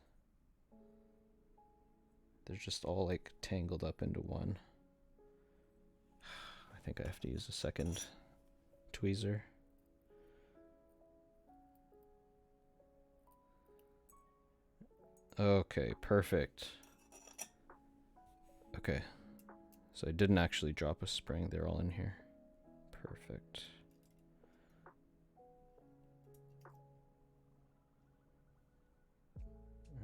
They're just all like tangled up into one. I think I have to use a second tweezer. Okay, perfect. Okay. So I didn't actually drop a spring. They're all in here. Perfect.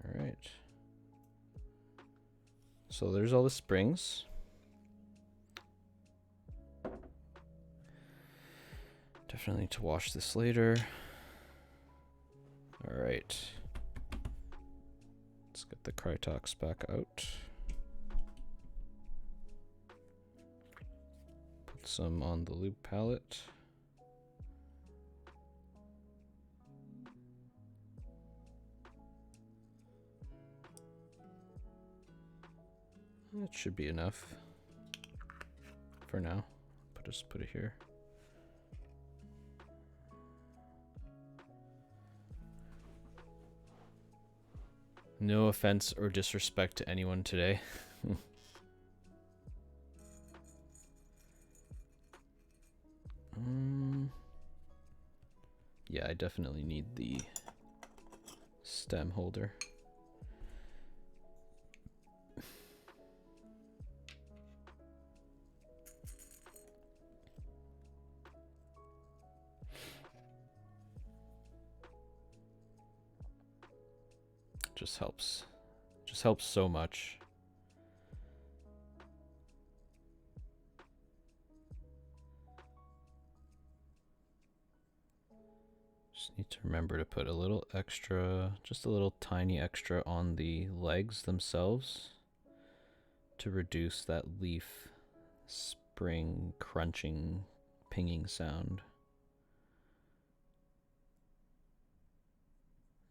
All right. So there's all the springs. Definitely need to wash this later. All right. Let's get the Krytox back out. Put some on the lube palette. That should be enough for now. Just put it here. No offense or disrespect to anyone today. Yeah, I definitely need the stem holder. Just helps so much. Just need to remember to put a little extra, just a little tiny extra on the legs themselves to reduce that leaf spring crunching, pinging sound.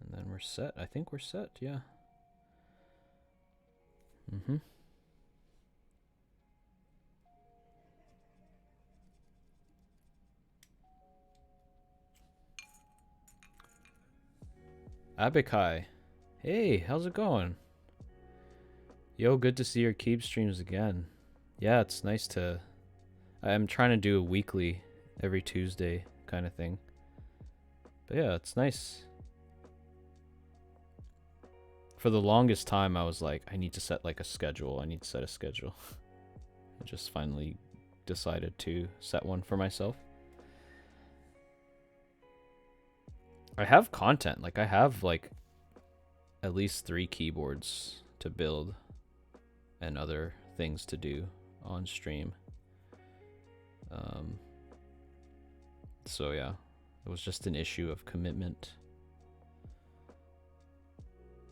And then we're set. I think we're set, yeah. Abikai. Hey, how's it going? Yo, good to see your Keep streams again. Yeah, it's nice to... I'm trying to do a weekly, every Tuesday kind of thing. But yeah, it's nice. For the longest time, I was like, I need to set like a schedule. I need to set a schedule. I just finally decided to set one for myself. I have content. Like, I have like at least 3 keyboards to build and other things to do on stream. So yeah, it was just an issue of commitment.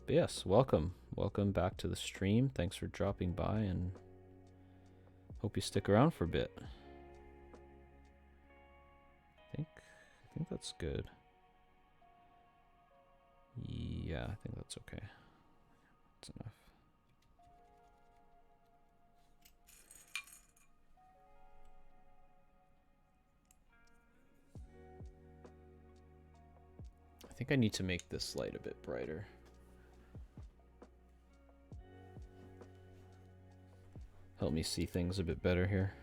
But yes, welcome back to the stream. Thanks for dropping by, and hope you stick around for a bit. I think that's good. Yeah, I think that's okay. That's enough. I think I need to make this light a bit brighter. Help me see things a bit better here.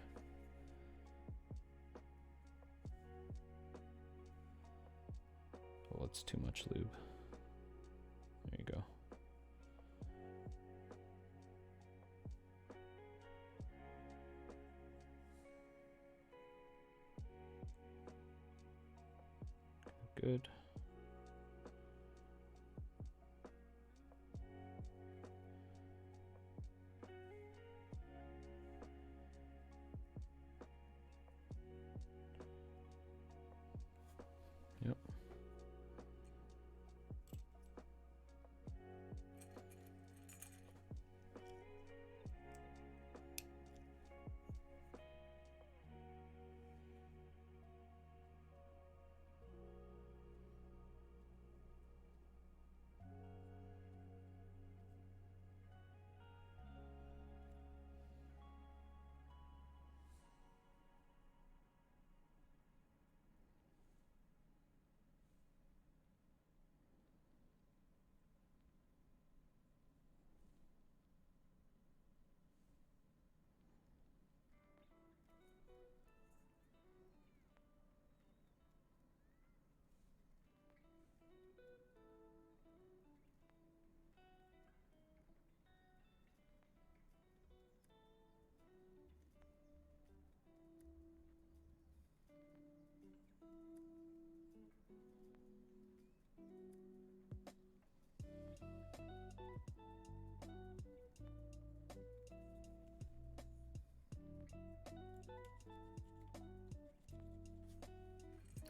Oh, it's too much lube. There you go. Good. Yep.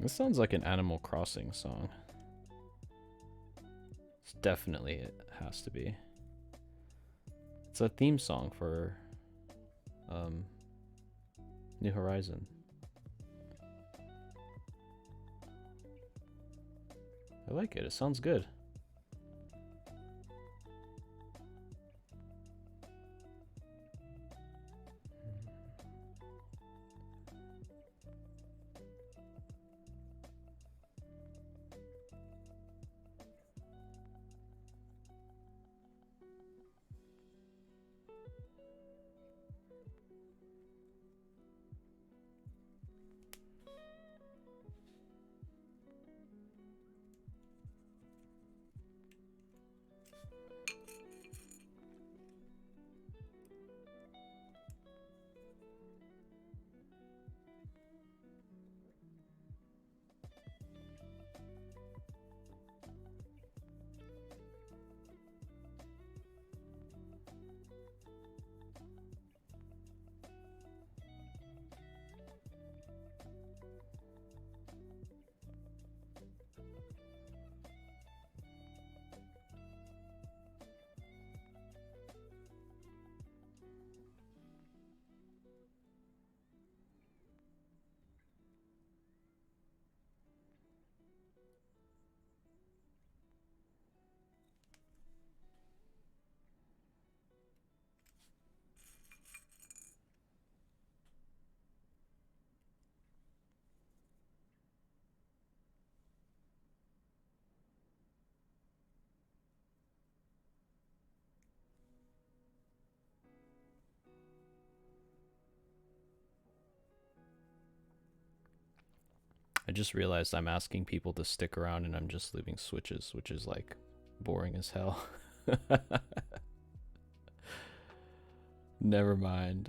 This sounds like an Animal Crossing song. It's definitely, it has to be. It's a theme song for New Horizon. I like it. It sounds good. I just realized I'm asking people to stick around and I'm just leaving switches, which is like boring as hell. Never mind.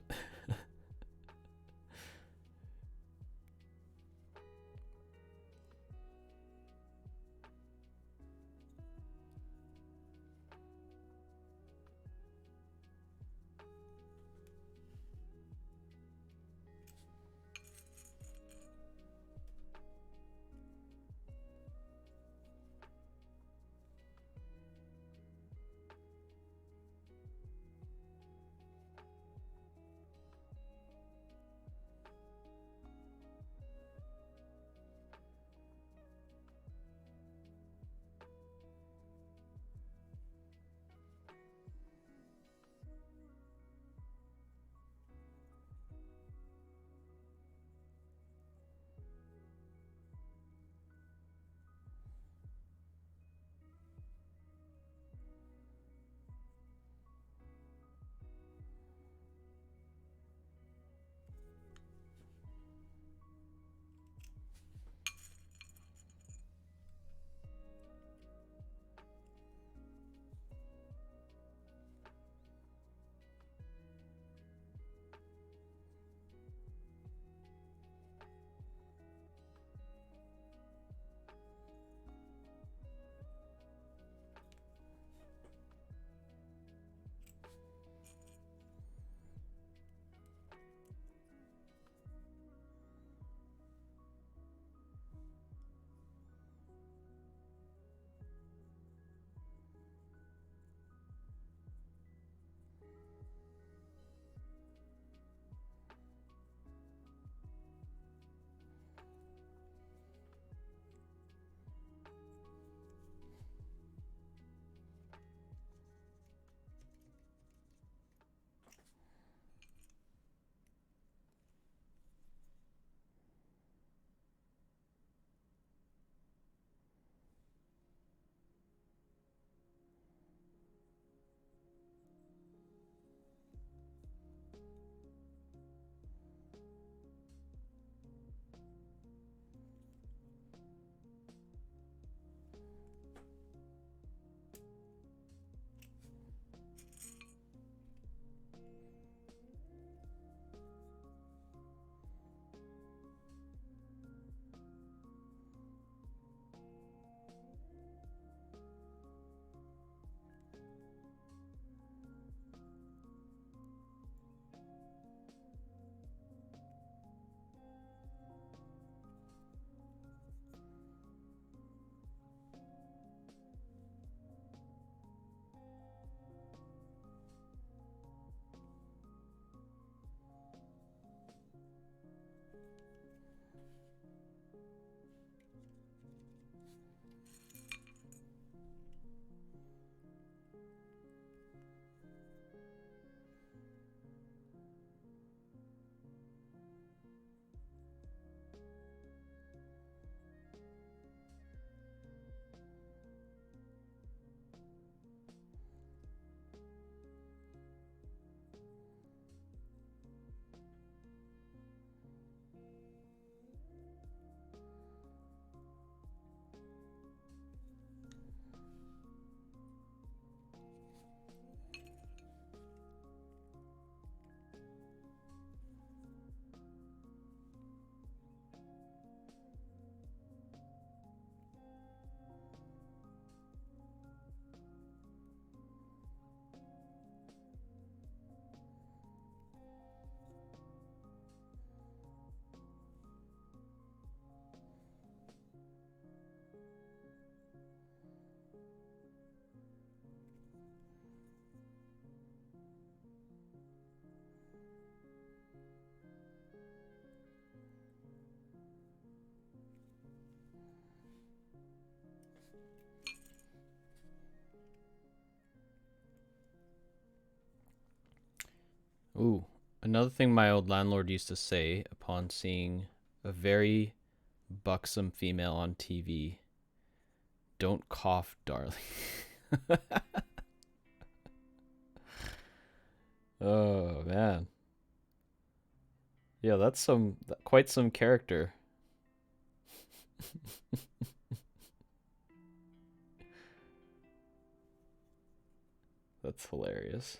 Ooh, another thing my old landlord used to say upon seeing a very buxom female on TV: "Don't cough, darling." Oh man. Yeah, that's quite some character. That's hilarious.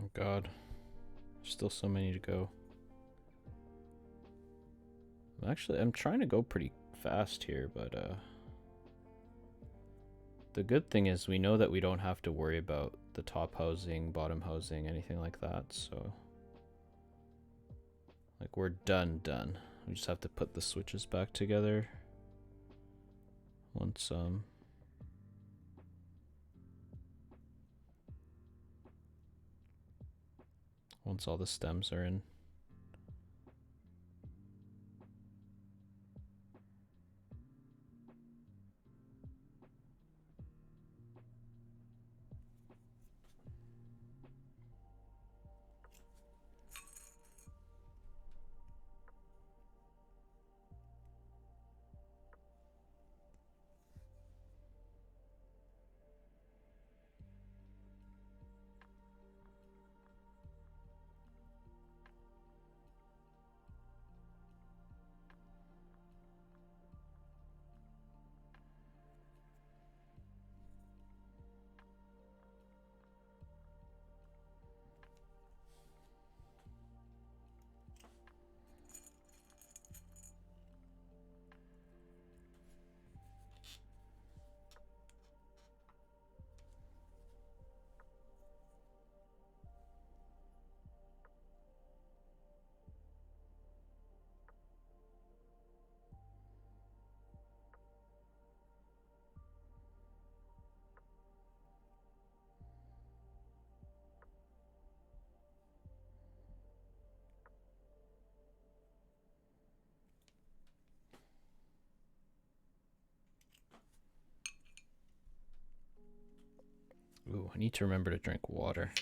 Oh god. There's still so many to go. I'm trying to go pretty fast here, but the good thing is we know that we don't have to worry about the top housing, bottom housing, anything like that, so like we're done. We just have to put the switches back together once all the stems are in. I need to remember to drink water.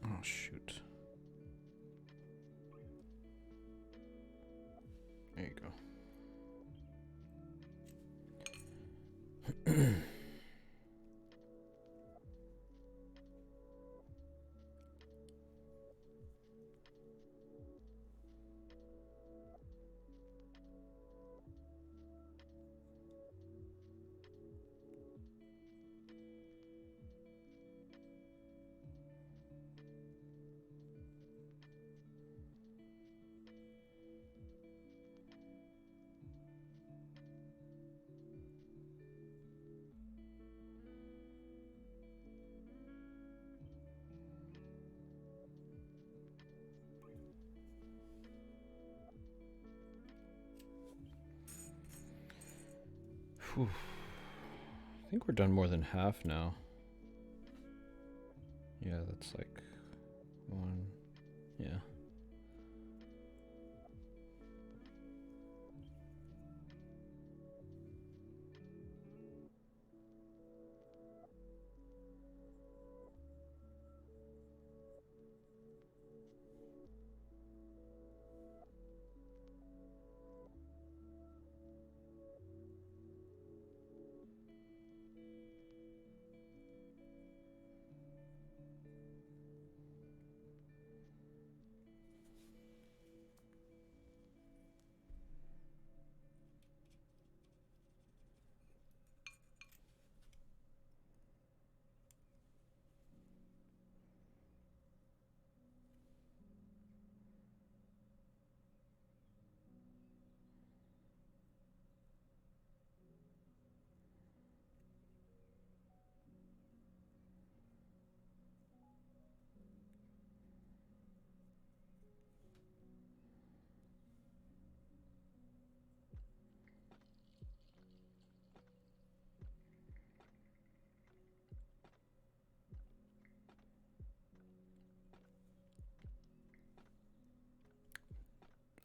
Oh, shoot. There you go. Whew. I think we're done more than half now. Yeah, that's like one. Yeah.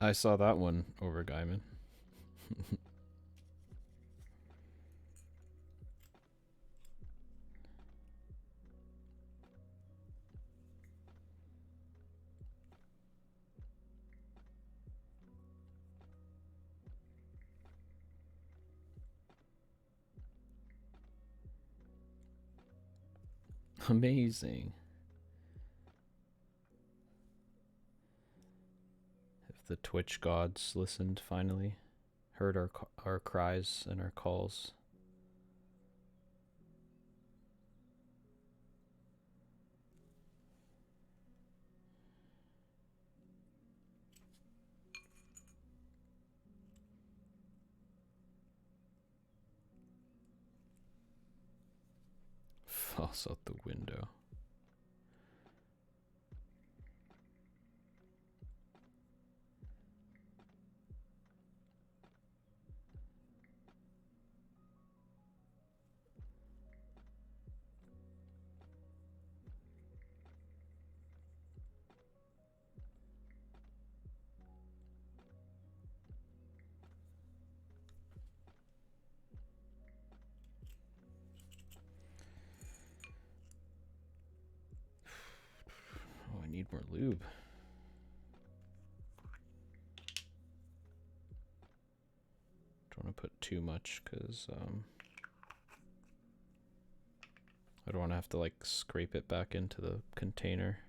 I saw that one over Gaiman. Amazing. If the Twitch gods listened finally, heard our cries and our calls. Falls out the window. Oh, I need more lube. Don't want to put too much because I don't want to have to like scrape it back into the container.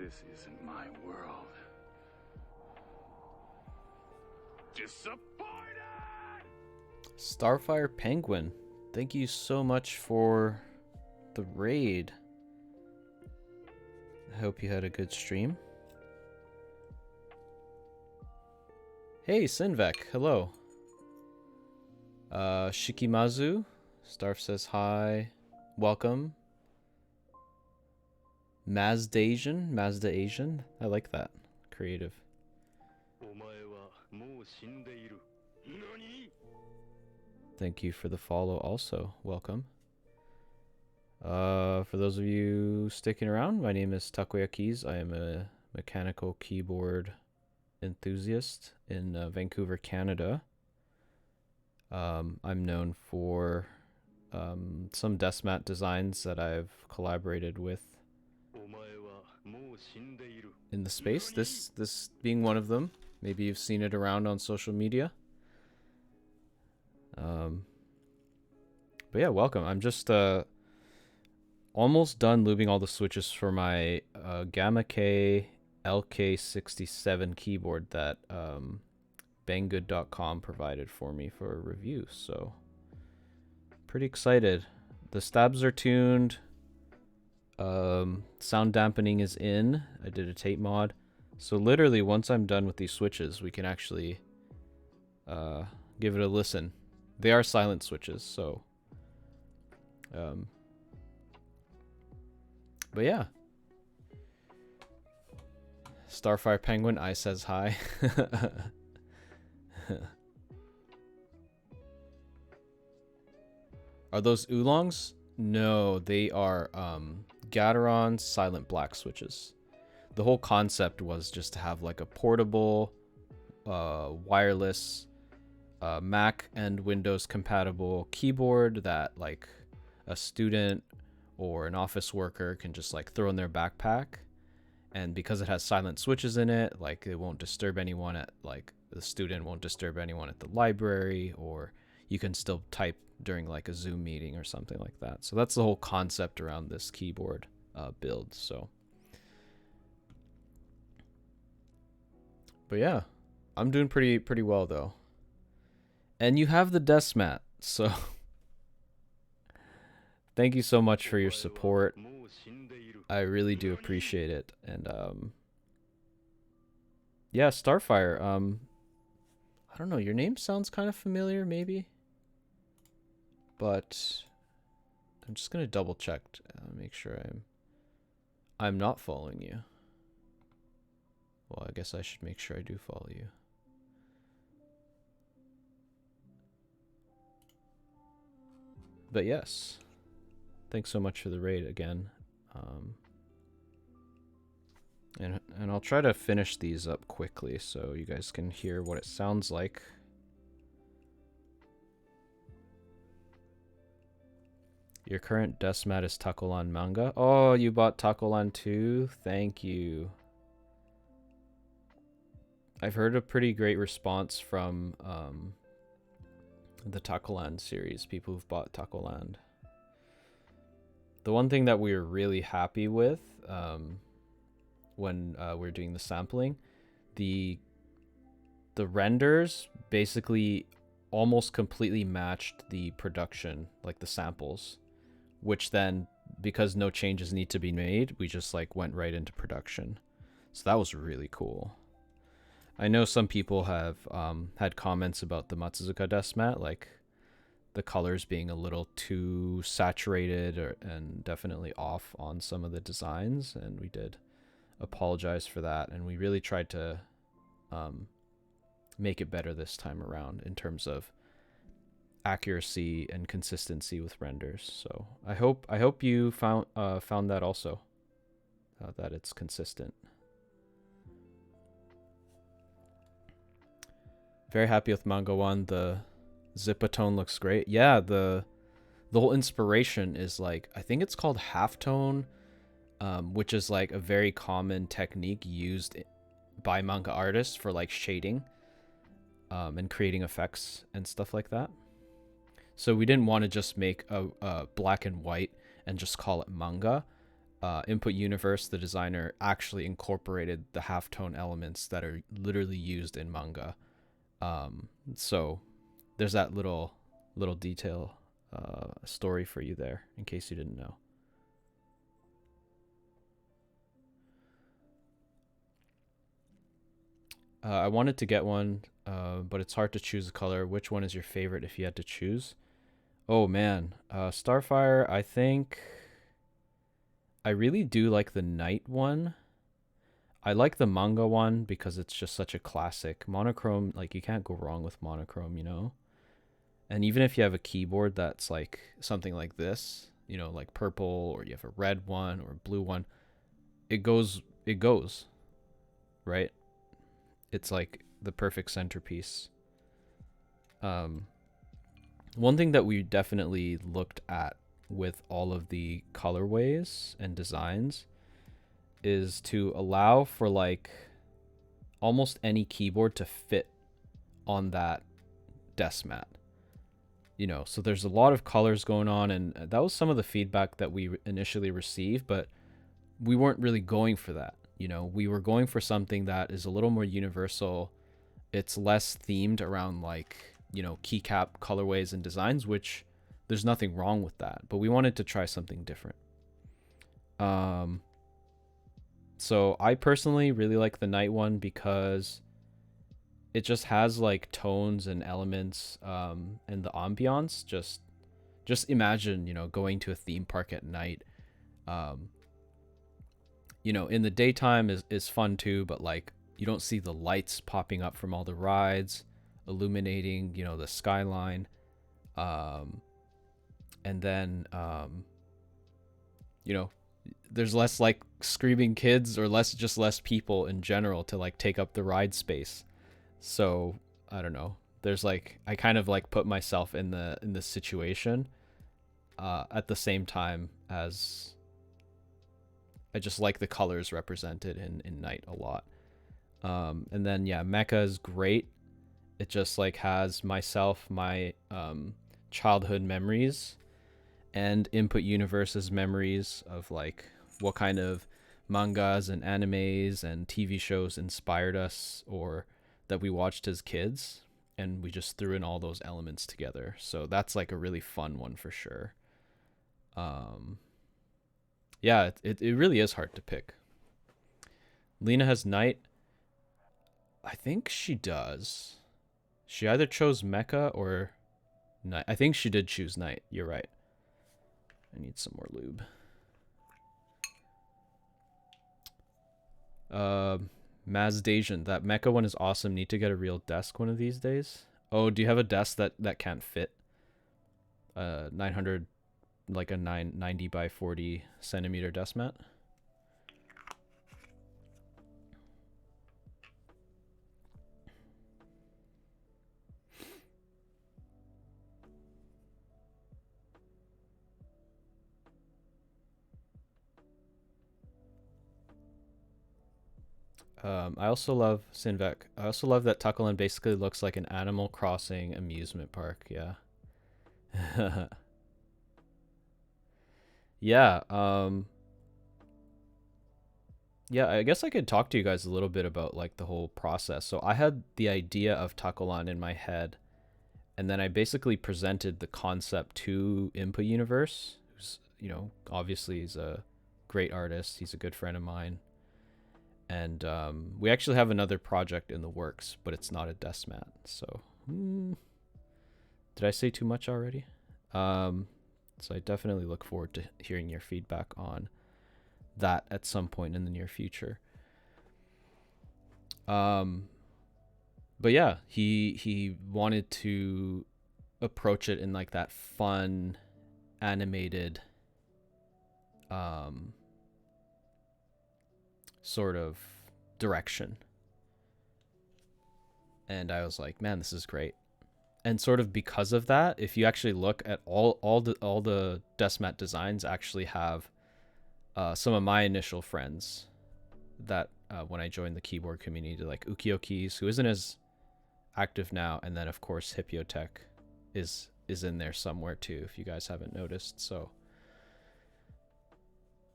This isn't my world. Disappointed! Starfire Penguin, thank you so much for the raid. I hope you had a good stream. Hey, Sinvek, hello. Shikimazu, Starf says hi. Welcome. Mazda Asian. I like that. Creative. Thank you for the follow also. Welcome. For those of you sticking around, my name is Takoyakeys. I am a mechanical keyboard enthusiast in Vancouver, Canada. I'm known for some desk mat designs that I've collaborated with in the space. This being one of them. Maybe you've seen it around on social media. But yeah, welcome. I'm just almost done lubing all the switches for my Gamma K LK67 keyboard that banggood.com provided for me for a review. So pretty excited. The stabs are tuned. Sound dampening is in. I did a tape mod. So literally once I'm done with these switches, we can actually give it a listen. They are silent switches, so but yeah. Starfire Penguin, I says hi. Are those oolongs? No, they are Gateron Silent Black switches. The whole concept was just to have like a portable, wireless, Mac and Windows compatible keyboard that like a student or an office worker can just like throw in their backpack. And because it has silent switches in it, like it won't disturb anyone at like the student won't disturb anyone at the library, or you can still type during like a Zoom meeting or something like that. So that's the whole concept around this keyboard build. So, but yeah, I'm doing pretty well though. And you have the desk mat, so thank you so much for your support. I really do appreciate it. And yeah, Starfire, I don't know, your name sounds kind of familiar maybe, but I'm just gonna double check, make sure I'm not following you. Well, I guess I should make sure I do follow you. But yes, thanks so much for the raid again. And I'll try to finish these up quickly so you guys can hear what it sounds like. Your current desk mat is Takolan manga. Oh, you bought Takolan too? Thank you. I've heard a pretty great response from the Takoland series, people who've bought Takoland. The one thing that we were really happy with when we were doing the sampling, the renders basically almost completely matched the production, like the samples, which then, because no changes need to be made, we just like went right into production. So that was really cool. I know some people have had comments about the Matsuzuka desk mat, like the colors being a little too saturated and definitely off on some of the designs, and we did apologize for that, and we really tried to make it better this time around in terms of accuracy and consistency with renders. So I hope you found that also, that it's consistent. Very happy with Manga 1. The Zipatone looks great. Yeah, the whole inspiration is like, I think it's called halftone, which is like a very common technique used by manga artists for like shading and creating effects and stuff like that. So we didn't want to just make a black and white and just call it manga. Input Universe, the designer, actually incorporated the halftone elements that are literally used in manga. So there's that little detail story for you there, in case you didn't know. I wanted to get one, but it's hard to choose a color. Which one is your favorite if you had to choose? Oh man, Starfire, I think I really do like the night one. I like the manga one because it's just such a classic. Monochrome, like you can't go wrong with monochrome, you know? And even if you have a keyboard that's like something like this, you know, like purple, or you have a red one or a blue one, it goes, right? It's like the perfect centerpiece. One thing that we definitely looked at with all of the colorways and designs is to allow for like almost any keyboard to fit on that desk mat. You know, so there's a lot of colors going on, and that was some of the feedback that we initially received, but we weren't really going for that. You know, we were going for something that is a little more universal. It's less themed around like, you know, keycap colorways and designs, which there's nothing wrong with that, but we wanted to try something different. So I personally really like the night one because it just has like tones and elements, and the ambiance. Just imagine, you know, going to a theme park at night. You know, in the daytime is fun too, but like you don't see the lights popping up from all the rides, illuminating, you know, the skyline. And then, you know, there's less like screaming kids, or less people in general to like take up the ride space. So I don't know. There's like, I kind of like put myself in the situation, at the same time as I just like the colors represented in night a lot. And then yeah, Mecha is great. It just like has my childhood memories, and Input Universe's memories of like what kind of mangas and animes and TV shows inspired us, or that we watched as kids, and we just threw in all those elements together. So that's like a really fun one for sure. Yeah, it really is hard to pick. Lena has night. I think she does. She either chose Mecha or night. I think she did choose night. You're right. I need some more lube. Mazdasian, that Mecha one is awesome. Need to get a real desk one of these days. Oh, do you have a desk that can't fit 900, like a 990 by 40 centimeter desk mat? I also love Sinvec. I also love that Tuckaland basically looks like an Animal Crossing amusement park. Yeah. Yeah. Yeah, I guess I could talk to you guys a little bit about like the whole process. So I had the idea of Tuckaland in my head, and then I basically presented the concept to Input Universe, who's, you know, obviously he's a great artist. He's a good friend of mine. And we actually have another project in the works, but it's not a desk mat. So, did I say too much already? So I definitely look forward to hearing your feedback on that at some point in the near future. But yeah, he wanted to approach it in like that fun, animated, sort of direction. And I was like, man, this is great. And sort of because of that, if you actually look at all the desk mat designs, actually have some of my initial friends that when I joined the keyboard community, like Ukiokeys, who isn't as active now, and then of course Hippiotech is in there somewhere too, if you guys haven't noticed. So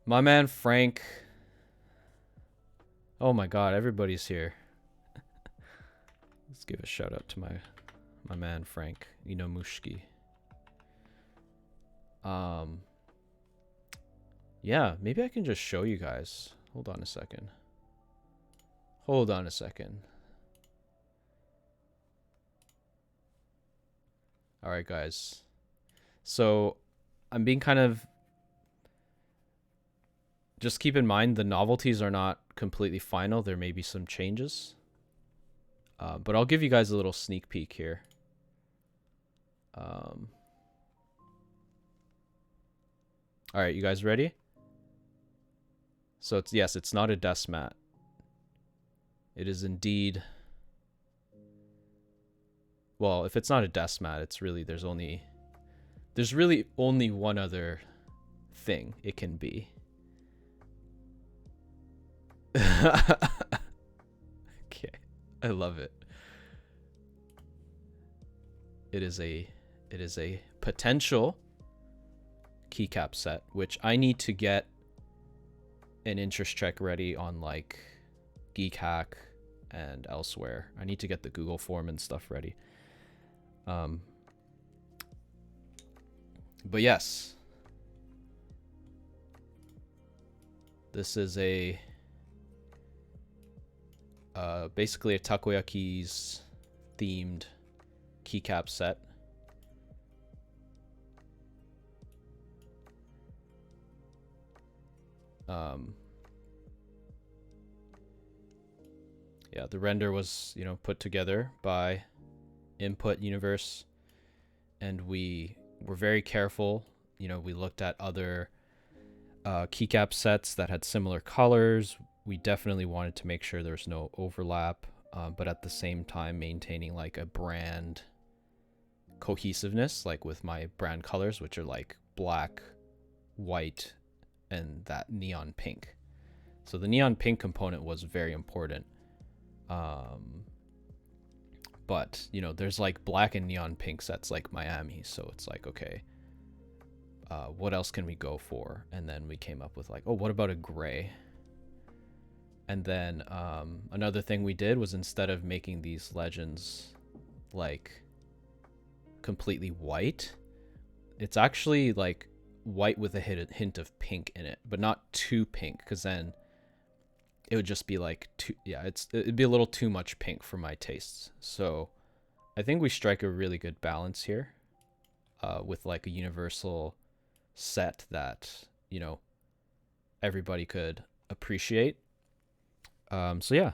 My man Frank. Oh my god, everybody's here. Let's give a shout out to my man Frank Inomushki. Yeah, maybe I can just show you guys. Hold on a second. Hold on a second. All right, guys. So I'm being kind of... Just keep in mind the novelties are not completely final. There may be some changes. But I'll give you guys a little sneak peek here. All right, you guys ready? So it's, yes, it's not a desk mat. It is indeed... Well, if it's not a desk mat, it's really, there's really only one other thing it can be. Okay, I love it. It is a potential keycap set, which I need to get an interest check ready on like Geek Hack and elsewhere. I need to get the Google form and stuff ready. But yes, this is a basically a Takoyakeys themed keycap set. Yeah, the render was, you know, put together by Input Universe, and we were very careful. You know, we looked at other keycap sets that had similar colors. We definitely wanted to make sure there's no overlap, but at the same time maintaining like a brand cohesiveness, like with my brand colors, which are like black, white, and that neon pink. So the neon pink component was very important. But you know, there's like black and neon pink sets like Miami, so it's like, okay, what else can we go for? And then we came up with like, oh, what about a gray? And then another thing we did was, instead of making these legends like completely white, it's actually like white with a hint of pink in it, but not too pink, because then it would just be like too, yeah, it'd be a little too much pink for my tastes. So I think we strike a really good balance here, with like a universal set that, you know, everybody could appreciate. So yeah,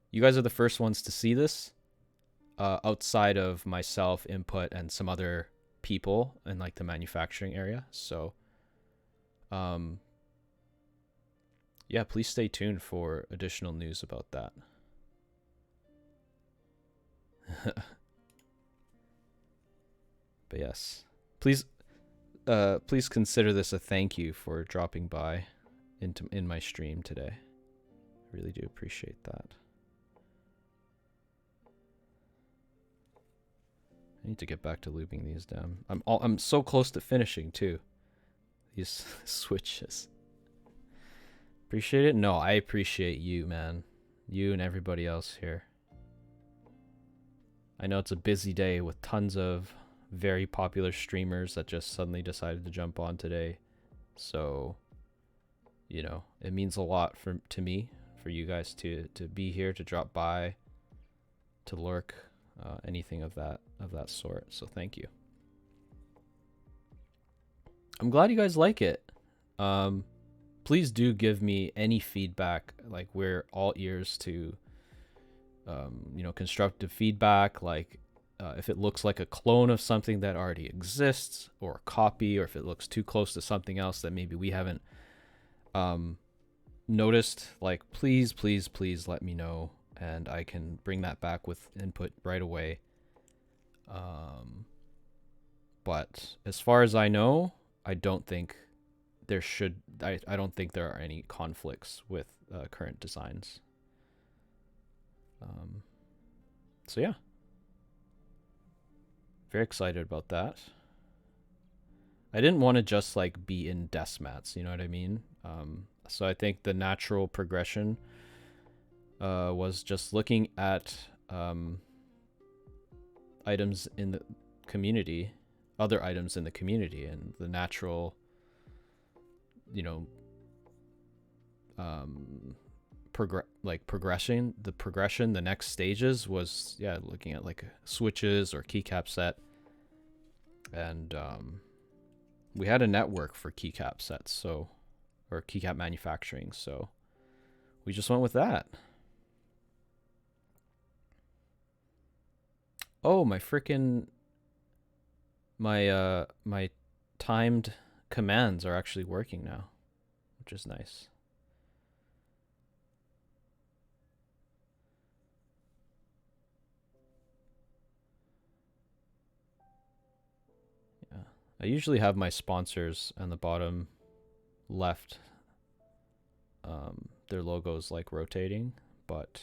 you guys are the first ones to see this, outside of myself, Input, and some other people in like the manufacturing area. So yeah, please stay tuned for additional news about that. But yes, please consider this a thank you for dropping by in my stream today. I really do appreciate that. I need to get back to lubing these down. I'm so close to finishing too. These switches. Appreciate it? No, I appreciate you, man. You and everybody else here. I know it's a busy day with tons of very popular streamers that just suddenly decided to jump on today. So, you know, it means a lot to me, for you guys to be here, to drop by, to lurk, anything of that sort. So thank you. I'm glad you guys like it. Please do give me any feedback. Like, we're all ears to, you know, constructive feedback. Like, if it looks like a clone of something that already exists, or a copy, or if it looks too close to something else that maybe we haven't noticed, like, please let me know, and I can bring that back with input right away. But as far as I know, I don't think there should, I don't think there are any conflicts with current designs. So yeah, very excited about that. I didn't want to just like be in desk mats, you know what I mean? So I think the natural progression was just looking at items in the community, other items in the community, and the natural, you know, progression. The next stages was, yeah, looking at like switches or keycap set, and we had a network for keycap sets, so, or keycap manufacturing, so we just went with that. Oh, my freaking my timed commands are actually working now, which is nice. Yeah, I usually have my sponsors on the bottom left, their logos like rotating, but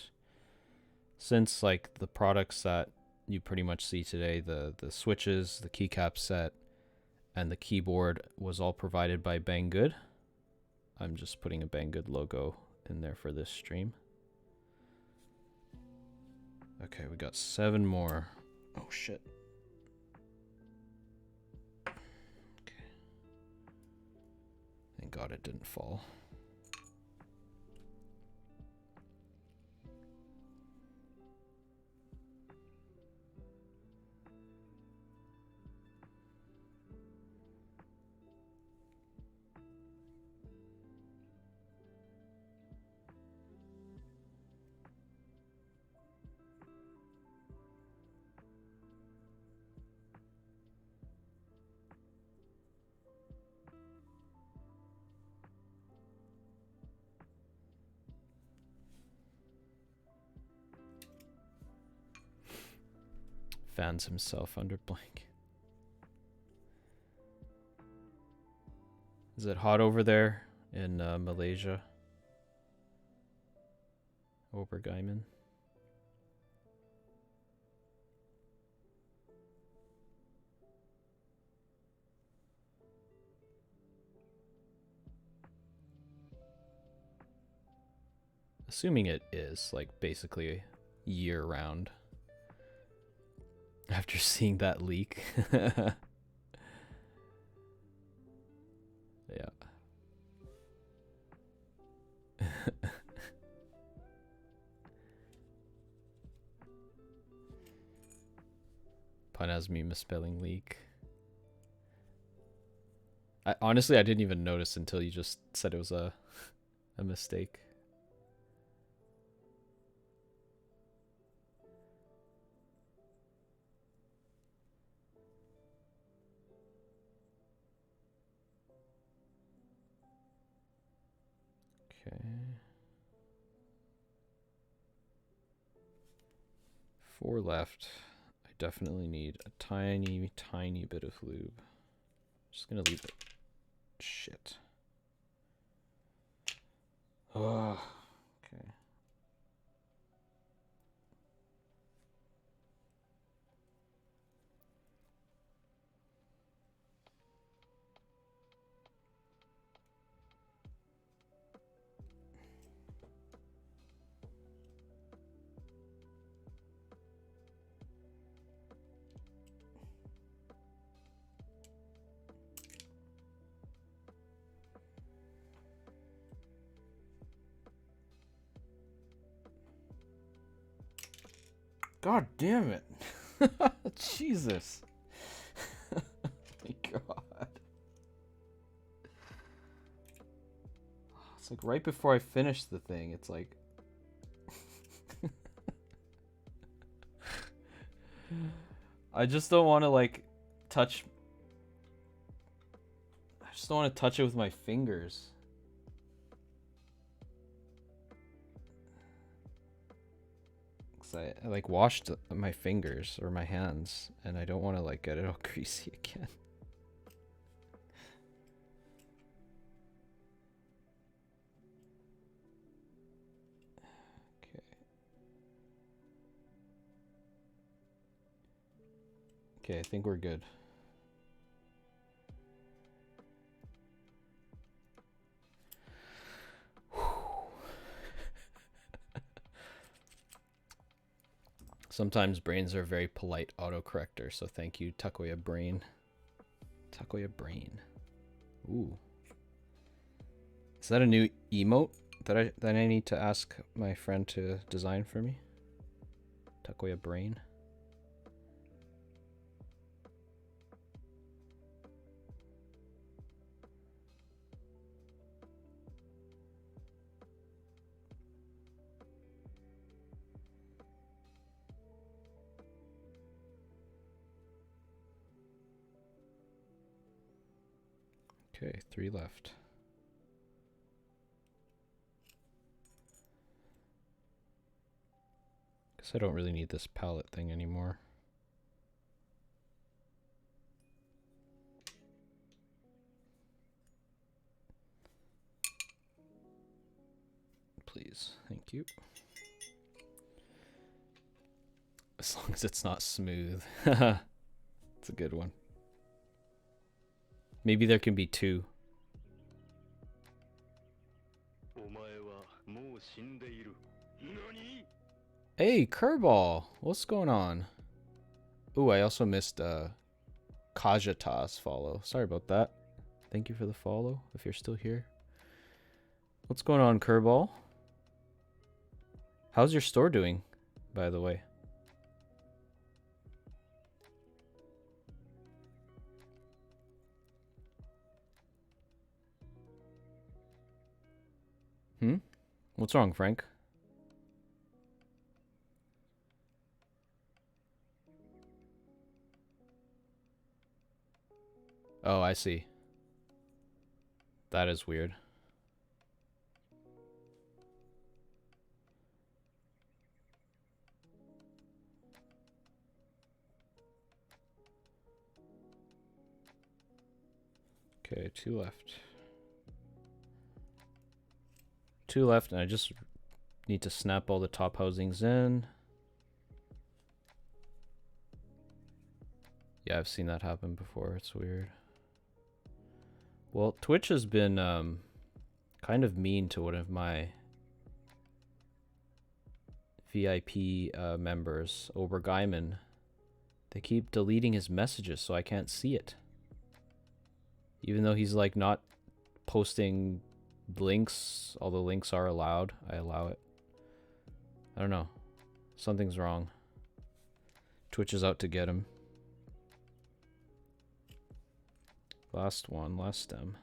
since like the products that you pretty much see today, the switches, the keycap set, and the keyboard was all provided by Banggood, I'm just putting a Banggood logo in there for this stream. Okay, we got 7 more. Oh shit. Okay. Thank God it didn't fall. Fans himself under blank. Is it hot over there in Malaysia? Obergeimen. Assuming it is, like, basically year round. After seeing that leak. Yeah. Pun has me misspelling leak. Honestly, I didn't even notice until you just said it was a mistake. Okay. 4 left. I definitely need a tiny, tiny bit of lube. Just gonna leave it. Shit. Oh, okay. God damn it. Jesus. My God. It's like right before I finish the thing, it's like... I just don't want to, like, touch... I just don't want to touch it with my fingers. I like washed my fingers or my hands, and I don't want to like get it all greasy again. Okay. Okay, I think we're good. Sometimes brains are very polite autocorrector, so thank you, Takoya Brain. Takoya Brain. Ooh. Is that a new emote that I need to ask my friend to design for me? Takoya Brain. Okay, 3 left. Guess I don't really need this palette thing anymore. Please, thank you. As long as it's not smooth. It's a good one. Maybe there can be 2. Hey, Kerbal! What's going on? Ooh, I also missed Kajata's follow. Sorry about that. Thank you for the follow, if you're still here. What's going on, Kerbal? How's your store doing, by the way? What's wrong, Frank? Oh, I see. That is weird. Okay, 2 left. 2 left, and I just need to snap all the top housings in. Yeah, I've seen that happen before. It's weird. Well, Twitch has been kind of mean to one of my VIP members, Obergeiman. They keep deleting his messages so I can't see it. Even though he's like not posting links, all the links are allowed, I allow it. I don't know. Something's wrong. Twitch is out to get him. Last one, last stem.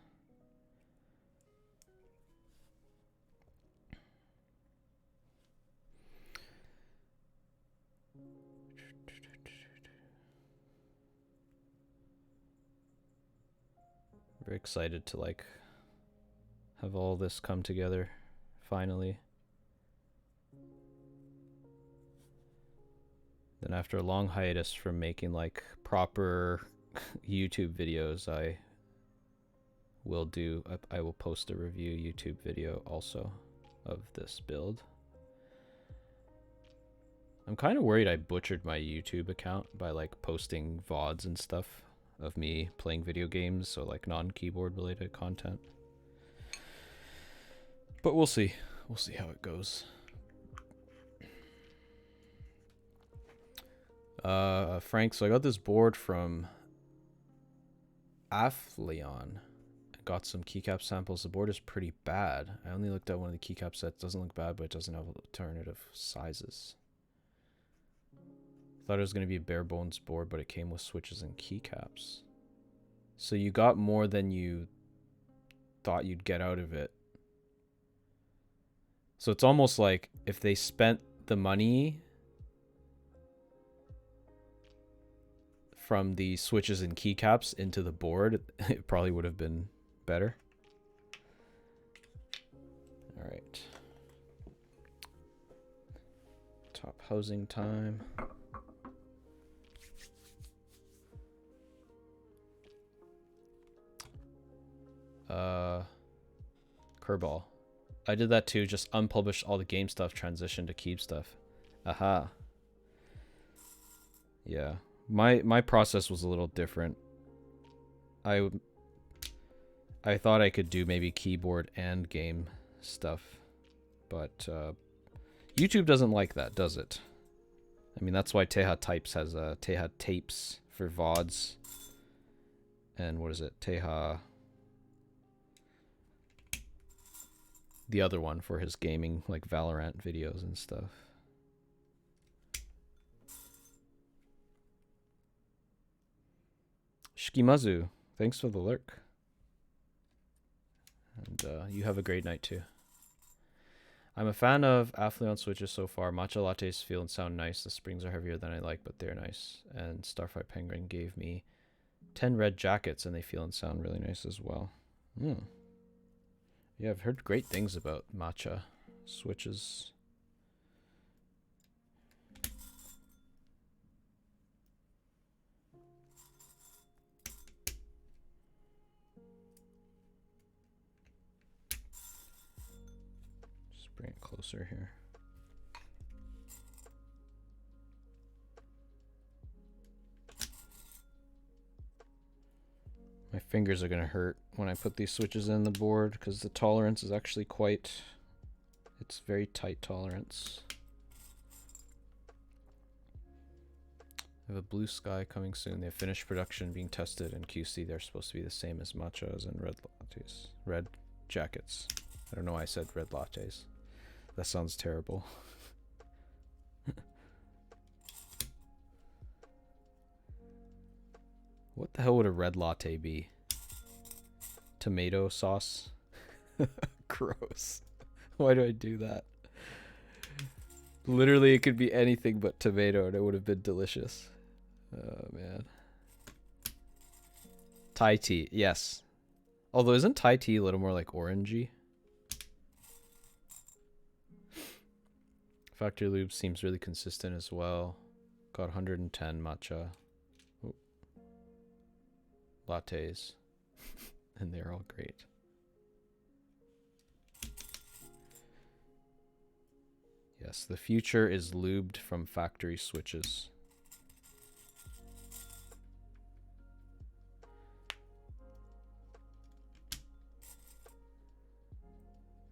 Very excited to like have all this come together finally. Then after a long hiatus from making like proper YouTube videos, I will post a review YouTube video also of this build. I'm kind of worried I butchered my YouTube account by like posting VODs and stuff of me playing video games, so like non-keyboard related content. But we'll see. We'll see how it goes. Frank, so I got this board from Afleon. I got some keycap samples. The board is pretty bad. I only looked at one of the keycap sets. Doesn't look bad, but it doesn't have alternative sizes. Thought it was going to be a bare bones board, but it came with switches and keycaps. So you got more than you thought you'd get out of it. So it's almost like if they spent the money from the switches and keycaps into the board, it probably would have been better. All right. Top housing time. Kerbal. I did that too, just unpublished all the game stuff, transition to keep stuff. Aha. Yeah. My process was a little different. I thought I could do maybe keyboard and game stuff, but YouTube doesn't like that, does it? I mean, that's why Teha Types has Teha Tapes for VODs. And what is it? Teha... the other one for his gaming, like Valorant videos and stuff. Shikimazu, thanks for the lurk. And you have a great night too. I'm a fan of Affluent switches so far. Matcha lattes feel and sound nice. The springs are heavier than I like, but they're nice. And Starfire Penguin gave me 10 red jackets, and they feel and sound really nice as well. Yeah, I've heard great things about matcha switches. Just bring it closer here. My fingers are going to hurt when I put these switches in the board because the tolerance is actually quite... it's very tight tolerance. I have a blue sky coming soon. They have finished production being tested in QC. They're supposed to be the same as matchas and red lattes. Red jackets. I don't know why I said red lattes. That sounds terrible. What the hell would a red latte be? Tomato sauce? Gross. Why do I do that? Literally, it could be anything but tomato and it would have been delicious. Oh, man. Thai tea, yes. Although, isn't Thai tea a little more like orangey? Factory lube seems really consistent as well. Got 110 matcha. Ooh. Lattes. And they're all great. Yes, the future is lubed from factory switches.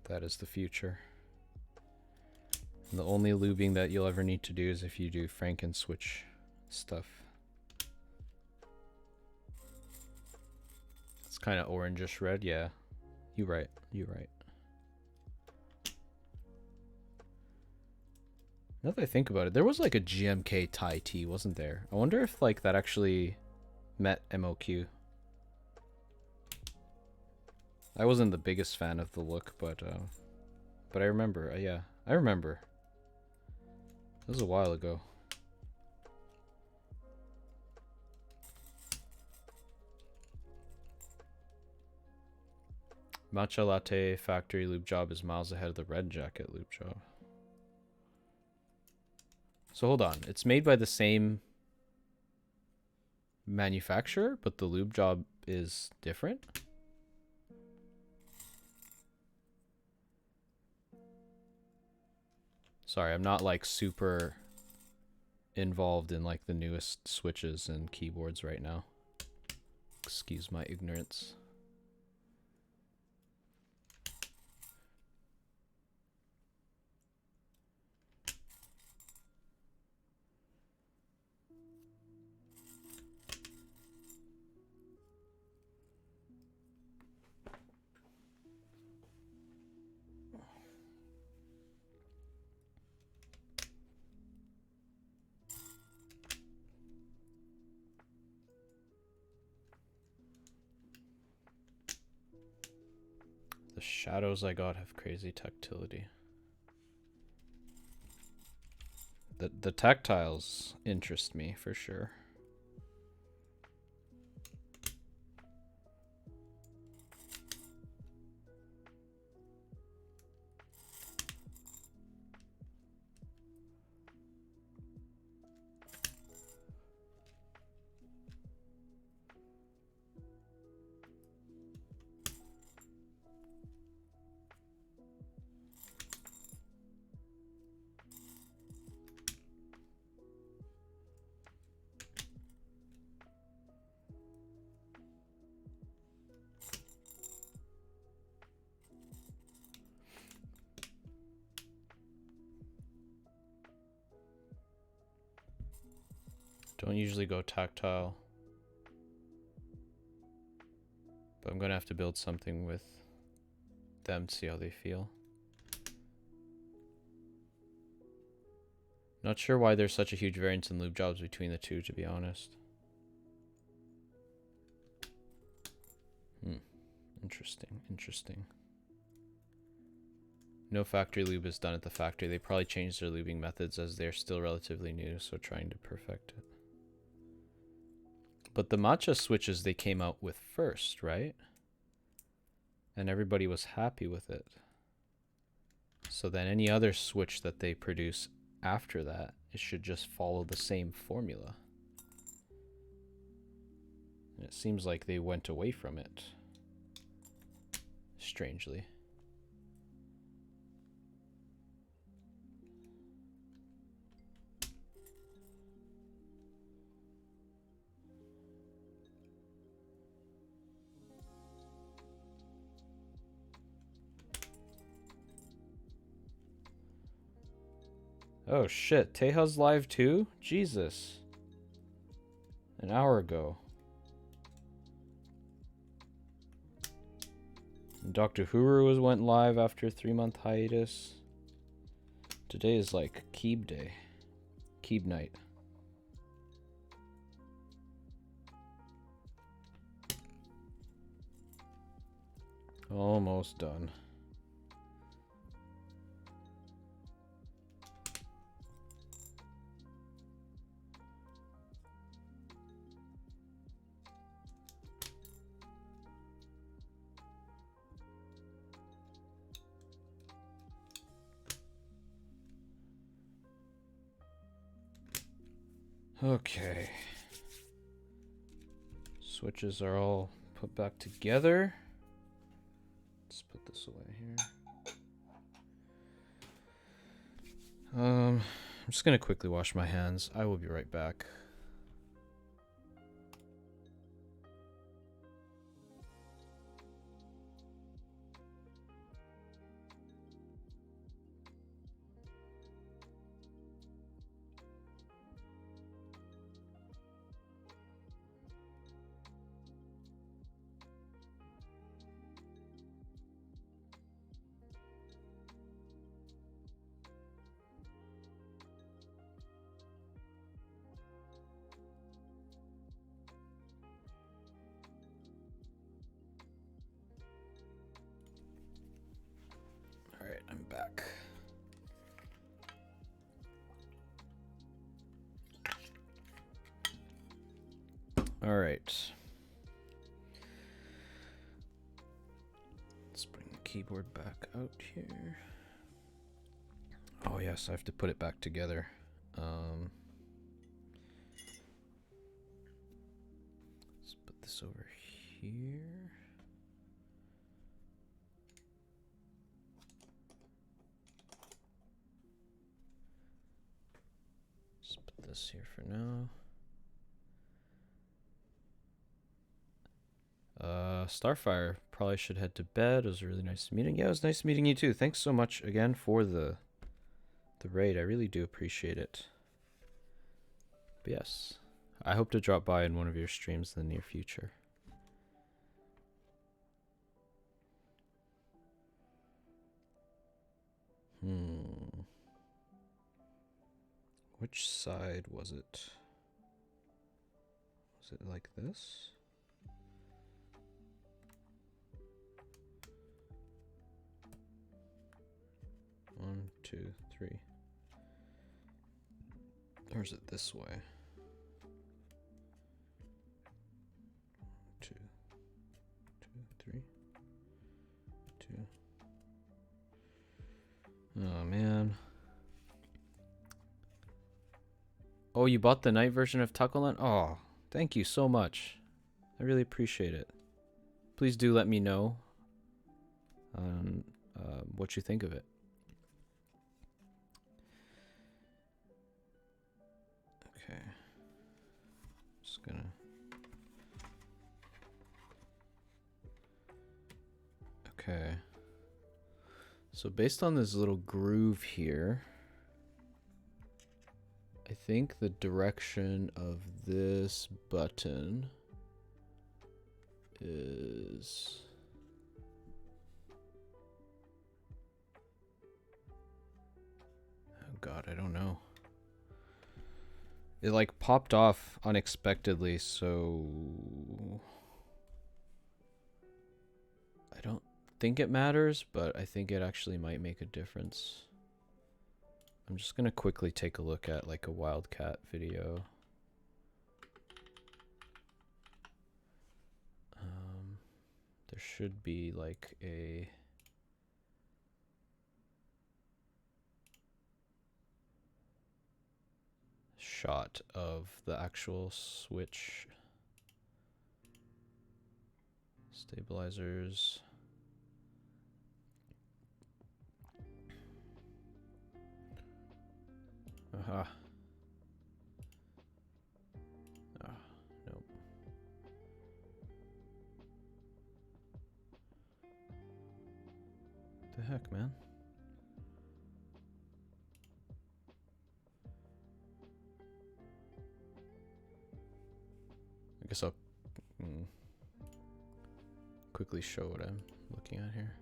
That is the future. And the only lubing that you'll ever need to do is if you do Franken switch stuff. It's kind of orangish red, yeah. You're right, you're right. Now that I think about it, there was like a GMK Thai tea, wasn't there? I wonder if like that actually met MOQ. I wasn't the biggest fan of the look, but I remember, yeah, I remember. It was a while ago. Matcha latte factory lube job is miles ahead of the red jacket lube job. So hold on, it's made by the same manufacturer, but the lube job is different? Sorry, I'm not like super involved in like the newest switches and keyboards right now. Excuse my ignorance. The shadows I got have crazy tactility. The tactiles interest me for sure. Don't usually go tactile. But I'm gonna have to build something with them to see how they feel. Not sure why there's such a huge variance in lube jobs between the two, to be honest. Interesting, interesting. No factory lube is done at the factory. They probably changed their lubing methods as they're still relatively new, so trying to perfect it. But the matcha switches they came out with first, right? And everybody was happy with it. So then any other switch that they produce after that, it should just follow the same formula. And it seems like they went away from it. Strangely. Oh shit, Teja's live too? Jesus. An hour ago. And Dr. Huru went live after a 3-month hiatus. Today is like Keeb day. Keeb night. Almost done. Okay. Switches are all put back together. Let's put this away here. I'm just gonna quickly wash my hands. I will be right back. Alright, I'm back. Alright. Let's bring the keyboard back out here. Oh yes, I have to put it back together. Let's put this over here. Let's put this here for now. Starfire, probably should head to bed. It was really nice meeting. Yeah, it was nice meeting you too. Thanks so much again for the raid. I really do appreciate it. But yes, I hope to drop by in one of your streams in the near future. Which side was it? Was it like this? One, two, three. Or is it this way? Two, three, two. Oh man. Oh, you bought the night version of Takoland? Oh, thank you so much. I really appreciate it. Please do let me know what you think of it. Okay. Just gonna... Okay. So based on this little groove here, I think the direction of this button is... Oh god, I don't know. It like popped off unexpectedly, so I don't think it matters, but I think it actually might make a difference. I'm just gonna quickly take a look at like a Wildcat video. There should be like a shot of the actual switch stabilizers. Aha. Ah, nope. The heck, man? I guess I'll quickly show what I'm looking at here.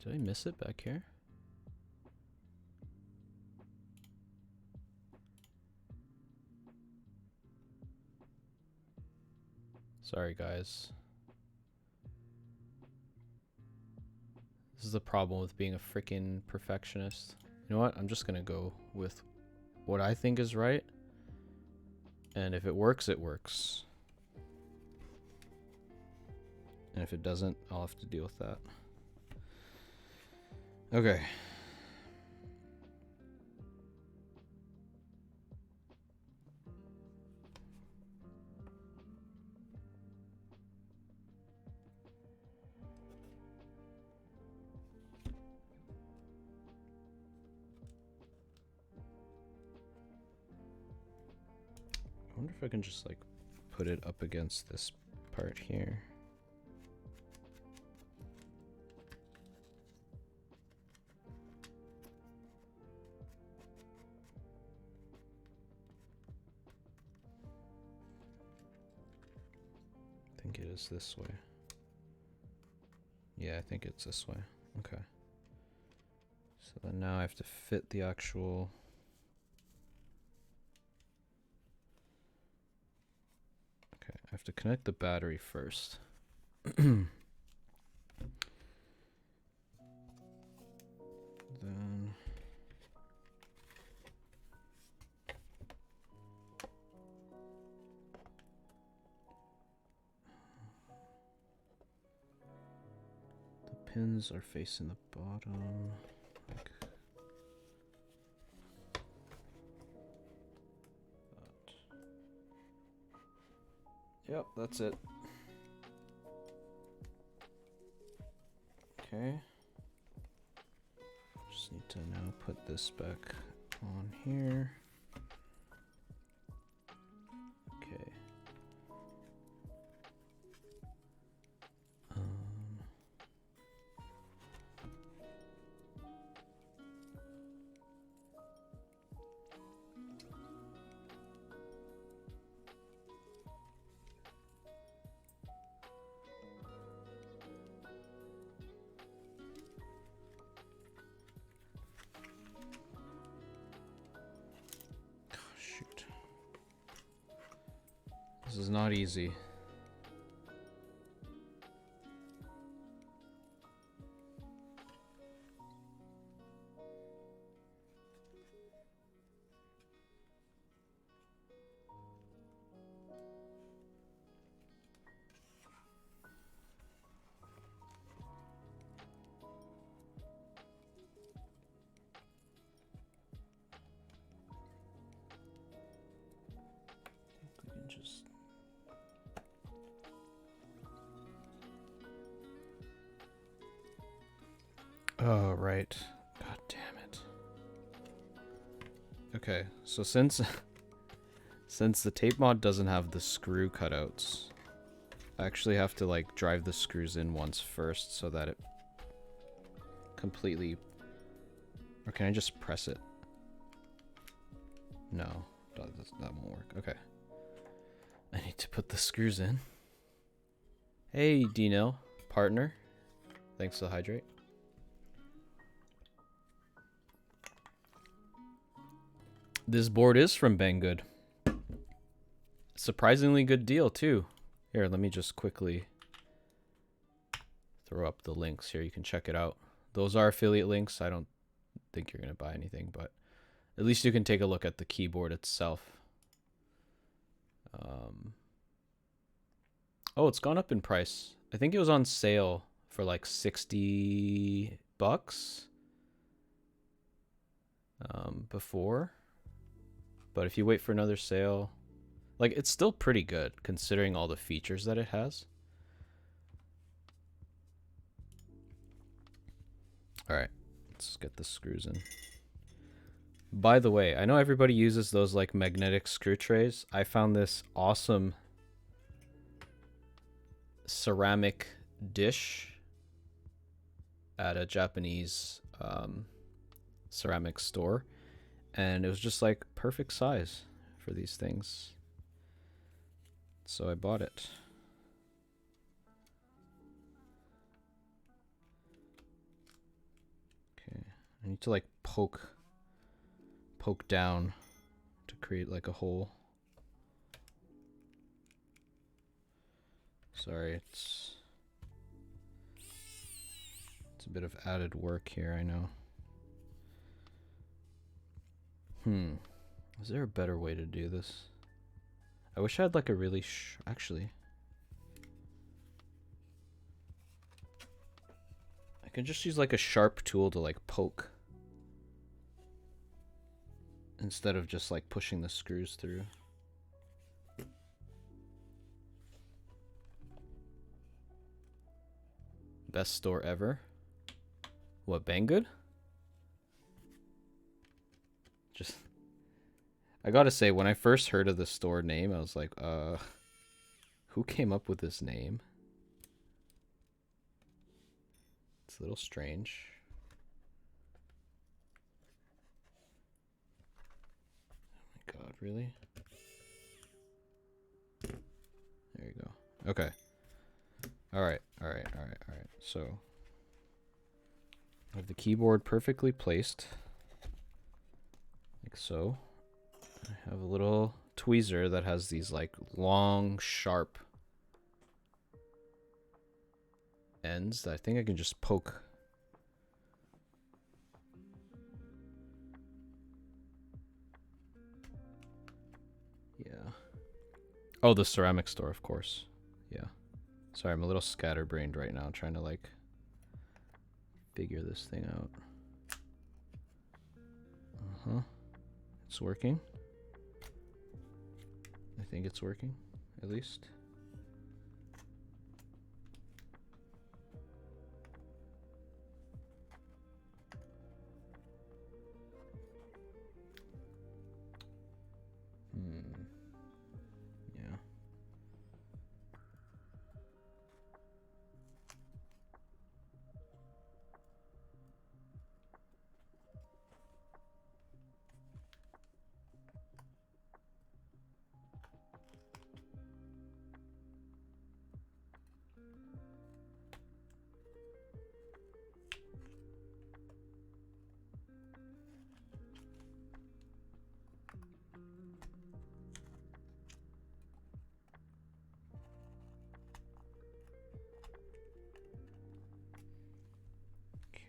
Did I miss it back here? Sorry, guys. This is the problem with being a freaking perfectionist. You know what? I'm just gonna go with what I think is right. And if it works, it works. And if it doesn't, I'll have to deal with that. Okay. I wonder if I can just like put it up against this part here. I think it is this way. Yeah, I think it's this way. Okay. So then now I have to fit the actual... Okay, I have to connect the battery first. Then... the pins are facing the bottom. Like that. Yep, that's it. Okay. Just need to now put this back on here. Okay. Shoot. This is not easy. We can just Oh, right. God damn it. Okay, so since the tape mod doesn't have the screw cutouts, I actually have to like drive the screws in once first so that it completely... Or can I just press it? No, that won't work. Okay. I need to put the screws in. Hey, Dino, partner. Thanks for the hydrate. This board is from Banggood. Surprisingly good deal, too. Here, let me just quickly throw up the links here. You can check it out. Those are affiliate links. I don't think you're going to buy anything, but at least you can take a look at the keyboard itself. Oh, it's gone up in price. I think it was on sale for like $60 before. But if you wait for another sale, like, it's still pretty good considering all the features that it has. All right, let's get the screws in. By the way, I know everybody uses those like magnetic screw trays. I found this awesome ceramic dish at a Japanese ceramic store, and it was just like perfect size for these things. So I bought it. Okay, I need to like poke down to create like a hole. Sorry, it's a bit of added work here, I know. Is there a better way to do this? I wish I had like a really actually, I could just use like a sharp tool to like poke instead of just like pushing the screws through. Best store ever. What, Banggood? Just, I gotta say, when I first heard of the store name, I was like, who came up with this name? It's a little strange. Oh my god, really? There you go. Okay. Alright. So, I have the keyboard perfectly placed. Like so. I have a little tweezer that has these like long, sharp ends that I think I can just poke. Yeah. Oh, the ceramic store, of course. Yeah. Sorry, I'm a little scatterbrained right now, trying to like figure this thing out. It's working. I think it's working, at least. Yeah.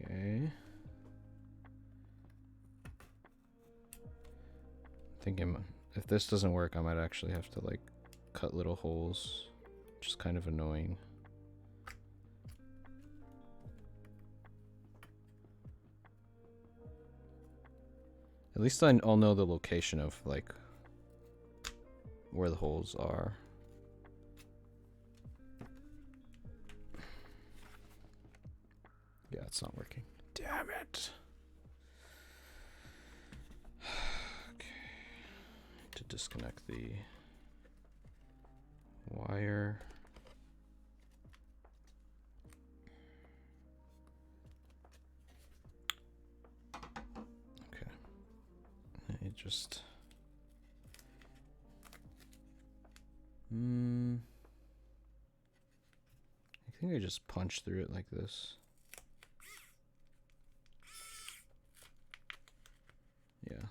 Okay. Thinking if this doesn't work, I might actually have to like cut little holes, which is kind of annoying. At least I'll know the location of like where the holes are. Yeah, it's not working. Damn it. Okay. To disconnect the wire. Okay. Let me just I think I just punch through it like this. Yeah.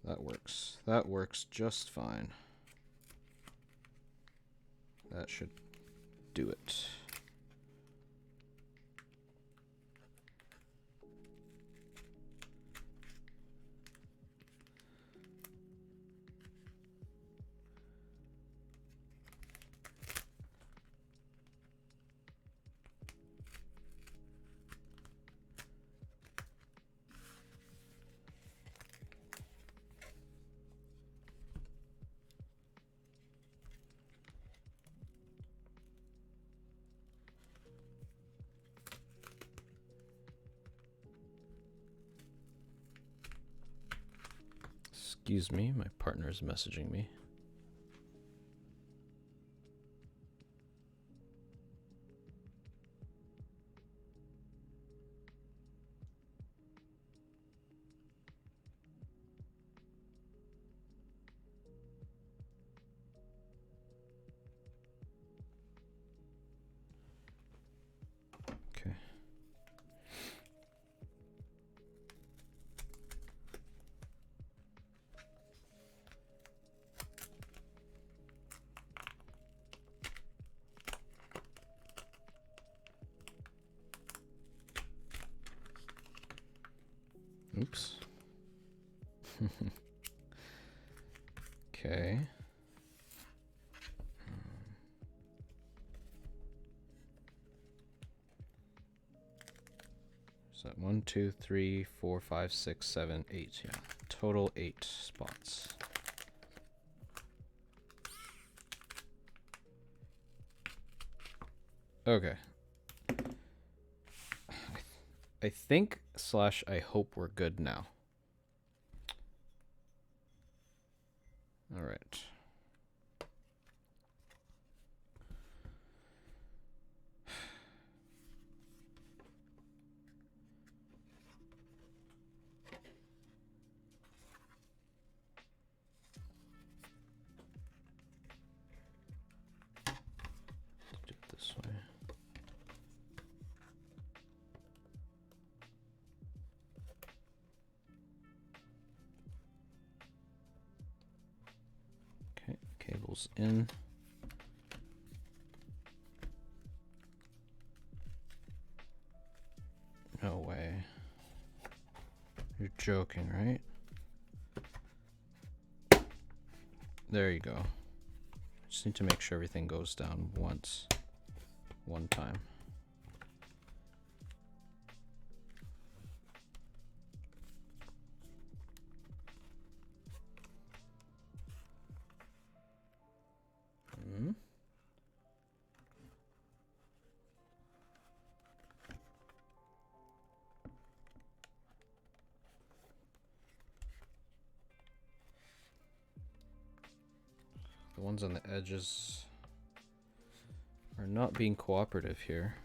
That works. That works just fine. That should do it. Excuse me, my partner is messaging me. Okay. Oops. Okay. So 1, 2, 3, 4, 5, 6, 7, 8. Yeah, total 8 spots. Okay. I think / I hope we're good now. All right. Do it this way. Okay, cables in. No way. You're joking, right? There you go. Just need to make sure everything goes down once. One time. The ones on the edges are not being cooperative here.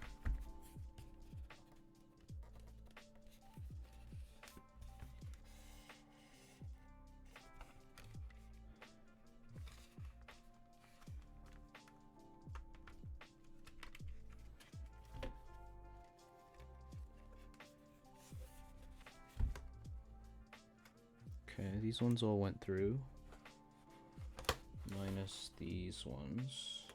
Okay, these ones all went through. Minus these ones.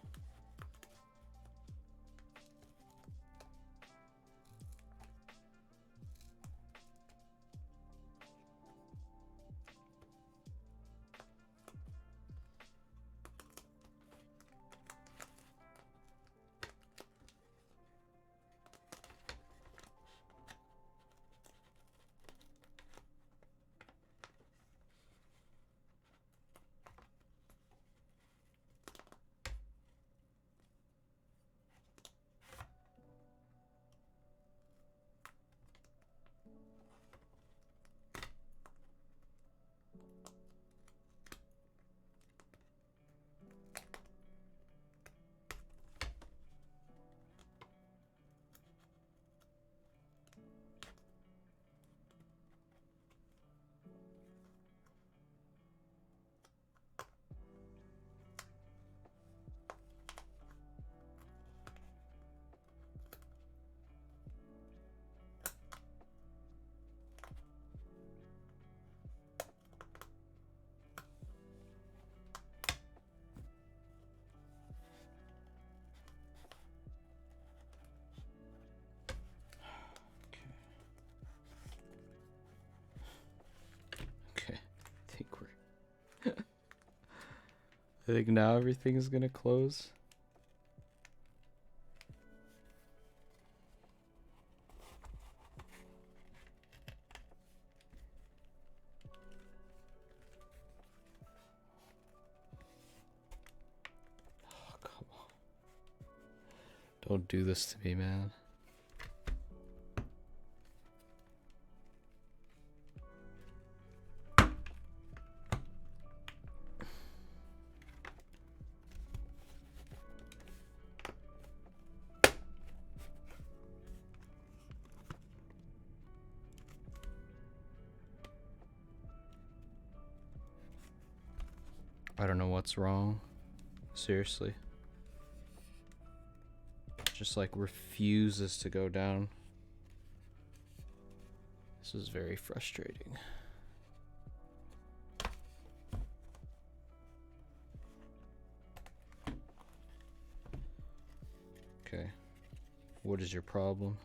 I think now everything is gonna close. Oh, come on. Don't do this to me, man. I don't know what's wrong. Seriously. Just like refuses to go down. This is very frustrating. Okay. What is your problem?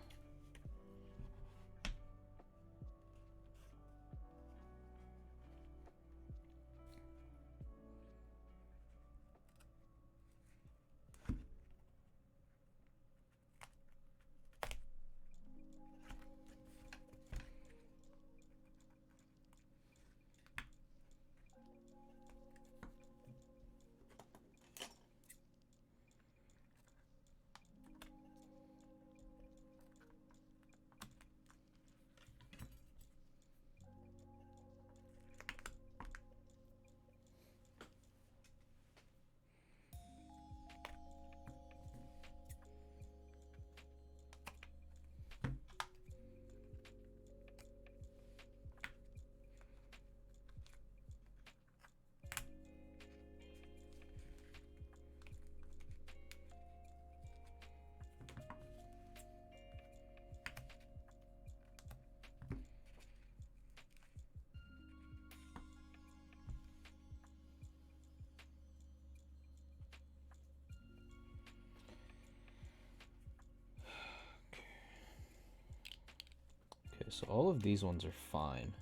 Okay, so all of these ones are fine.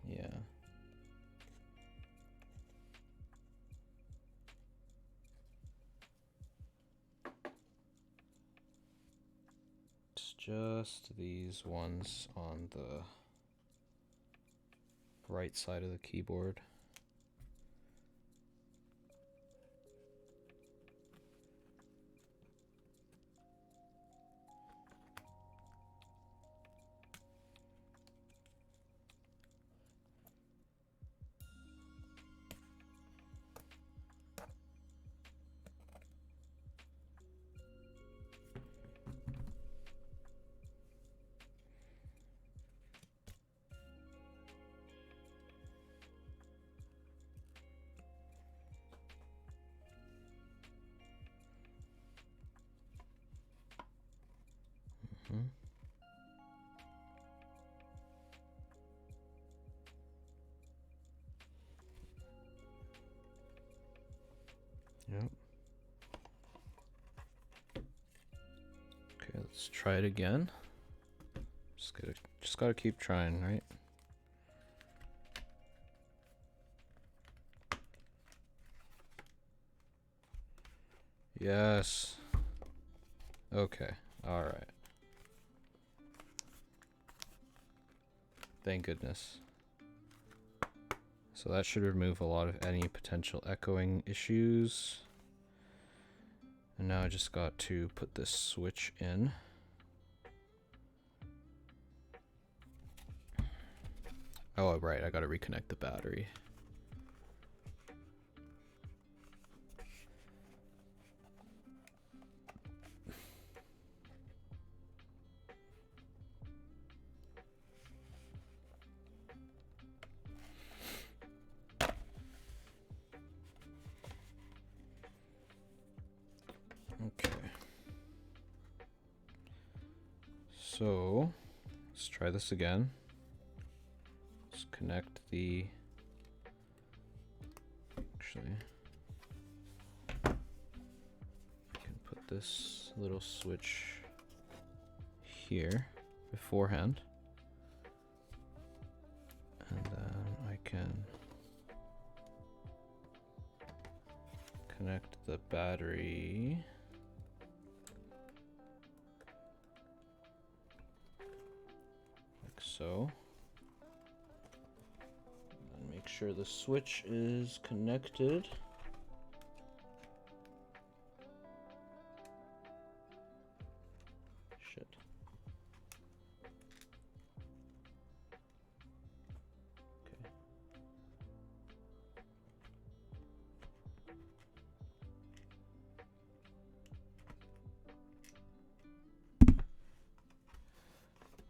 Yeah. It's just these ones on the right side of the keyboard. Mm-hmm. Yep. Okay, let's try it again. Just gotta keep trying, right? Yes. Okay. All right. Thank goodness. So that should remove a lot of any potential echoing issues. And now I just got to put this switch in. Oh, right, I gotta reconnect the battery. Okay. So, let's try this again. Let's connect the... Actually, I can put this little switch here beforehand. And then I can connect the battery. Like so. And make sure the switch is connected. Shit. Okay.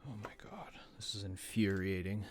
Oh my god, this is infuriating.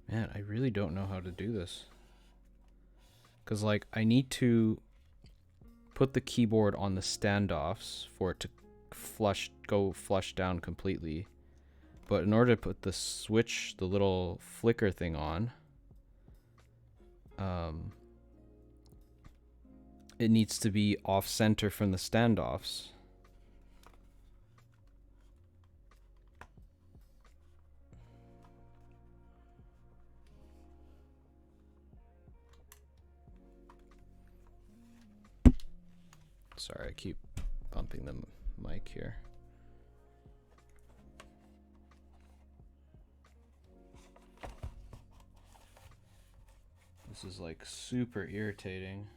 Man, I really don't know how to do this. Because, like, I need to put the keyboard on the standoffs for it to go flush down completely. But in order to put the switch, the little flicker thing on, it needs to be off center from the standoffs. Sorry, I keep bumping the mic here. This is like super irritating.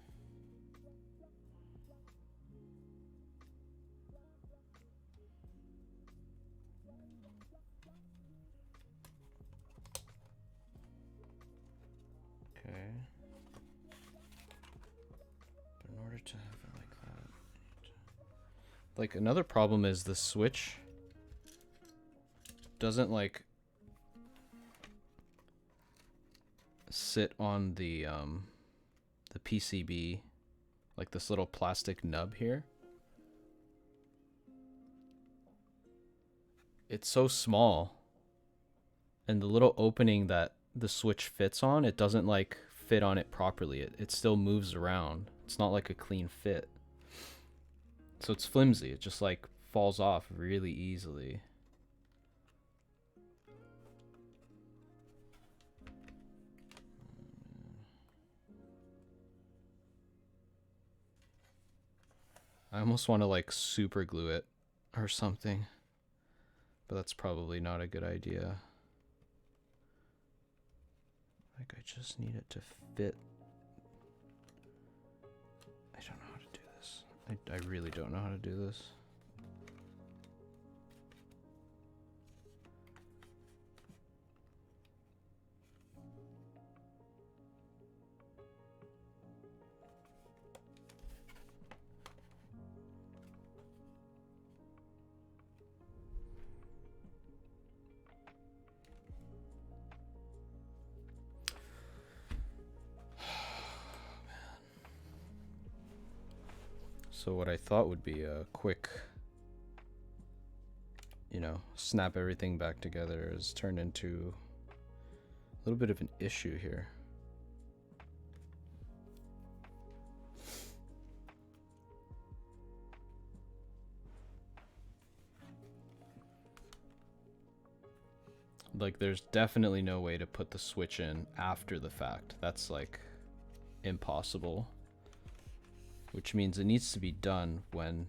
Okay. But in order to have it like that, like another problem is the switch doesn't like sit on the PCB, like this little plastic nub here. It's so small, and the little opening that the switch fits on, it doesn't like fit on it properly. It still moves around. It's not like a clean fit. So it's flimsy. It just like falls off really easily. I almost want to like super glue it or something, but that's probably not a good idea. Like I just need it to fit. I don't know how to do this. I really don't know how to do this. So what I thought would be a quick, you know, snap everything back together has turned into a little bit of an issue here. Like there's definitely no way to put the switch in after the fact. That's like impossible. Which means it needs to be done when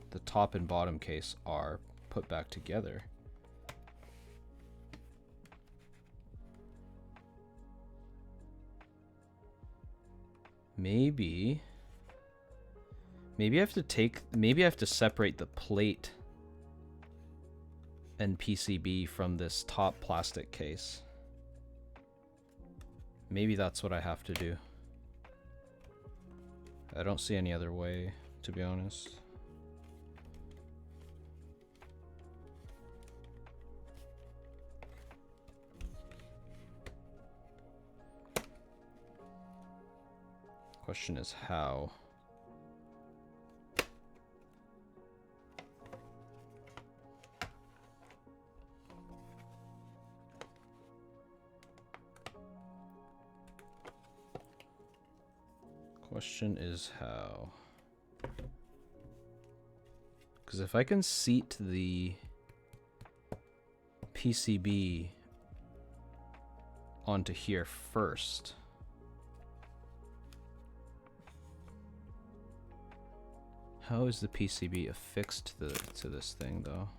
the top and bottom case are put back together. Maybe I have to separate the plate and PCB from this top plastic case. Maybe that's what I have to do. I don't see any other way, to be honest. Question is how. Question is how. Because if I can seat the PCB onto here first, how is the PCB affixed to this thing though?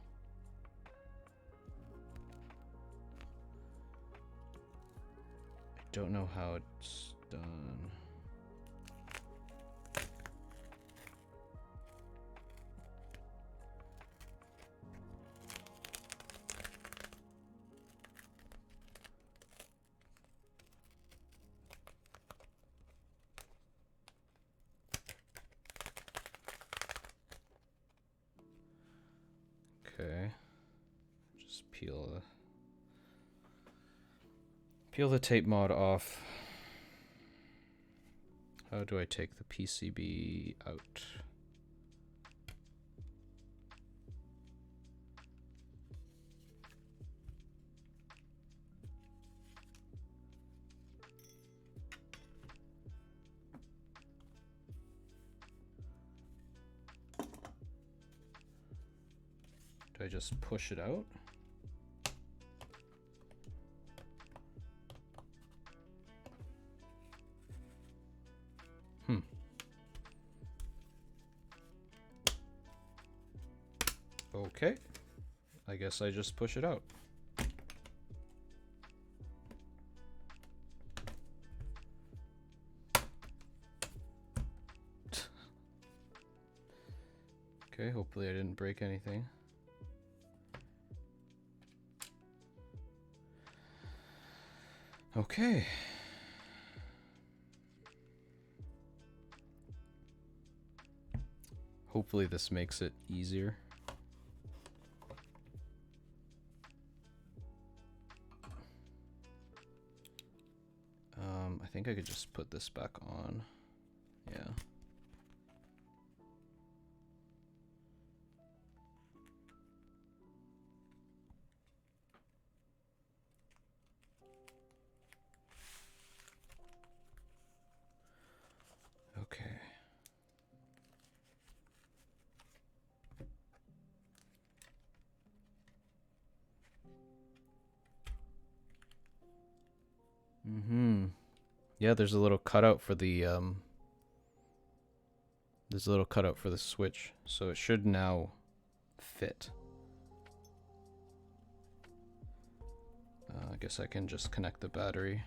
I don't know how it's done. Okay, just peel the tape mod off. How do I take the PCB out? Do I just push it out? Okay. I guess I just push it out. Okay, hopefully I didn't break anything. Okay. Hopefully this makes it easier. I think I could just put this back on. Yeah. Okay. Yeah, there's a little cutout for the switch, so it should now fit. I guess I can just connect the battery.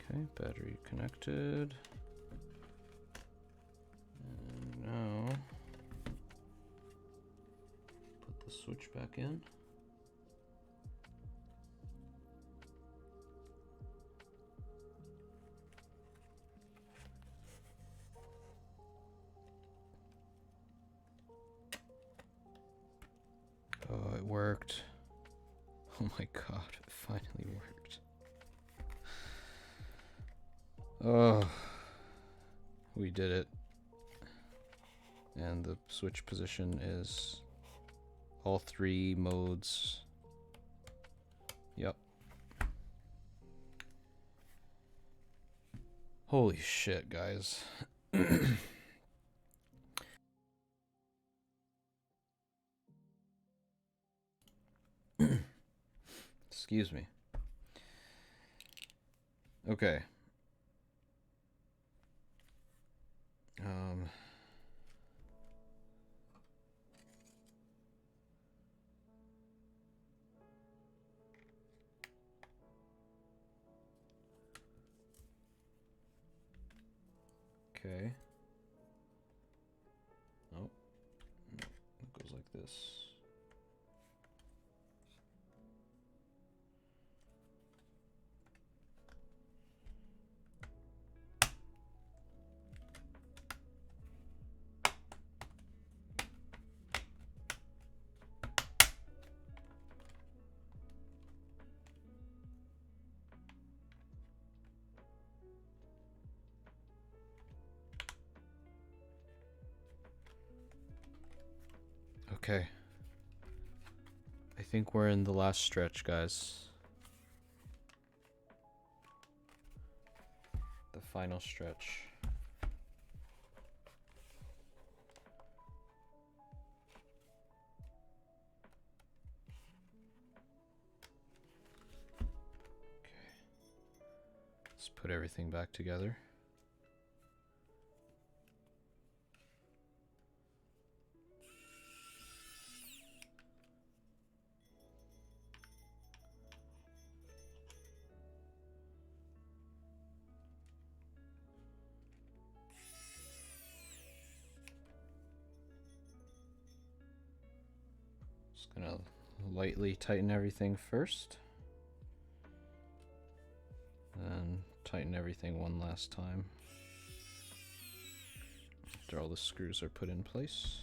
Okay, battery connected. And now put the switch back in. Oh, it worked. Oh my god, it finally worked. Oh, we did it. And the switch position is all three modes. Yep. Holy shit, guys. Excuse me. Okay. Okay. Oh, it goes like this. Okay. I think we're in the last stretch, guys. The final stretch. Okay. Let's put everything back together. Just gonna lightly tighten everything first. And tighten everything one last time after all the screws are put in place.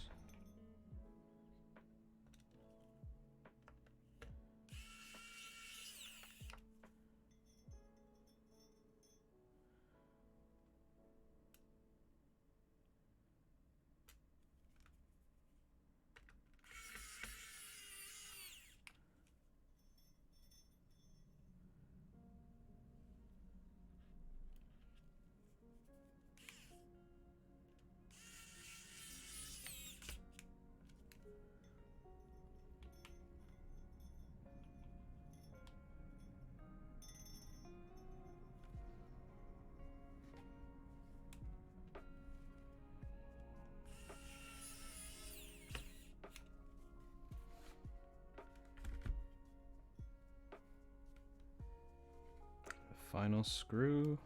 Final screw.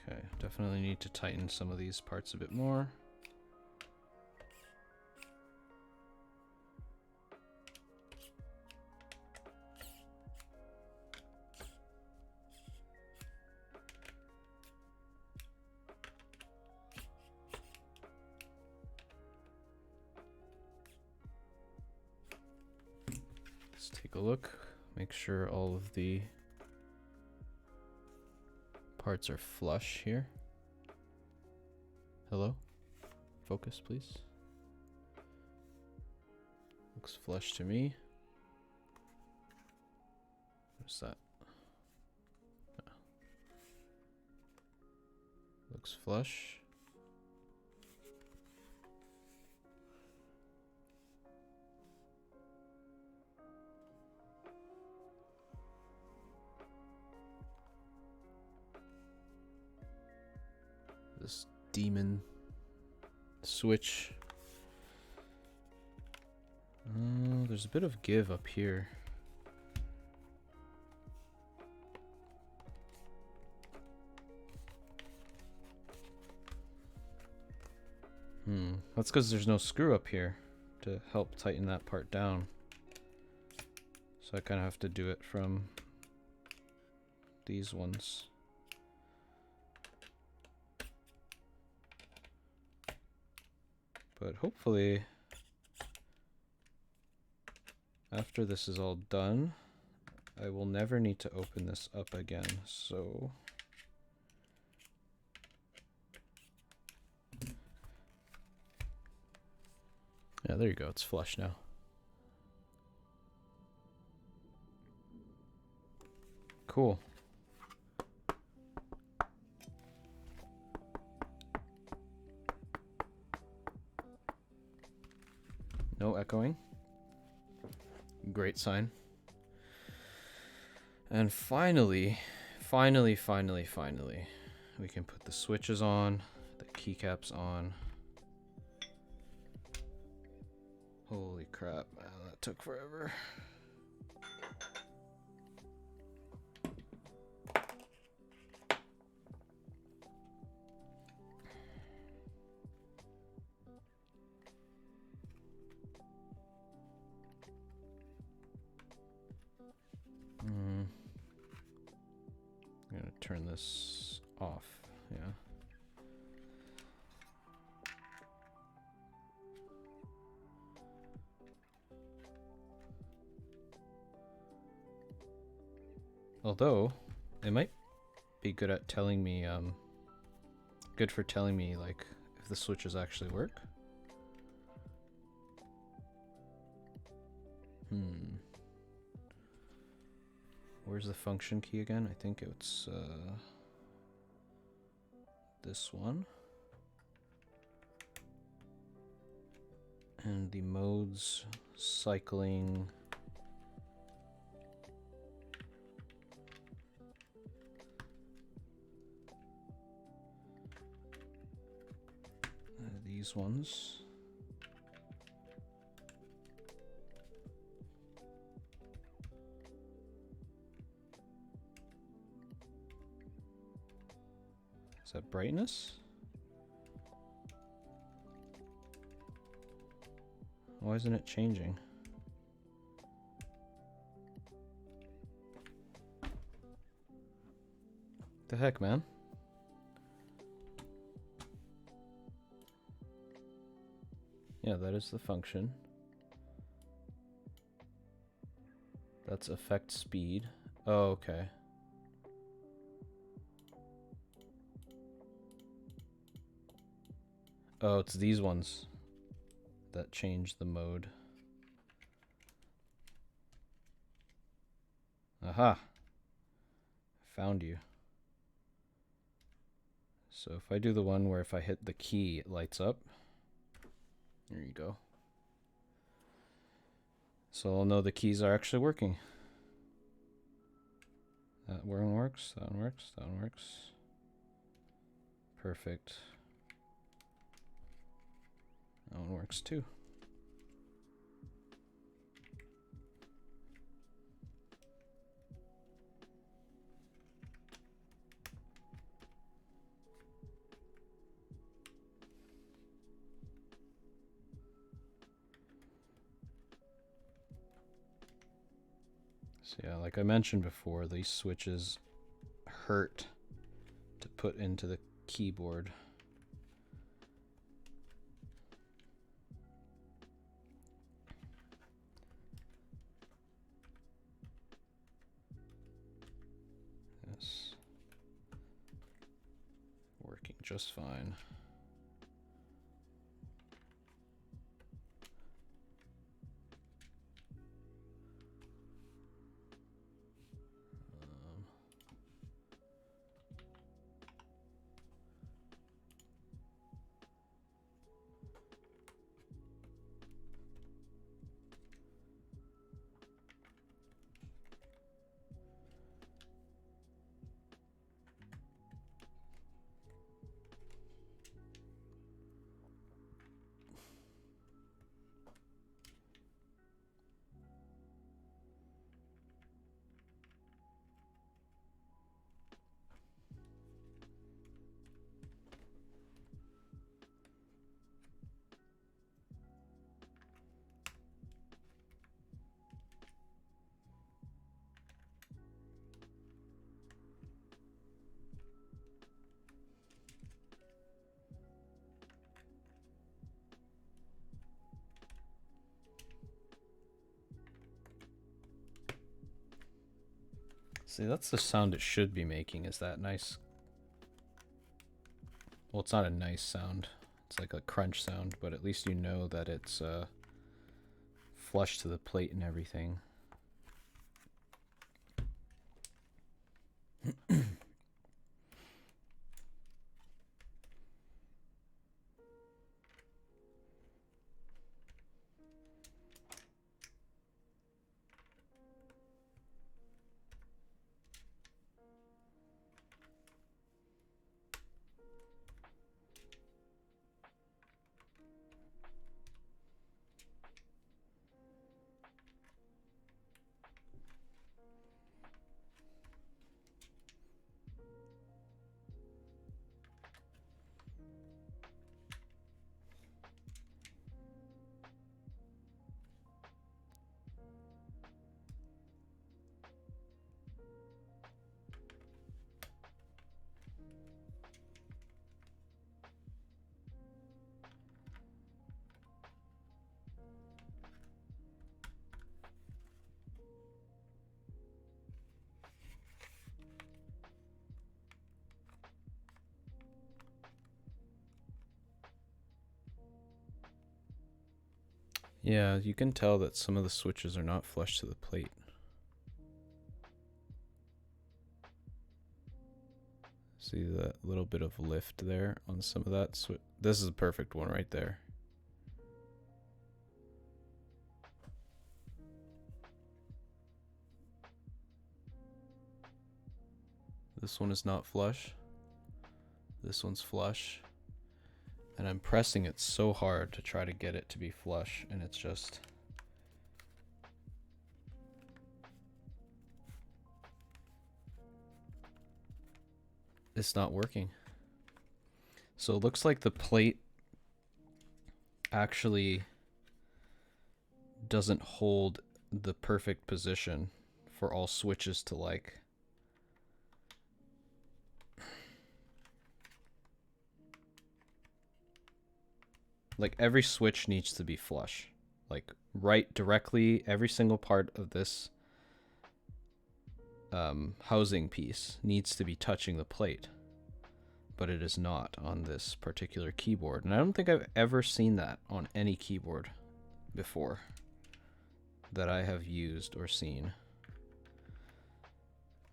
Okay, definitely need to tighten some of these parts a bit more. Let's take a look, make sure all of the parts are flush here. Hello? Focus, please. Looks flush to me. What's that? Oh. Looks flush. This demon switch. There's a bit of give up here. That's because there's no screw up here to help tighten that part down. So I kind of have to do it from these ones. But hopefully, after this is all done, I will never need to open this up again. So yeah, there you go. It's flush now. Cool. No echoing. Great sign. And finally, we can put the switches on, the keycaps on. Holy crap, man, that took forever. I'm gonna turn this off, yeah. Although, it might be good at telling me, good for telling me, like, if the switches actually work. Where's the function key again? I think it's, this one. And the modes, cycling. These ones. Is that brightness? Why isn't it changing? The heck, man? Yeah, that is the function. That's effect speed. Oh, okay. Oh, it's these ones that change the mode. Aha! Found you. So if I do the one where if I hit the key, it lights up. There you go. So I'll know the keys are actually working. That one works, that one works, that one works. Perfect. That one works too. So yeah, like I mentioned before, these switches hurt to put into the keyboard. Yes. Working just fine. See, that's the sound it should be making, is that nice. Well, it's not a nice sound. It's like a crunch sound, but at least you know that it's flush to the plate and everything. Yeah, you can tell that some of the switches are not flush to the plate. See that little bit of lift there on some of that switch? This is a perfect one right there. This one is not flush. This one's flush. And I'm pressing it so hard to try to get it to be flush, and it's just... it's not working. So it looks like the plate actually doesn't hold the perfect position for all switches to like. Like every switch needs to be flush. Like right directly, every single part of this housing piece needs to be touching the plate. But it is not on this particular keyboard. And I don't think I've ever seen that on any keyboard before that I have used or seen.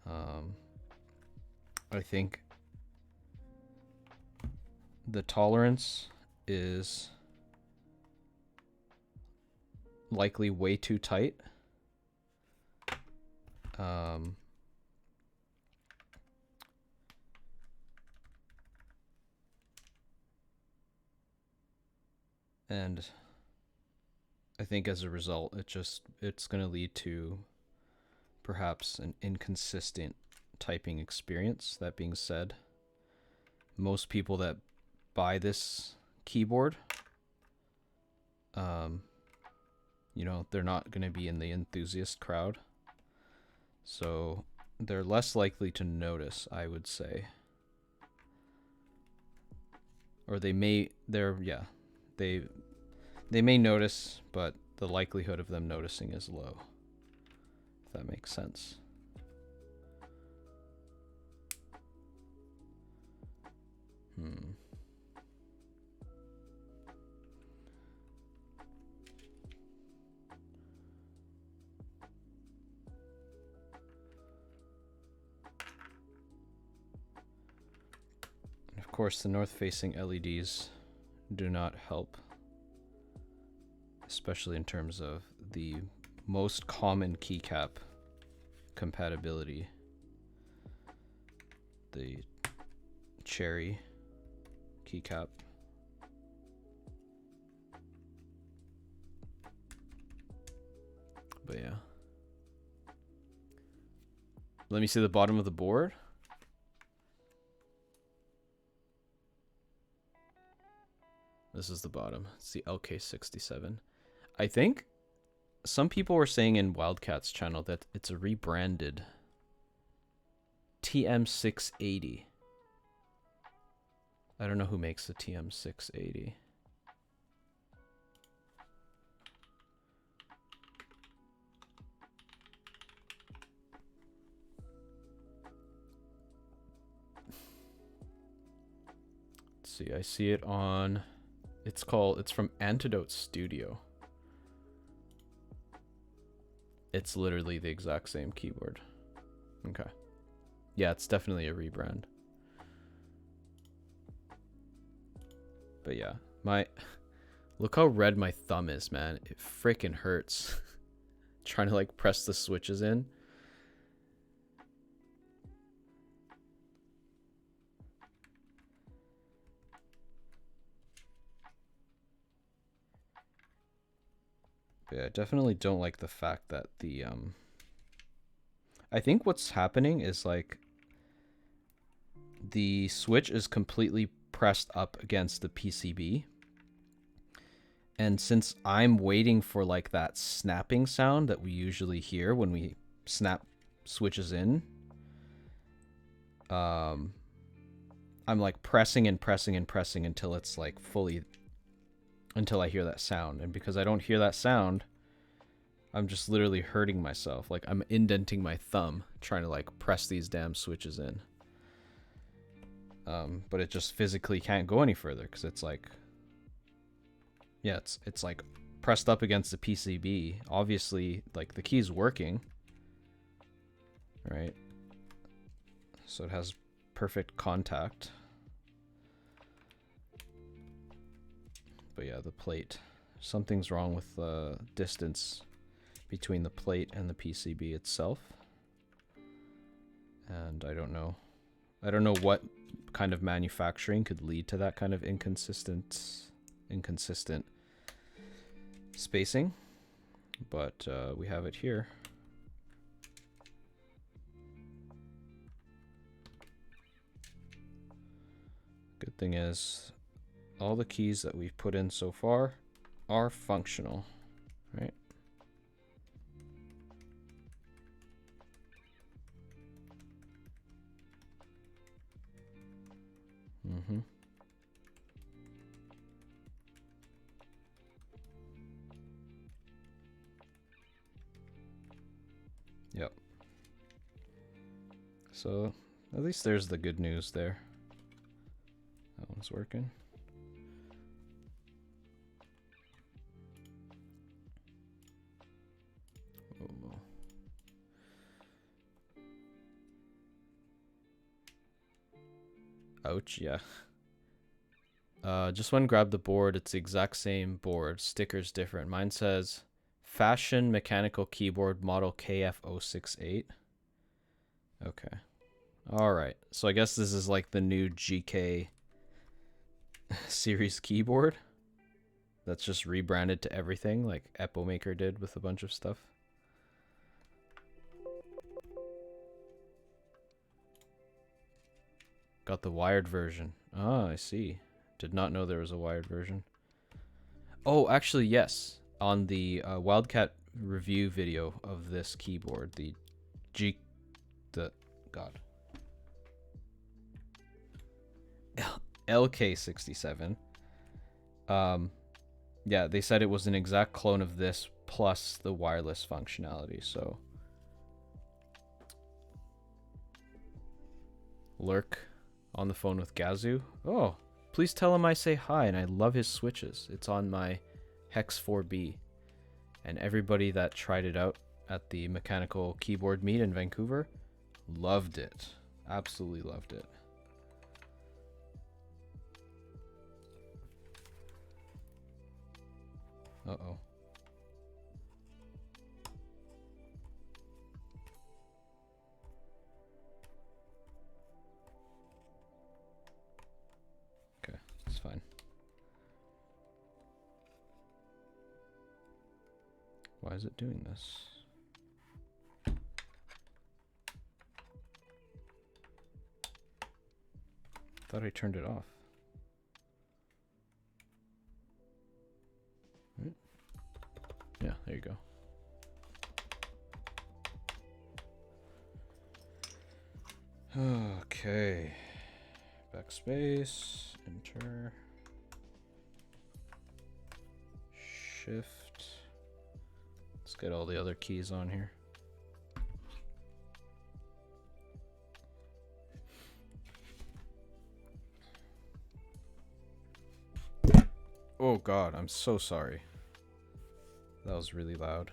I think the tolerance is likely way too tight. And I think as a result, it's going to lead to perhaps an inconsistent typing experience. That being said, most people that buy this keyboard, you know, they're not going to be in the enthusiast crowd. So they're less likely to notice, I would say. Or they may, they may notice, but the likelihood of them noticing is low. If that makes sense. Of course, the north-facing LEDs do not help, especially in terms of the most common keycap compatibility. The cherry keycap. But yeah. Let me see the bottom of the board. This is the bottom. It's the LK67. I think some people were saying in Wildcat's channel that it's a rebranded TM680. I don't know who makes the TM680. Let's see, I see it on... it's from Antidote Studio. It's literally the exact same keyboard. Okay. Yeah, it's definitely a rebrand. But yeah, look how red my thumb is, man. It freaking hurts. Trying to like press the switches in. Yeah, I definitely don't like the fact that the I think what's happening is like the switch is completely pressed up against the PCB. And since I'm waiting for like that snapping sound that we usually hear when we snap switches in, I'm like pressing and pressing and pressing until it's like fully, until I hear that sound. And because I don't hear that sound, I'm just literally hurting myself. Like I'm indenting my thumb trying to like press these damn switches in. But it just physically can't go any further because it's like, yeah, it's like pressed up against the PCB, obviously, like, the key's working, right? So it has perfect contact. But yeah, the plate. Something's wrong with the distance between the plate and the PCB itself. And I don't know. I don't know what kind of manufacturing could lead to that kind of inconsistent spacing. But we have it here. Good thing is, all the keys that we've put in so far are functional, right? Mm-hmm. Yep. So at least there's the good news there. That one's working. Oh. Ouch, yeah. Just went and grabbed the board. It's the exact same board. Sticker's different. Mine says Fashion Mechanical Keyboard Model KF068. Okay. Alright. So I guess this is like the new GK series keyboard that's just rebranded to everything like Epomaker did with a bunch of stuff. Got the wired version. Ah, I see. Did not know there was a wired version. Oh, actually, yes. On the Wildcat review video of this keyboard, the LK67. Yeah, they said it was an exact clone of this plus the wireless functionality, so. Lurk on the phone with Gazoo. Oh, please tell him I say hi and I love his switches. It's on my Hex 4B. And everybody that tried it out at the mechanical keyboard meet in Vancouver loved it. Absolutely loved it. Uh-oh. Okay, it's fine. Why is it doing this? Thought I turned it off. Right. Yeah, there you go. Okay. Backspace, enter. Shift. Let's get all the other keys on here. Oh God, I'm so sorry. That was really loud.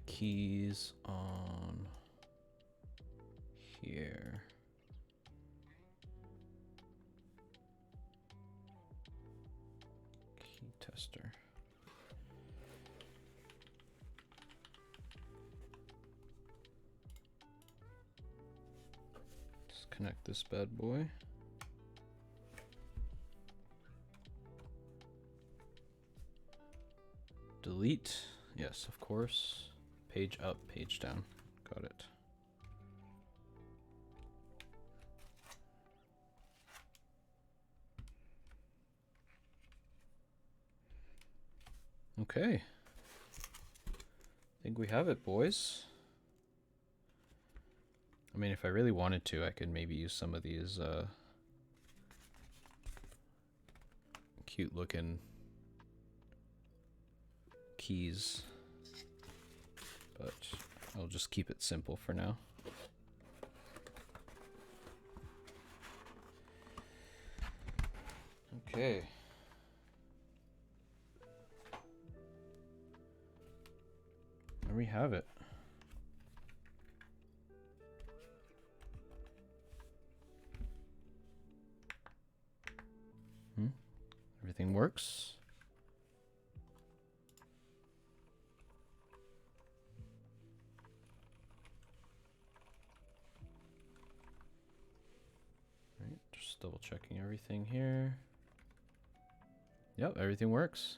keys on here. Key tester. Let's connect this bad boy. Delete. Yes, of course. Page up, page down. Got it. Okay. I think we have it, boys. I mean, if I really wanted to, I could maybe use some of these cute looking keys, but I'll just keep it simple for now. Okay. There we have it. Everything works. Right, just double checking everything here. Yep, everything works.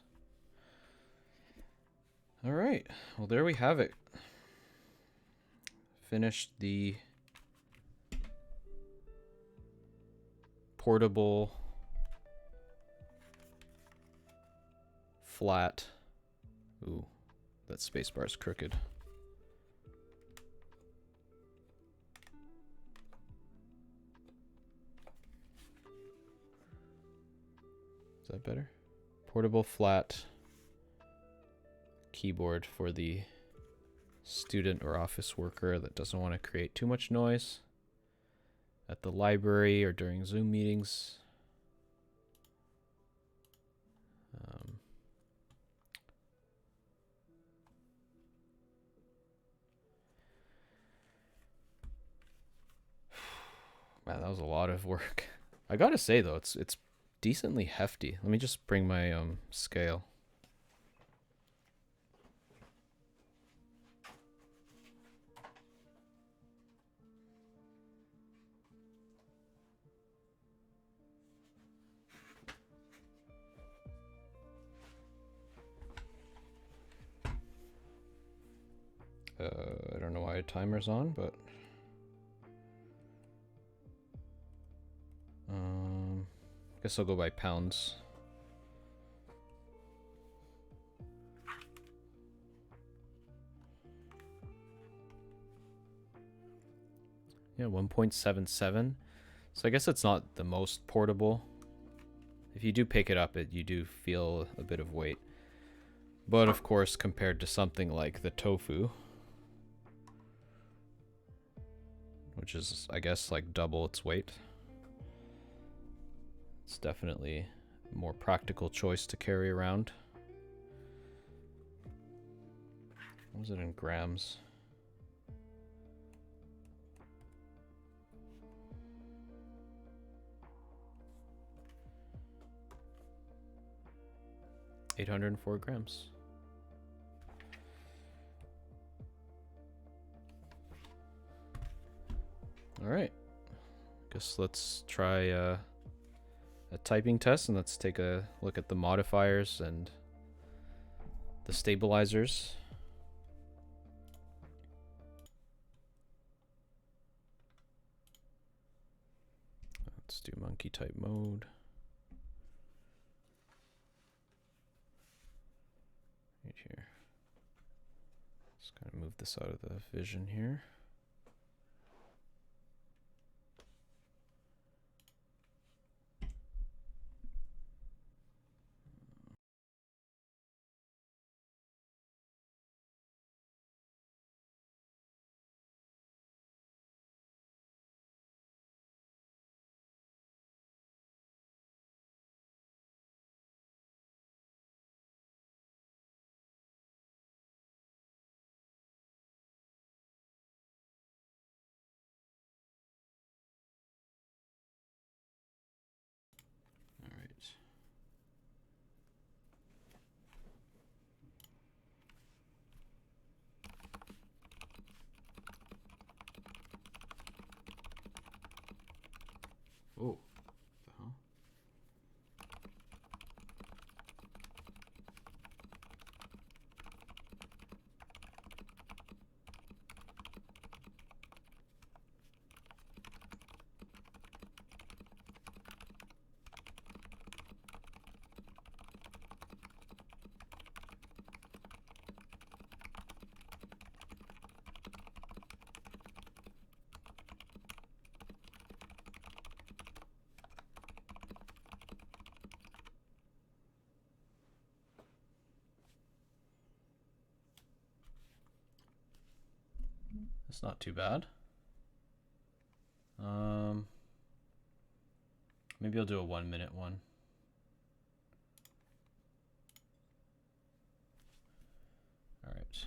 All right, well, there we have it. Finished the portable flat. Ooh, that spacebar is crooked. Is that better? Portable flat keyboard for the student or office worker that doesn't want to create too much noise at the library or during Zoom meetings. Man, that was a lot of work. I gotta say though, it's decently hefty. Let me just bring my scale. I don't know why a timer's on, but guess I'll go by pounds. Yeah, 1.77. So I guess it's not the most portable. If you do pick it up, you do feel a bit of weight. But of course, compared to something like the Tofu, which is, I guess, like double its weight, it's definitely a more practical choice to carry around. What was it in grams? $804 grams. All right. Guess let's try a typing test, and let's take a look at the modifiers and the stabilizers. Let's do monkey type mode. Right here. Just kind of move this out of the vision here. That's not too bad. Maybe I'll do a 1 minute one. All right.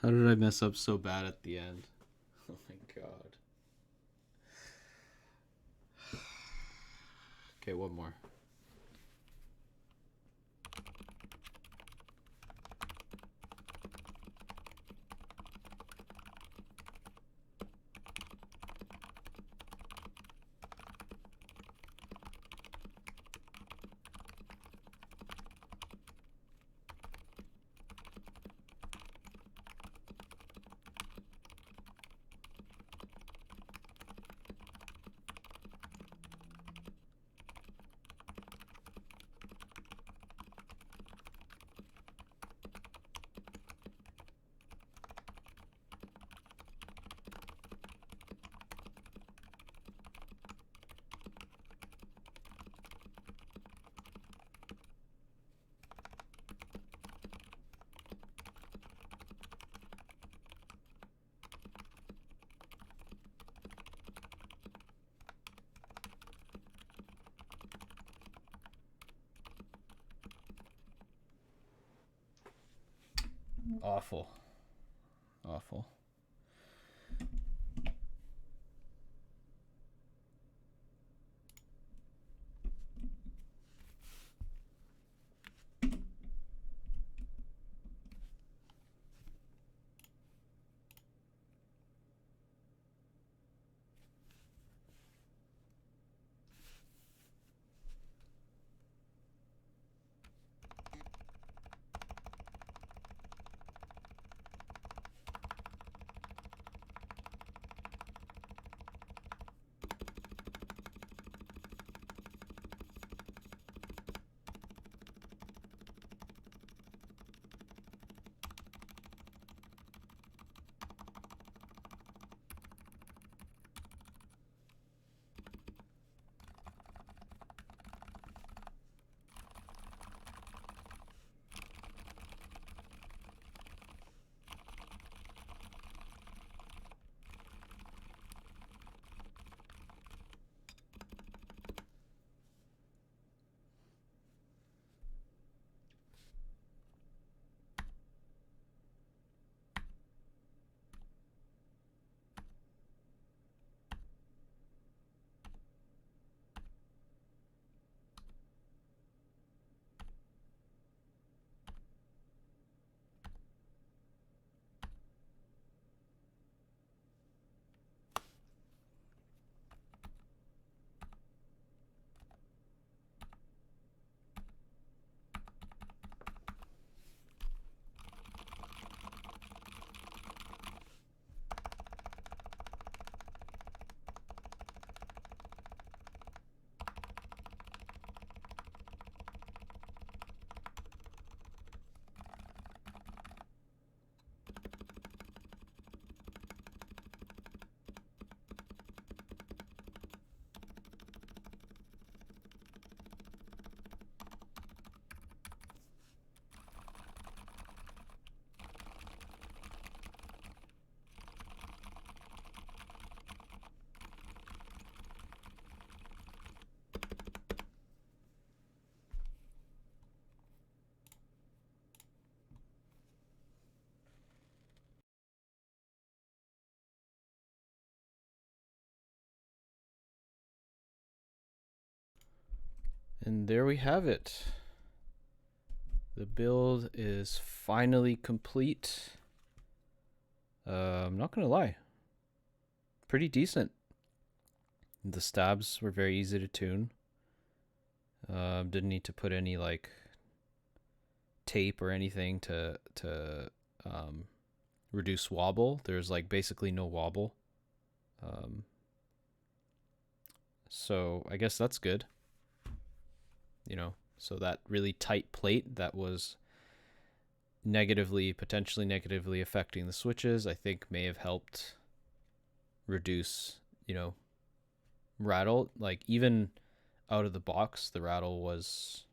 How did I mess up so bad at the end? Oh my god. Okay, one more. Awful. Awful. And there we have it. The build is finally complete. I'm not gonna lie, pretty decent. The stabs were very easy to tune. Didn't need to put any like tape or anything to reduce wobble. There's like basically no wobble. So I guess that's good. You know, so that really tight plate that was potentially negatively affecting the switches, I think may have helped reduce, you know, rattle. Like even out of the box, the rattle was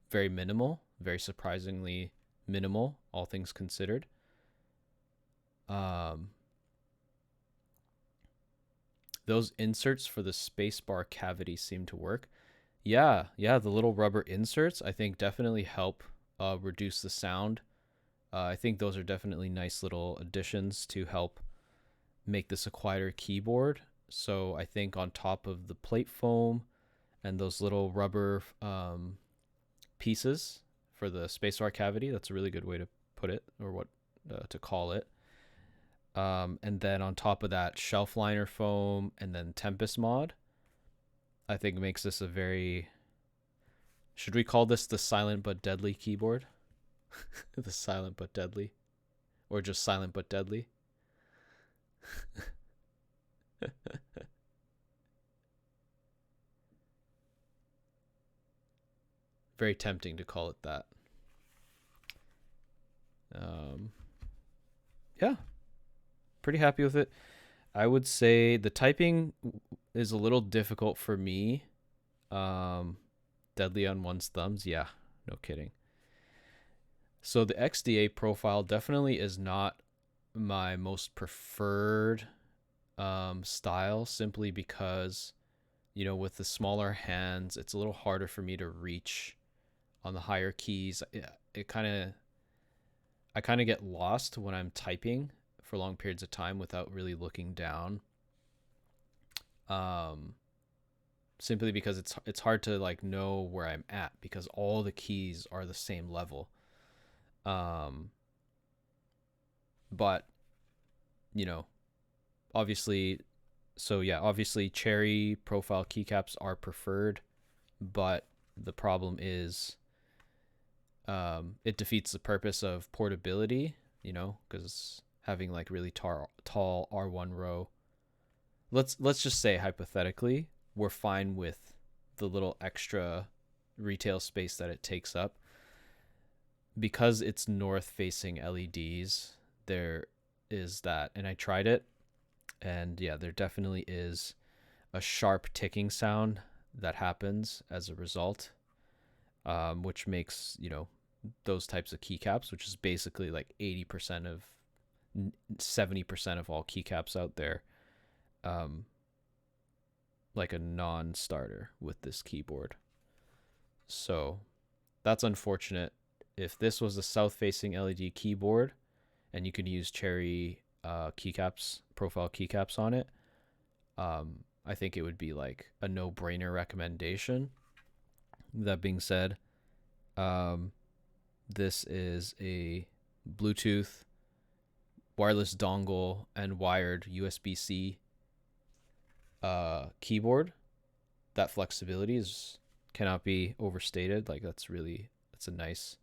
very minimal, very surprisingly minimal, all things considered. Those inserts for the spacebar cavity seem to work. Yeah, the little rubber inserts I think definitely help reduce the sound. I think those are definitely nice little additions to help make this a quieter keyboard. So I think on top of the plate foam and those little rubber pieces for the spacebar cavity, that's a really good way to put it, or what to call it. And then on top of that, shelf liner foam and then Tempest mod, I think makes this a very... Should we call this the silent but deadly keyboard? The silent but deadly, or just silent but deadly. Very tempting to call it that. Yeah, pretty happy with it. I would say the typing is a little difficult for me. Deadly on one's thumbs. Yeah, no kidding. So the XDA profile definitely is not my most preferred style, simply because, you know, with the smaller hands, it's a little harder for me to reach on the higher keys. I kind of get lost when I'm typing for long periods of time without really looking down. Simply because it's hard to like know where I'm at because all the keys are the same level. But you know, obviously, so yeah, obviously cherry profile keycaps are preferred, but the problem is it defeats the purpose of portability, you know, because having like really tall R1 row, let's just say hypothetically we're fine with the little extra retail space that it takes up. Because it's north facing LEDs, there is that, and I tried it, and yeah, there definitely is a sharp ticking sound that happens as a result, which makes, you know, those types of keycaps, which is basically like 80% of 70% of all keycaps out there, like a non-starter with this keyboard. So that's unfortunate. If this was a south-facing LED keyboard and you could use cherry keycaps, profile keycaps on it, I think it would be like a no-brainer recommendation. That being said, this is a Bluetooth, wireless dongle, and wired USB-C keyboard. That flexibility cannot be overstated. Like that's a nice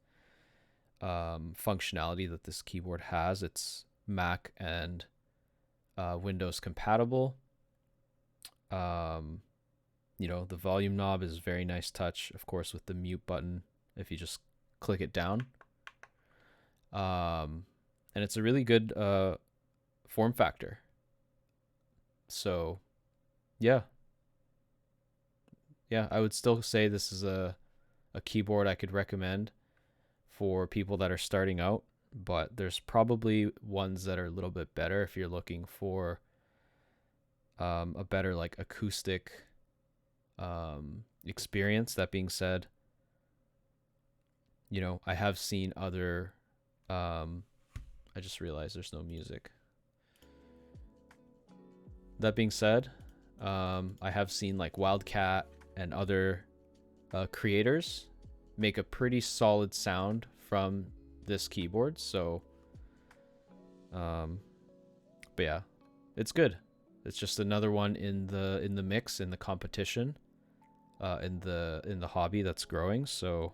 functionality that this keyboard has. It's Mac and Windows compatible. You know, the volume knob is very nice touch, of course, with the mute button if you just click it down. And it's a really good form factor. So yeah, I would still say this is a keyboard I could recommend for people that are starting out, but there's probably ones that are a little bit better if you're looking for a better like acoustic experience. That being said, you know, I have seen other I just realized there's no music. That being said, I have seen like Wildcat and other creators make a pretty solid sound from this keyboard. So, but yeah, it's good. It's just another one in the mix, in the competition, in the hobby that's growing. So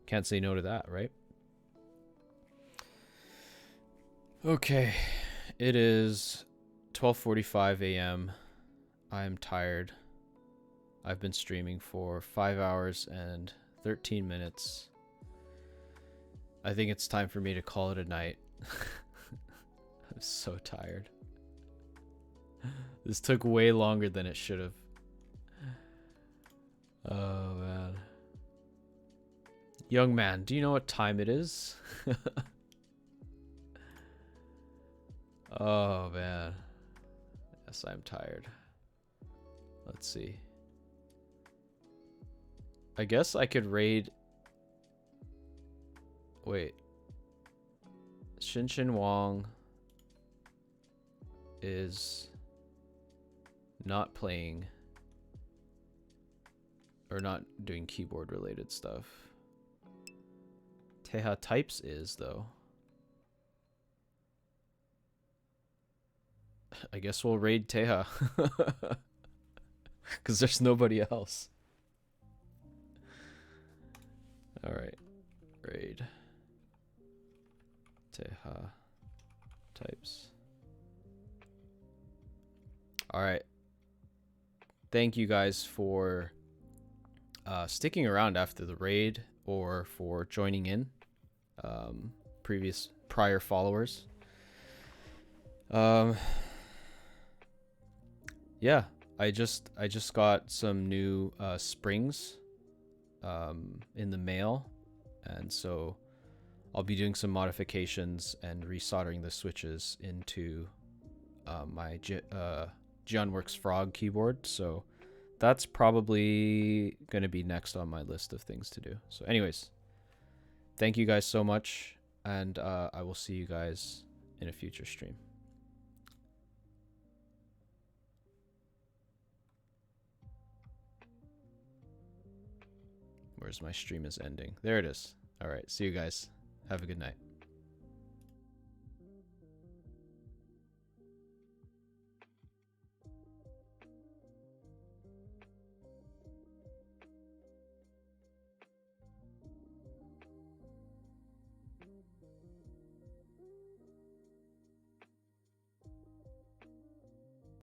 can't say no to that, right? Okay, it is 12:45 a.m. I am tired. I've been streaming for 5 hours and 13 minutes. I think it's time for me to call it a night. I'm so tired. This took way longer than it should have. Oh, man. Young man, do you know what time it is? Oh, man. Yes, I'm tired. Let's see. I guess I could raid... Wait. Shinshin Wong is not playing or not doing keyboard related stuff. Teha Types is, though. I guess we'll raid Teha. Because there's nobody else. Alright. Raid. Teha Types. Alright. Thank you guys for sticking around after the raid or for joining in. Prior followers. Yeah, I just got some new springs in the mail, and so I'll be doing some modifications and resoldering the switches into my Geonworks Frog keyboard. So that's probably going to be next on my list of things to do. So anyways, thank you guys so much, and I will see you guys in a future stream. Where's my stream is ending? There it is. All right, see you guys. Have a good night.